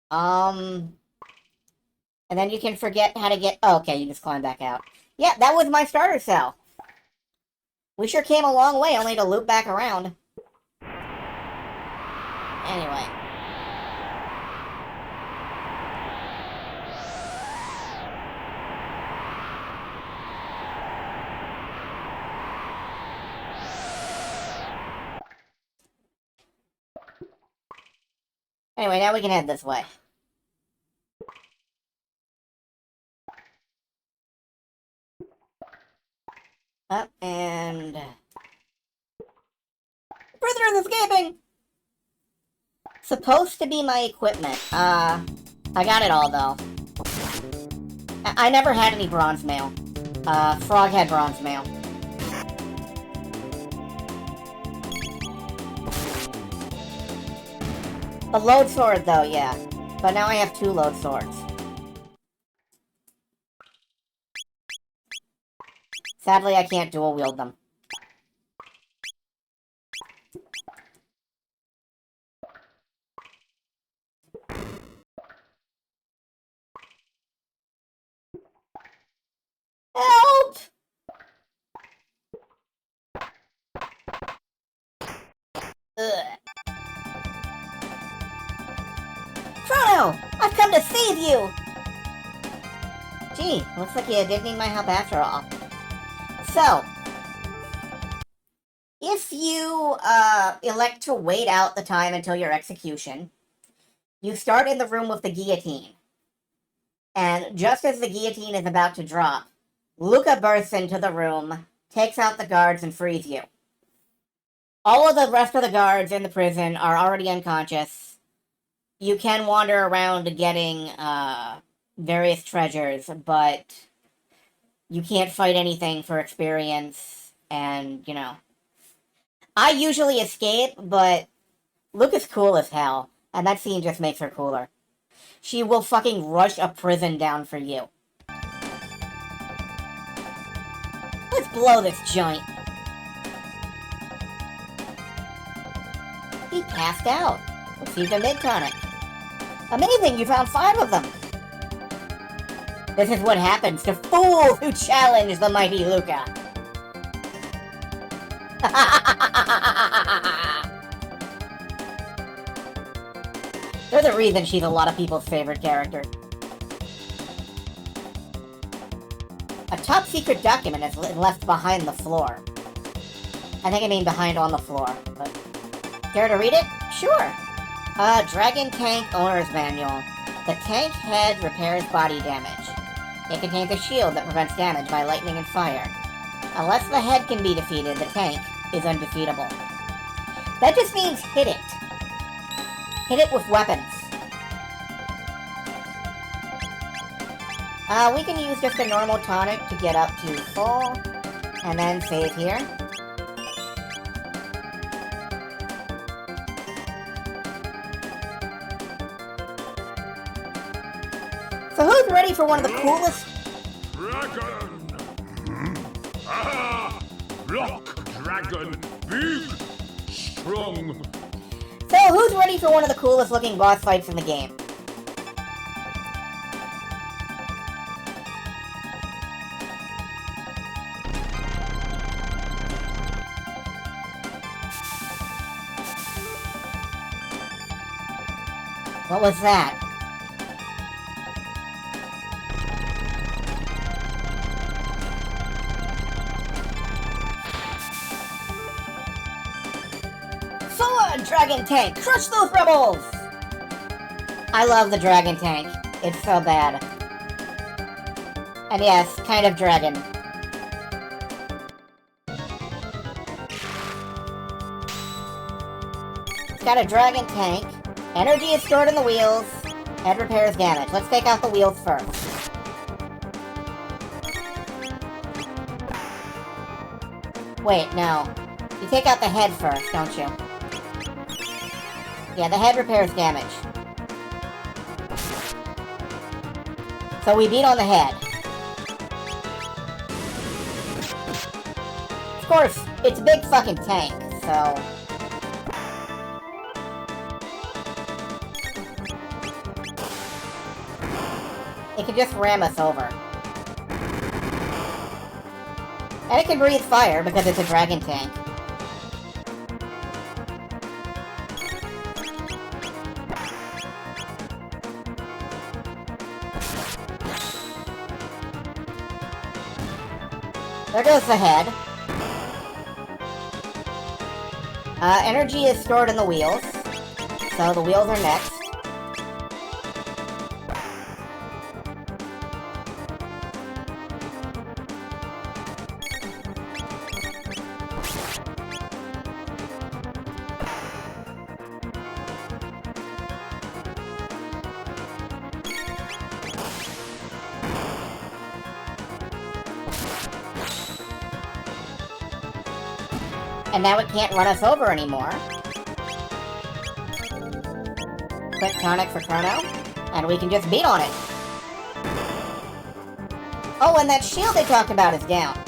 Speaker 1: And then you can forget how to get... Oh, okay, you just climb back out. Yeah, that was my starter cell. We sure came a long way, only to loop back around. Anyway. Anyway, now we can head this way. Up and... Prisoners escaping! Supposed to be my equipment. I got it all, though. I never had any bronze mail. Frog had bronze mail. A load sword, though, yeah. But now I have 2 load swords. Sadly, I can't dual wield them. Help! Ugh. Chrono! I've come to save you! Gee, looks like you didn't need my help after all. So, if you, elect to wait out the time until your execution, you start in the room with the guillotine. And just as the guillotine is about to drop, Luca bursts into the room, takes out the guards, and frees you. All of the rest of the guards in the prison are already unconscious. You can wander around getting various treasures, but you can't fight anything for experience, and, you know. I usually escape, but Luca's cool as hell, and that scene just makes her cooler. She will fucking rush a prison down for you. Let's blow this joint. He passed out. Received a mid-tonic. Amazing, you found 5 of them. This is what happens to fools who challenge the mighty Luca. There's a reason she's a lot of people's favorite character. A top-secret document is left behind the floor. I think I mean behind on the floor, but... Care to read it? Sure. Dragon Tank Owner's Manual. The tank head repairs body damage. It contains a shield that prevents damage by lightning and fire. Unless the head can be defeated, the tank is undefeatable. That just means hit it. Hit it with weapons. We can use just a normal tonic to get up to full, and then save here. So who's ready for one of the coolest...
Speaker 2: Dragon! Ah! Rock dragon! Big! Strong!
Speaker 1: So who's ready for one of the coolest looking boss fights in the game? What was that? Dragon Tank! Crush those rebels! I love the Dragon Tank. It's so bad. And yes, kind of dragon. It's got a Dragon Tank. Energy is stored in the wheels. Head repairs damage. Let's take out the wheels first. Wait, no. You take out the head first, don't you? Yeah, the head repairs damage. So we beat on the head. Of course, it's a big fucking tank, so... It can just ram us over. And it can breathe fire because it's a dragon tank. There goes the head. Energy is stored in the wheels. So the wheels are next. And now it can't run us over anymore. Quick tonic for Chrono, and we can just beat on it. Oh, and that shield they talked about is down.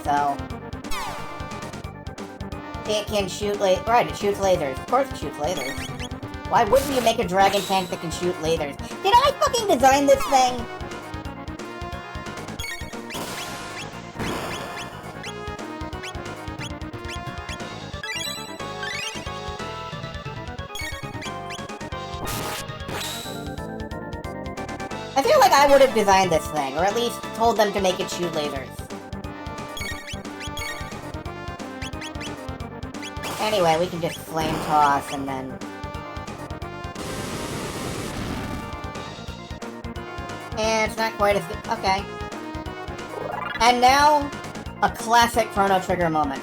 Speaker 1: So... It can shoot right, it shoots lasers. Of course it shoots lasers. Why wouldn't you make a dragon tank that can shoot lasers? Did I fucking design this thing? I feel like I would have designed this thing, or at least told them to make it shoot lasers. Anyway, we can just flame toss and then... And it's not quite as good. Okay. And now, a classic Chrono Trigger moment.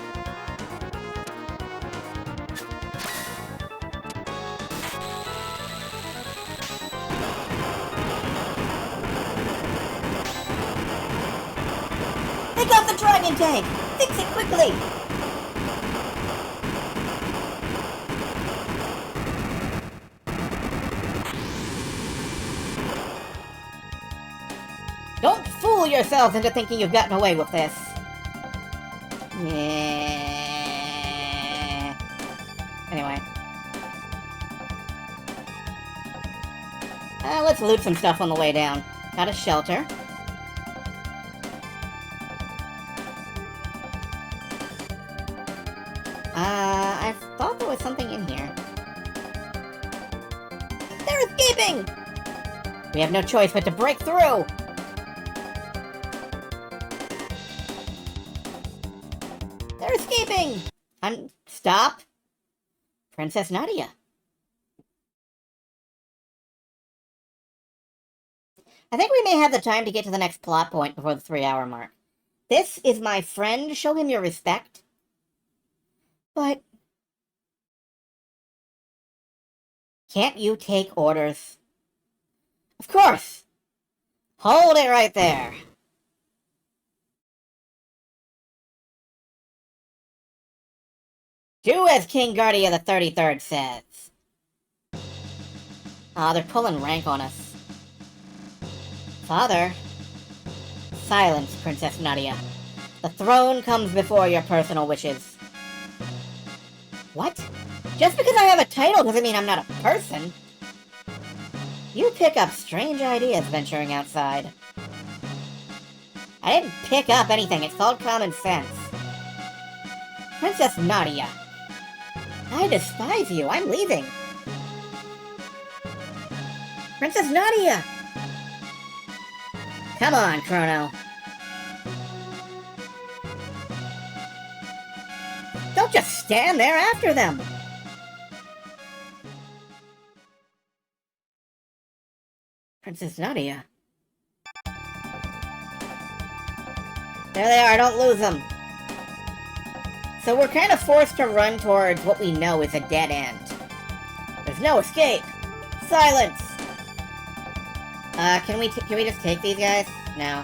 Speaker 1: Pick up the Dragon Tank! Fix it quickly! Don't fool yourselves into thinking you've gotten away with this. Yeah. Anyway. Let's loot some stuff on the way down. Got a shelter. I thought there was something in here. They're escaping! We have no choice but to break through! They're escaping! Stop! Princess Nadia. I think we may have the time to get to the next plot point before the 3-hour mark. This is my friend, show him your respect. But... can't you take orders? Of course! Hold it right there! Do as King Guardia the 33rd says. Ah, they're pulling rank on us. Father? Silence, Princess Nadia. The throne comes before your personal wishes. What? Just because I have a title doesn't mean I'm not a person. You pick up strange ideas venturing outside. I didn't pick up anything, it's called common sense. Princess Nadia. I despise you, I'm leaving. Princess Nadia! Come on, Chrono. Don't just stand there after them! Princess Nadia. There they are, don't lose them. So we're kind of forced to run towards what we know is a dead end. There's no escape! Silence! Can we just take these guys? No.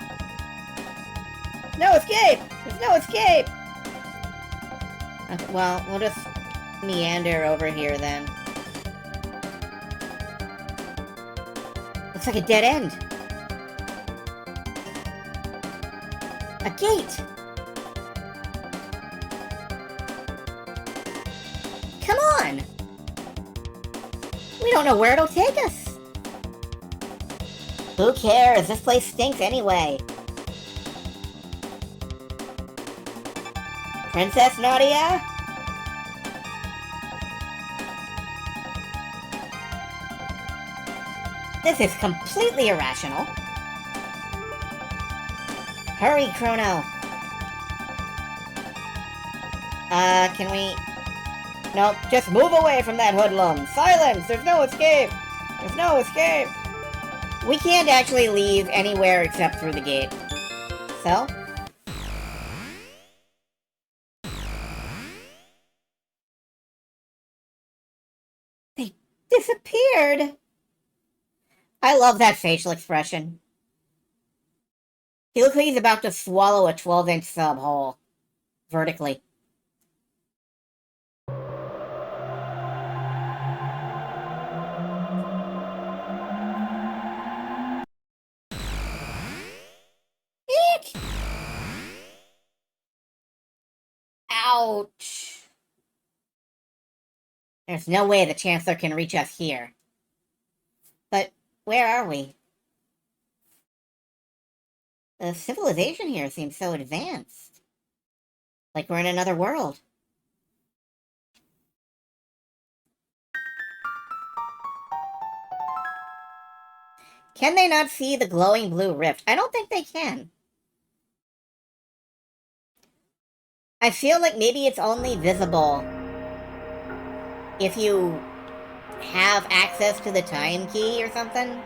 Speaker 1: No escape! There's no escape! Okay, well, we'll just meander over here then. Looks like a dead end. A gate! Come on! We don't know where it'll take us. Who cares? This place stinks anyway. Princess Nadia? This is completely irrational. Hurry, Chrono. Can we... Nope, just move away from that hoodlum. Silence! There's no escape! There's no escape! We can't actually leave anywhere except through the gate. So? They disappeared! I love that facial expression. He looks like he's about to swallow a 12-inch sub whole. Vertically. Eek! Ouch! There's no way the Chancellor can reach us here. But where are we? The civilization here seems so advanced. Like we're in another world. Can they not see the glowing blue rift? I don't think they can. I feel like maybe it's only visible if you have access to the time key or something.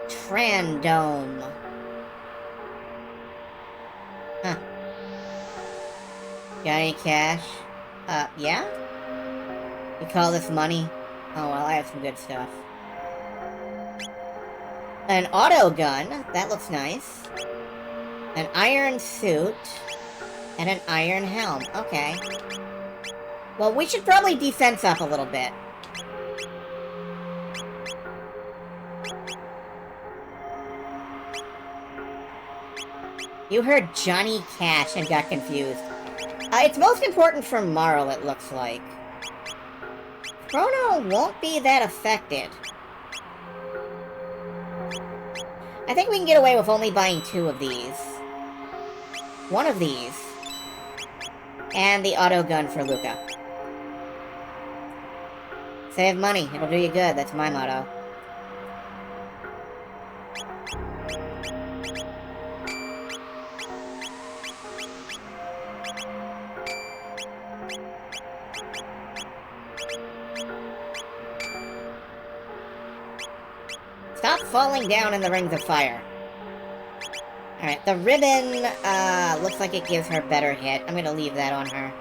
Speaker 1: Trandome. Huh. Got any cash? Yeah? You call this money? Oh, well, I have some good stuff. An auto gun. That looks nice. An iron suit. And an iron helm. Okay. Well, we should probably defense up a little bit. You heard Johnny Cash and got confused. It's most important for Marl, it looks like. Chrono won't be that affected. I think we can get away with only buying 2 of these. 1 of these. And the auto gun for Luca. Save money. It'll do you good. That's my motto. Stop falling down in the rings of fire. Alright, the ribbon, looks like it gives her better hit. I'm gonna leave that on her.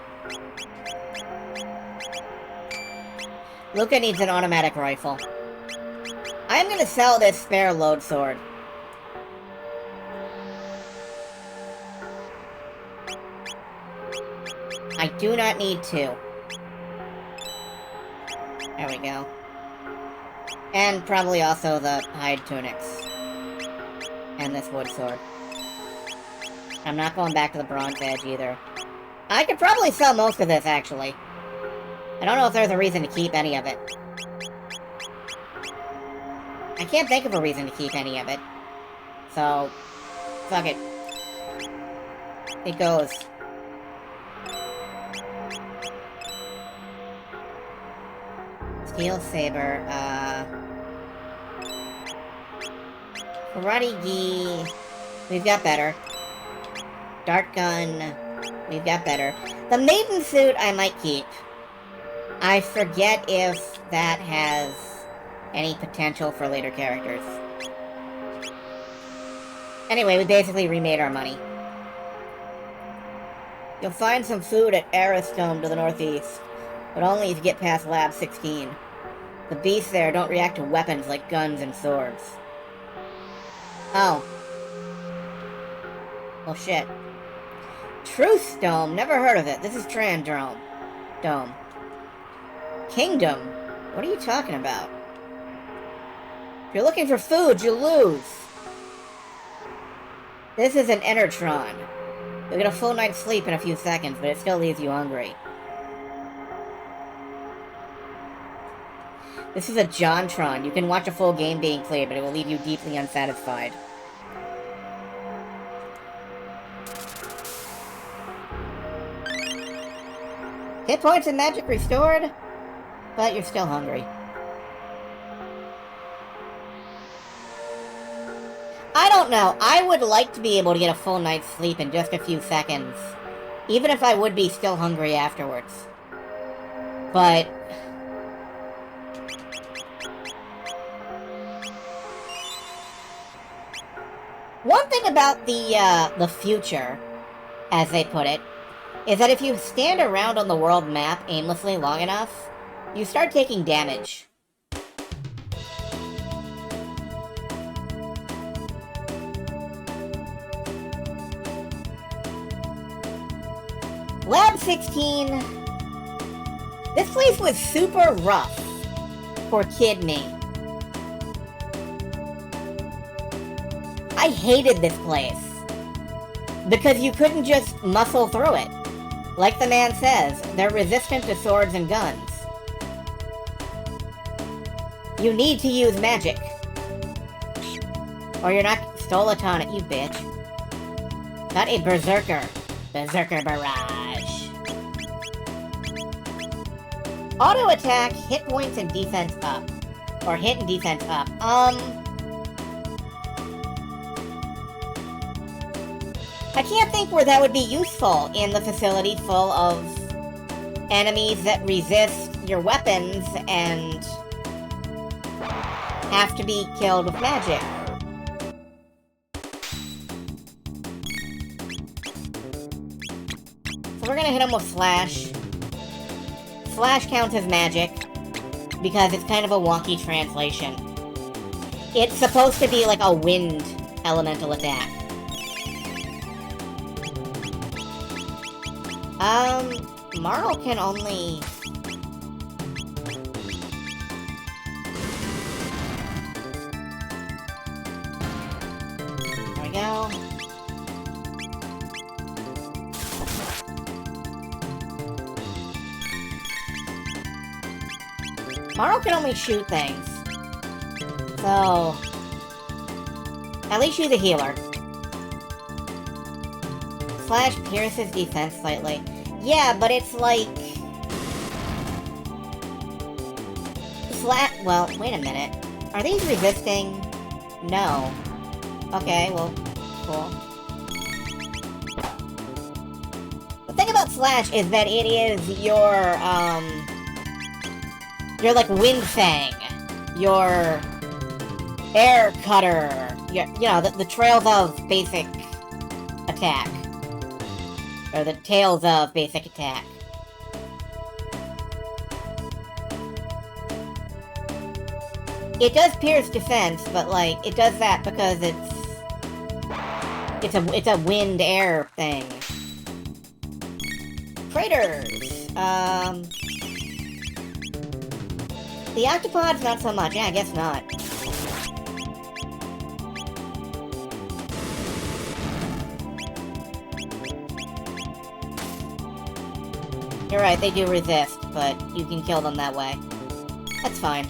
Speaker 1: Luca needs an automatic rifle. I'm gonna sell this spare load sword. I do not need 2. There we go. And probably also the hide tunics. And this wood sword. I'm not going back to the bronze edge either. I could probably sell most of this, actually. I don't know if there's a reason to keep any of it. I can't think of a reason to keep any of it. So, fuck it. It goes. Steel saber, Karate gi, we've got better. Dart gun, we've got better. The maiden suit I might keep. I forget if that has any potential for later characters. Anyway, we basically remade our money. You'll find some food at Aristome to the northeast, but only if you get past Lab 16. The beasts there don't react to weapons like guns and swords. Oh. Well, shit. Truth Dome. Never heard of it. This is Trandome. Dome. Kingdom. What are you talking about? If you're looking for food, you lose. This is an Enertron. You'll get a full night's sleep in a few seconds, but it still leaves you hungry. This is a Jontron. You can watch a full game being played, but it will leave you deeply unsatisfied. Hit points and magic restored, but you're still hungry. I don't know. I would like to be able to get a full night's sleep in just a few seconds, even if I would be still hungry afterwards. But one thing about the future, as they put it, is that if you stand around on the world map aimlessly long enough, you start taking damage. Lab 16... This place was super rough for Kid Me. I hated this place. Because you couldn't just muscle through it. Like the man says, they're resistant to swords and guns. You need to use magic. Or you're not... Stolatonic, you bitch. Not a berserker. Berserker barrage. Auto attack, hit points, and defense up. Or hit and defense up. I can't think where that would be useful in the facility full of enemies that resist your weapons and have to be killed with magic. we're gonna hit him with Slash. Slash counts as magic, because it's kind of a wonky translation. It's supposed to be like a wind elemental attack. Marl can only... There we go. Marl can only shoot things. So... At least she's a healer. Slash pierces defense slightly. Yeah, but it's like... Well, wait a minute. Are these resisting? No. Okay, well, cool. The thing about Slash is that it is your, like, Wind Fang. Your Air Cutter. Your, you know, the trails of basic attack. Or the tails of basic attack. It does pierce defense, but like it does that because it's a wind air thing. Craters. The octopods not so much. Yeah, I guess not. You're right, they do resist, but you can kill them that way. That's fine.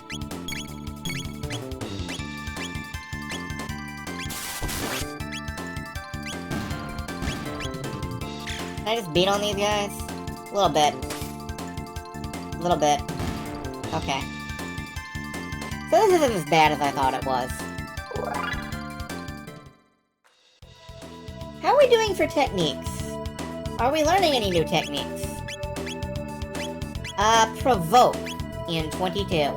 Speaker 1: Can I just beat on these guys? A little bit. A little bit. Okay. So this isn't as bad as I thought it was. How are we doing for techniques? Are we learning any new techniques? Provoke in 22.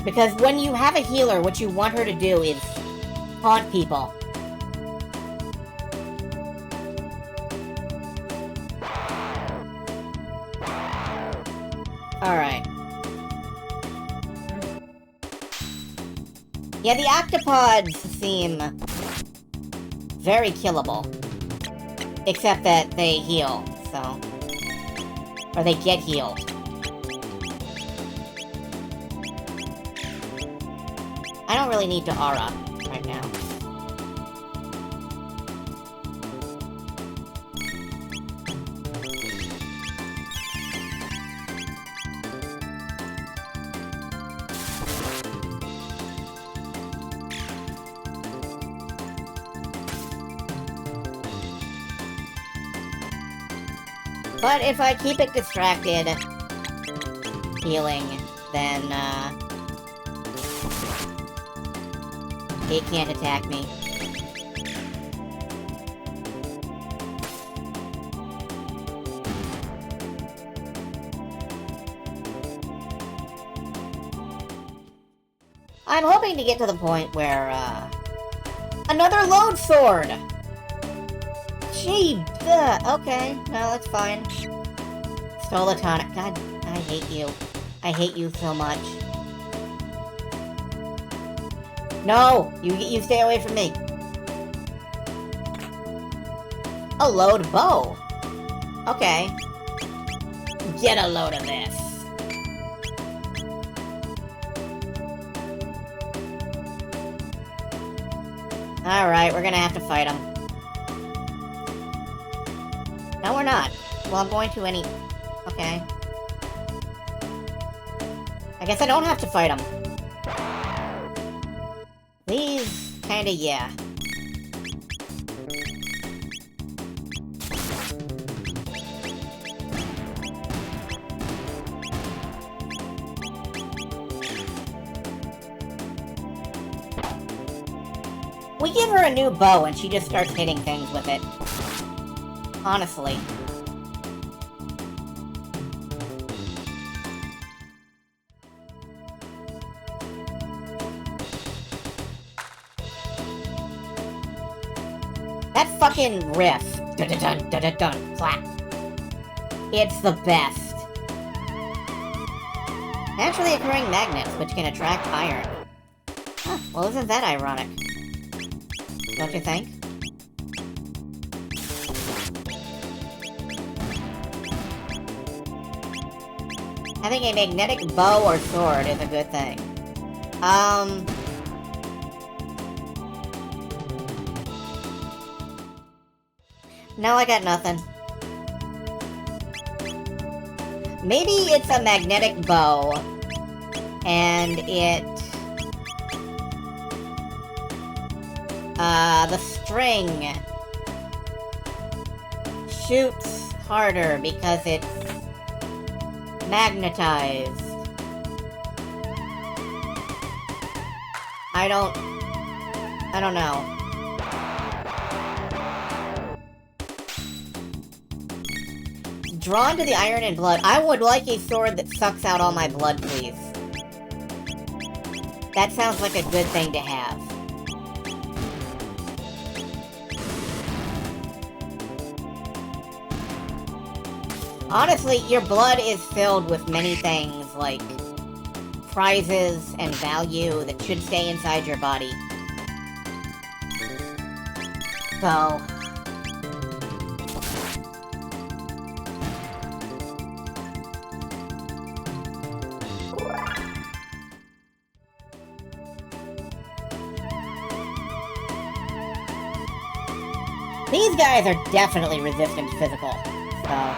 Speaker 1: Because when you have a healer, what you want her to do is haunt people. Alright. Yeah, the octopods seem very killable. Except that they heal, so... Or they get healed. I don't really need to aura right now. But if I keep it distracted, healing, then, it can't attack me. I'm hoping to get to the point where, another load sword! Gee, okay, no, that's fine. Stole a tonic. God, I hate you. I hate you so much. No! You stay away from me. A load bow. Okay. Get a load of this. Alright, we're gonna have to fight him. No, we're not. Well, I'm going to any... Okay. I guess I don't have to fight him. These... kinda, yeah. We give her a new bow and she just starts hitting things with it. Honestly. That fucking riff. Dun dun dun dun dun dun. Clap. It's the best. Naturally occurring magnets, which can attract iron. Huh, well, isn't that ironic? Don't you think? Having a magnetic bow or sword is a good thing. No, I got nothing. Maybe it's a magnetic bow, and the string shoots harder because it's magnetized. I don't know. Drawn to the iron and blood. I would like a sword that sucks out all my blood, please. That sounds like a good thing to have. Honestly, your blood is filled with many things, like prizes and value that should stay inside your body. So... these guys are definitely resistant to physical, so...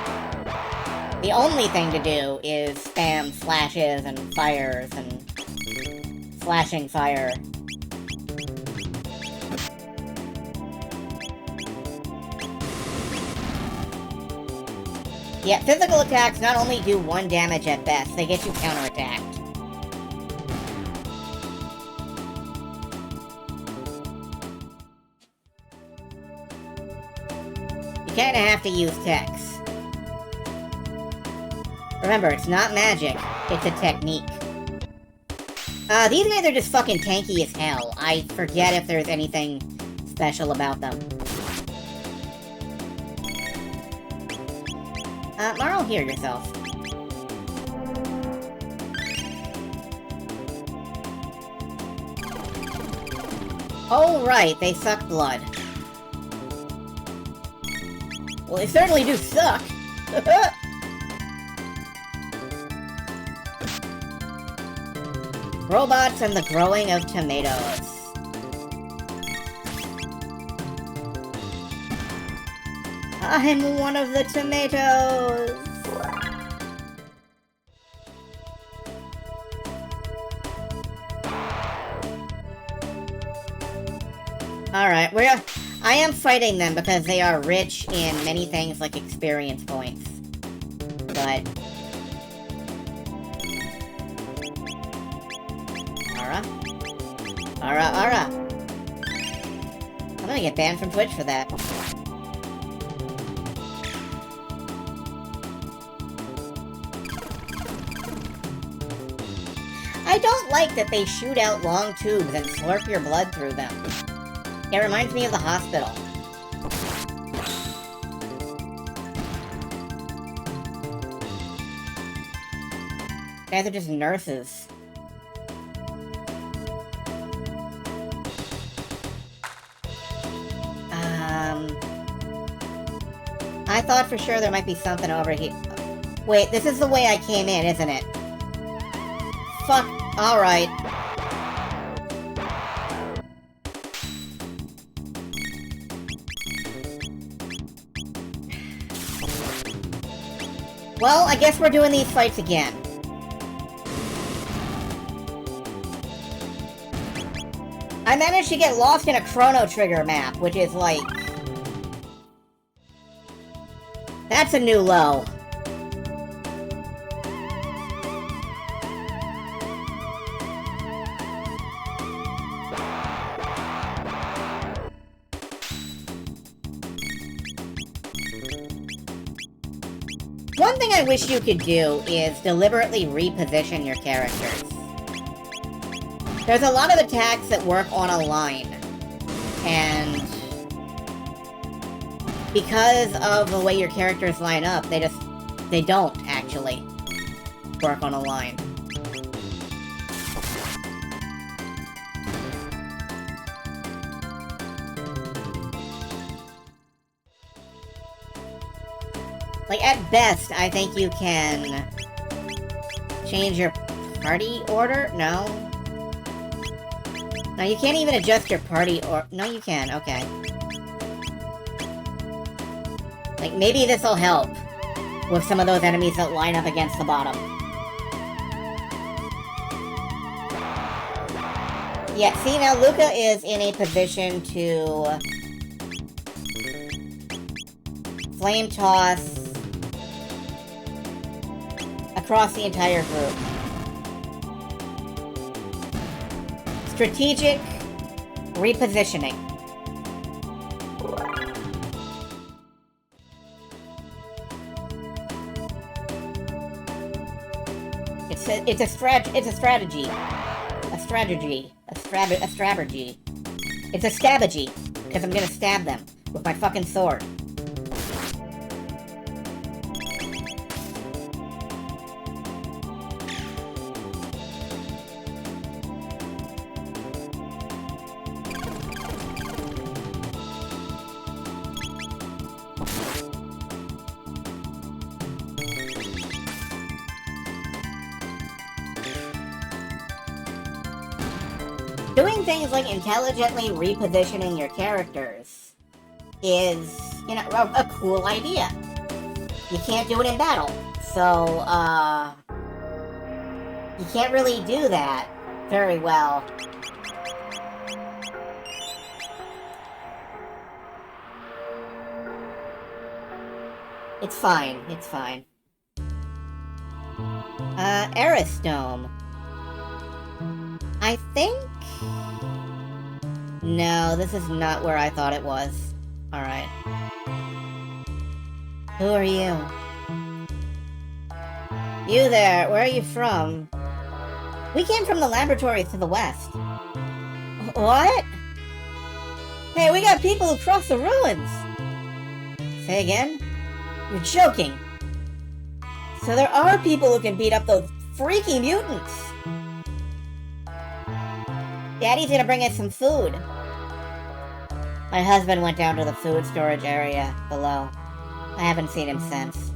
Speaker 1: the only thing to do is spam slashes and fires and... slashing fire. Yeah, physical attacks not only do 1 damage at best, they get you counterattacked. You kinda have to use techs. Remember, it's not magic, it's a technique. These guys are just fucking tanky as hell. I forget if there's anything special about them. Marl, heal yourself. Oh, right, they suck blood. Well, they certainly do suck! Robots and the growing of tomatoes. I'm one of the tomatoes! Alright, I am fighting them because they are rich in many things like experience points. But... Ara. I'm gonna get banned from Twitch for that. I don't like that they shoot out long tubes and slurp your blood through them. It reminds me of the hospital. Guys are just nurses. I thought for sure there might be something over here. Wait, this is the way I came in, isn't it? Fuck. Alright. Well, I guess we're doing these fights again. I managed to get lost in a Chrono Trigger map, which is like... that's a new low. One thing I wish you could do is deliberately reposition your characters. There's a lot of attacks that work on a line, and because of the way your characters line up, they just they don't actually work on a line. Like, at best, I think you can change your party order? No? No, you can't even adjust your party or... No, you can. Okay. Like, maybe this'll help with some of those enemies that line up against the bottom. Yeah, see, now Luca is in a position to flame toss across the entire group. Strategic repositioning. It's a strategy. A strategy. It's a stabbagy, because I'm gonna stab them with my fucking sword. Doing things like intelligently repositioning your characters is, you know, a cool idea. You can't do it in battle, so, you can't really do that very well. It's fine, it's fine. Eris Dome. I think... No, this is not where I thought it was. Alright. Who are you? You there, where are you from? We came from the laboratories to the west. What? Hey, we got people who crossed the ruins! Say again? You're joking! So there are people who can beat up those freaky mutants! Daddy's gonna bring us some food. My husband went down to the food storage area below. I haven't seen him since.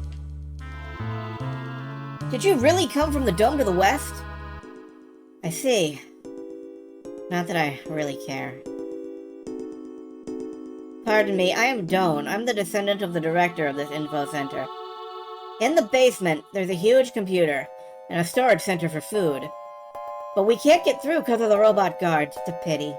Speaker 1: Did you really come from the dome to the west? I see. Not that I really care. Pardon me, I am Doan. I'm the descendant of the director of this info center. In the basement, there's a huge computer and a storage center for food. But we can't get through because of the robot guards. It's a pity.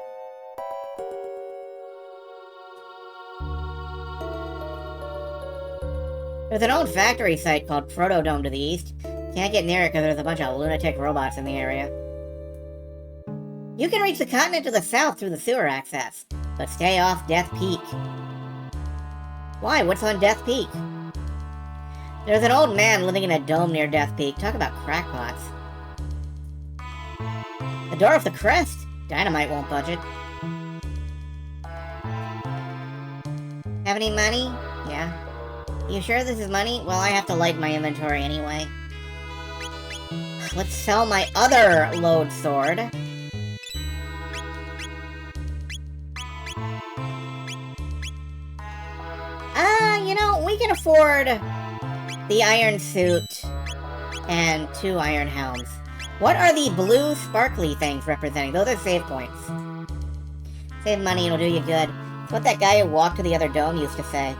Speaker 1: There's an old factory site called Chrono to the east. Can't get near it because there's a bunch of lunatic robots in the area. You can reach the continent to the south through the sewer access, but stay off Death Peak. Why? What's on Death Peak? There's an old man living in a dome near Death Peak. Talk about crackpots. The door of the crest? Dynamite won't budge it. Have any money? Yeah. You sure this is money? Well, I have to light my inventory anyway. Let's sell my other load sword. You know, we can afford the iron suit and 2 iron helms. What are the blue sparkly things representing? Those are save points. Save money, it'll do you good. It's what that guy who walked to the other dome used to say.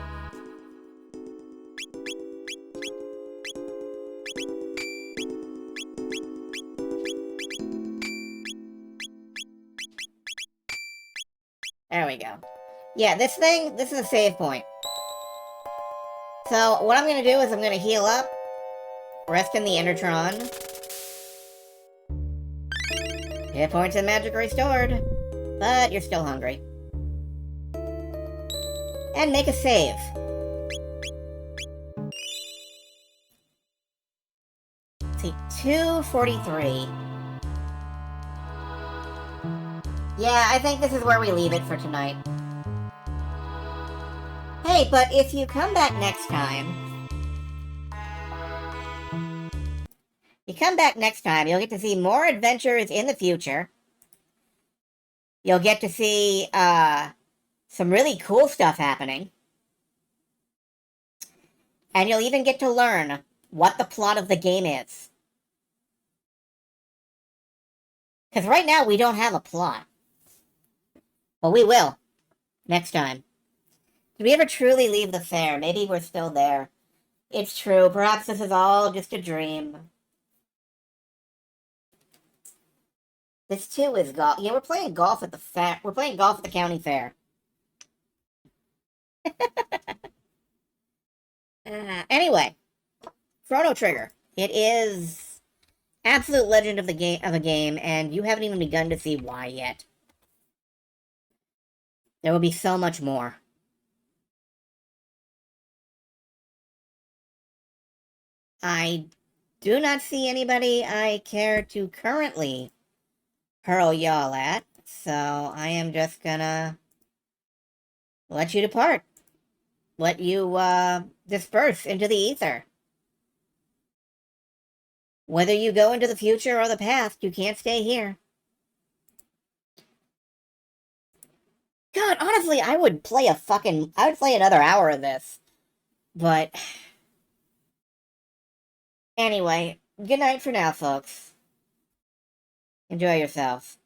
Speaker 1: There we go. Yeah, this is a save point. So, what I'm gonna do is I'm gonna heal up, rest in the Endertron. Hit points and magic restored, but you're still hungry. And make a save. Let's see, 243. Yeah, I think this is where we leave it for tonight. Hey, but if you come back next time, you come back next time, you'll get to see more adventures in the future. You'll get to see some really cool stuff happening. And you'll even get to learn what the plot of the game is. Because right now we don't have a plot. But we will. Next time. Did we ever truly leave the fair? Maybe we're still there. It's true. Perhaps this is all just a dream. This too is golf. Yeah, we're playing golf at the fair. We're playing golf at the county fair. Anyway, Chrono Trigger. It is absolute legend of a game, and you haven't even begun to see why yet. There will be so much more. I do not see anybody I care to currently hurl y'all at, so I am just gonna let you depart. Let you, disperse into the ether. Whether you go into the future or the past, you can't stay here. God, honestly, I would play another hour of this. But, anyway, good night for now, folks. Enjoy yourself.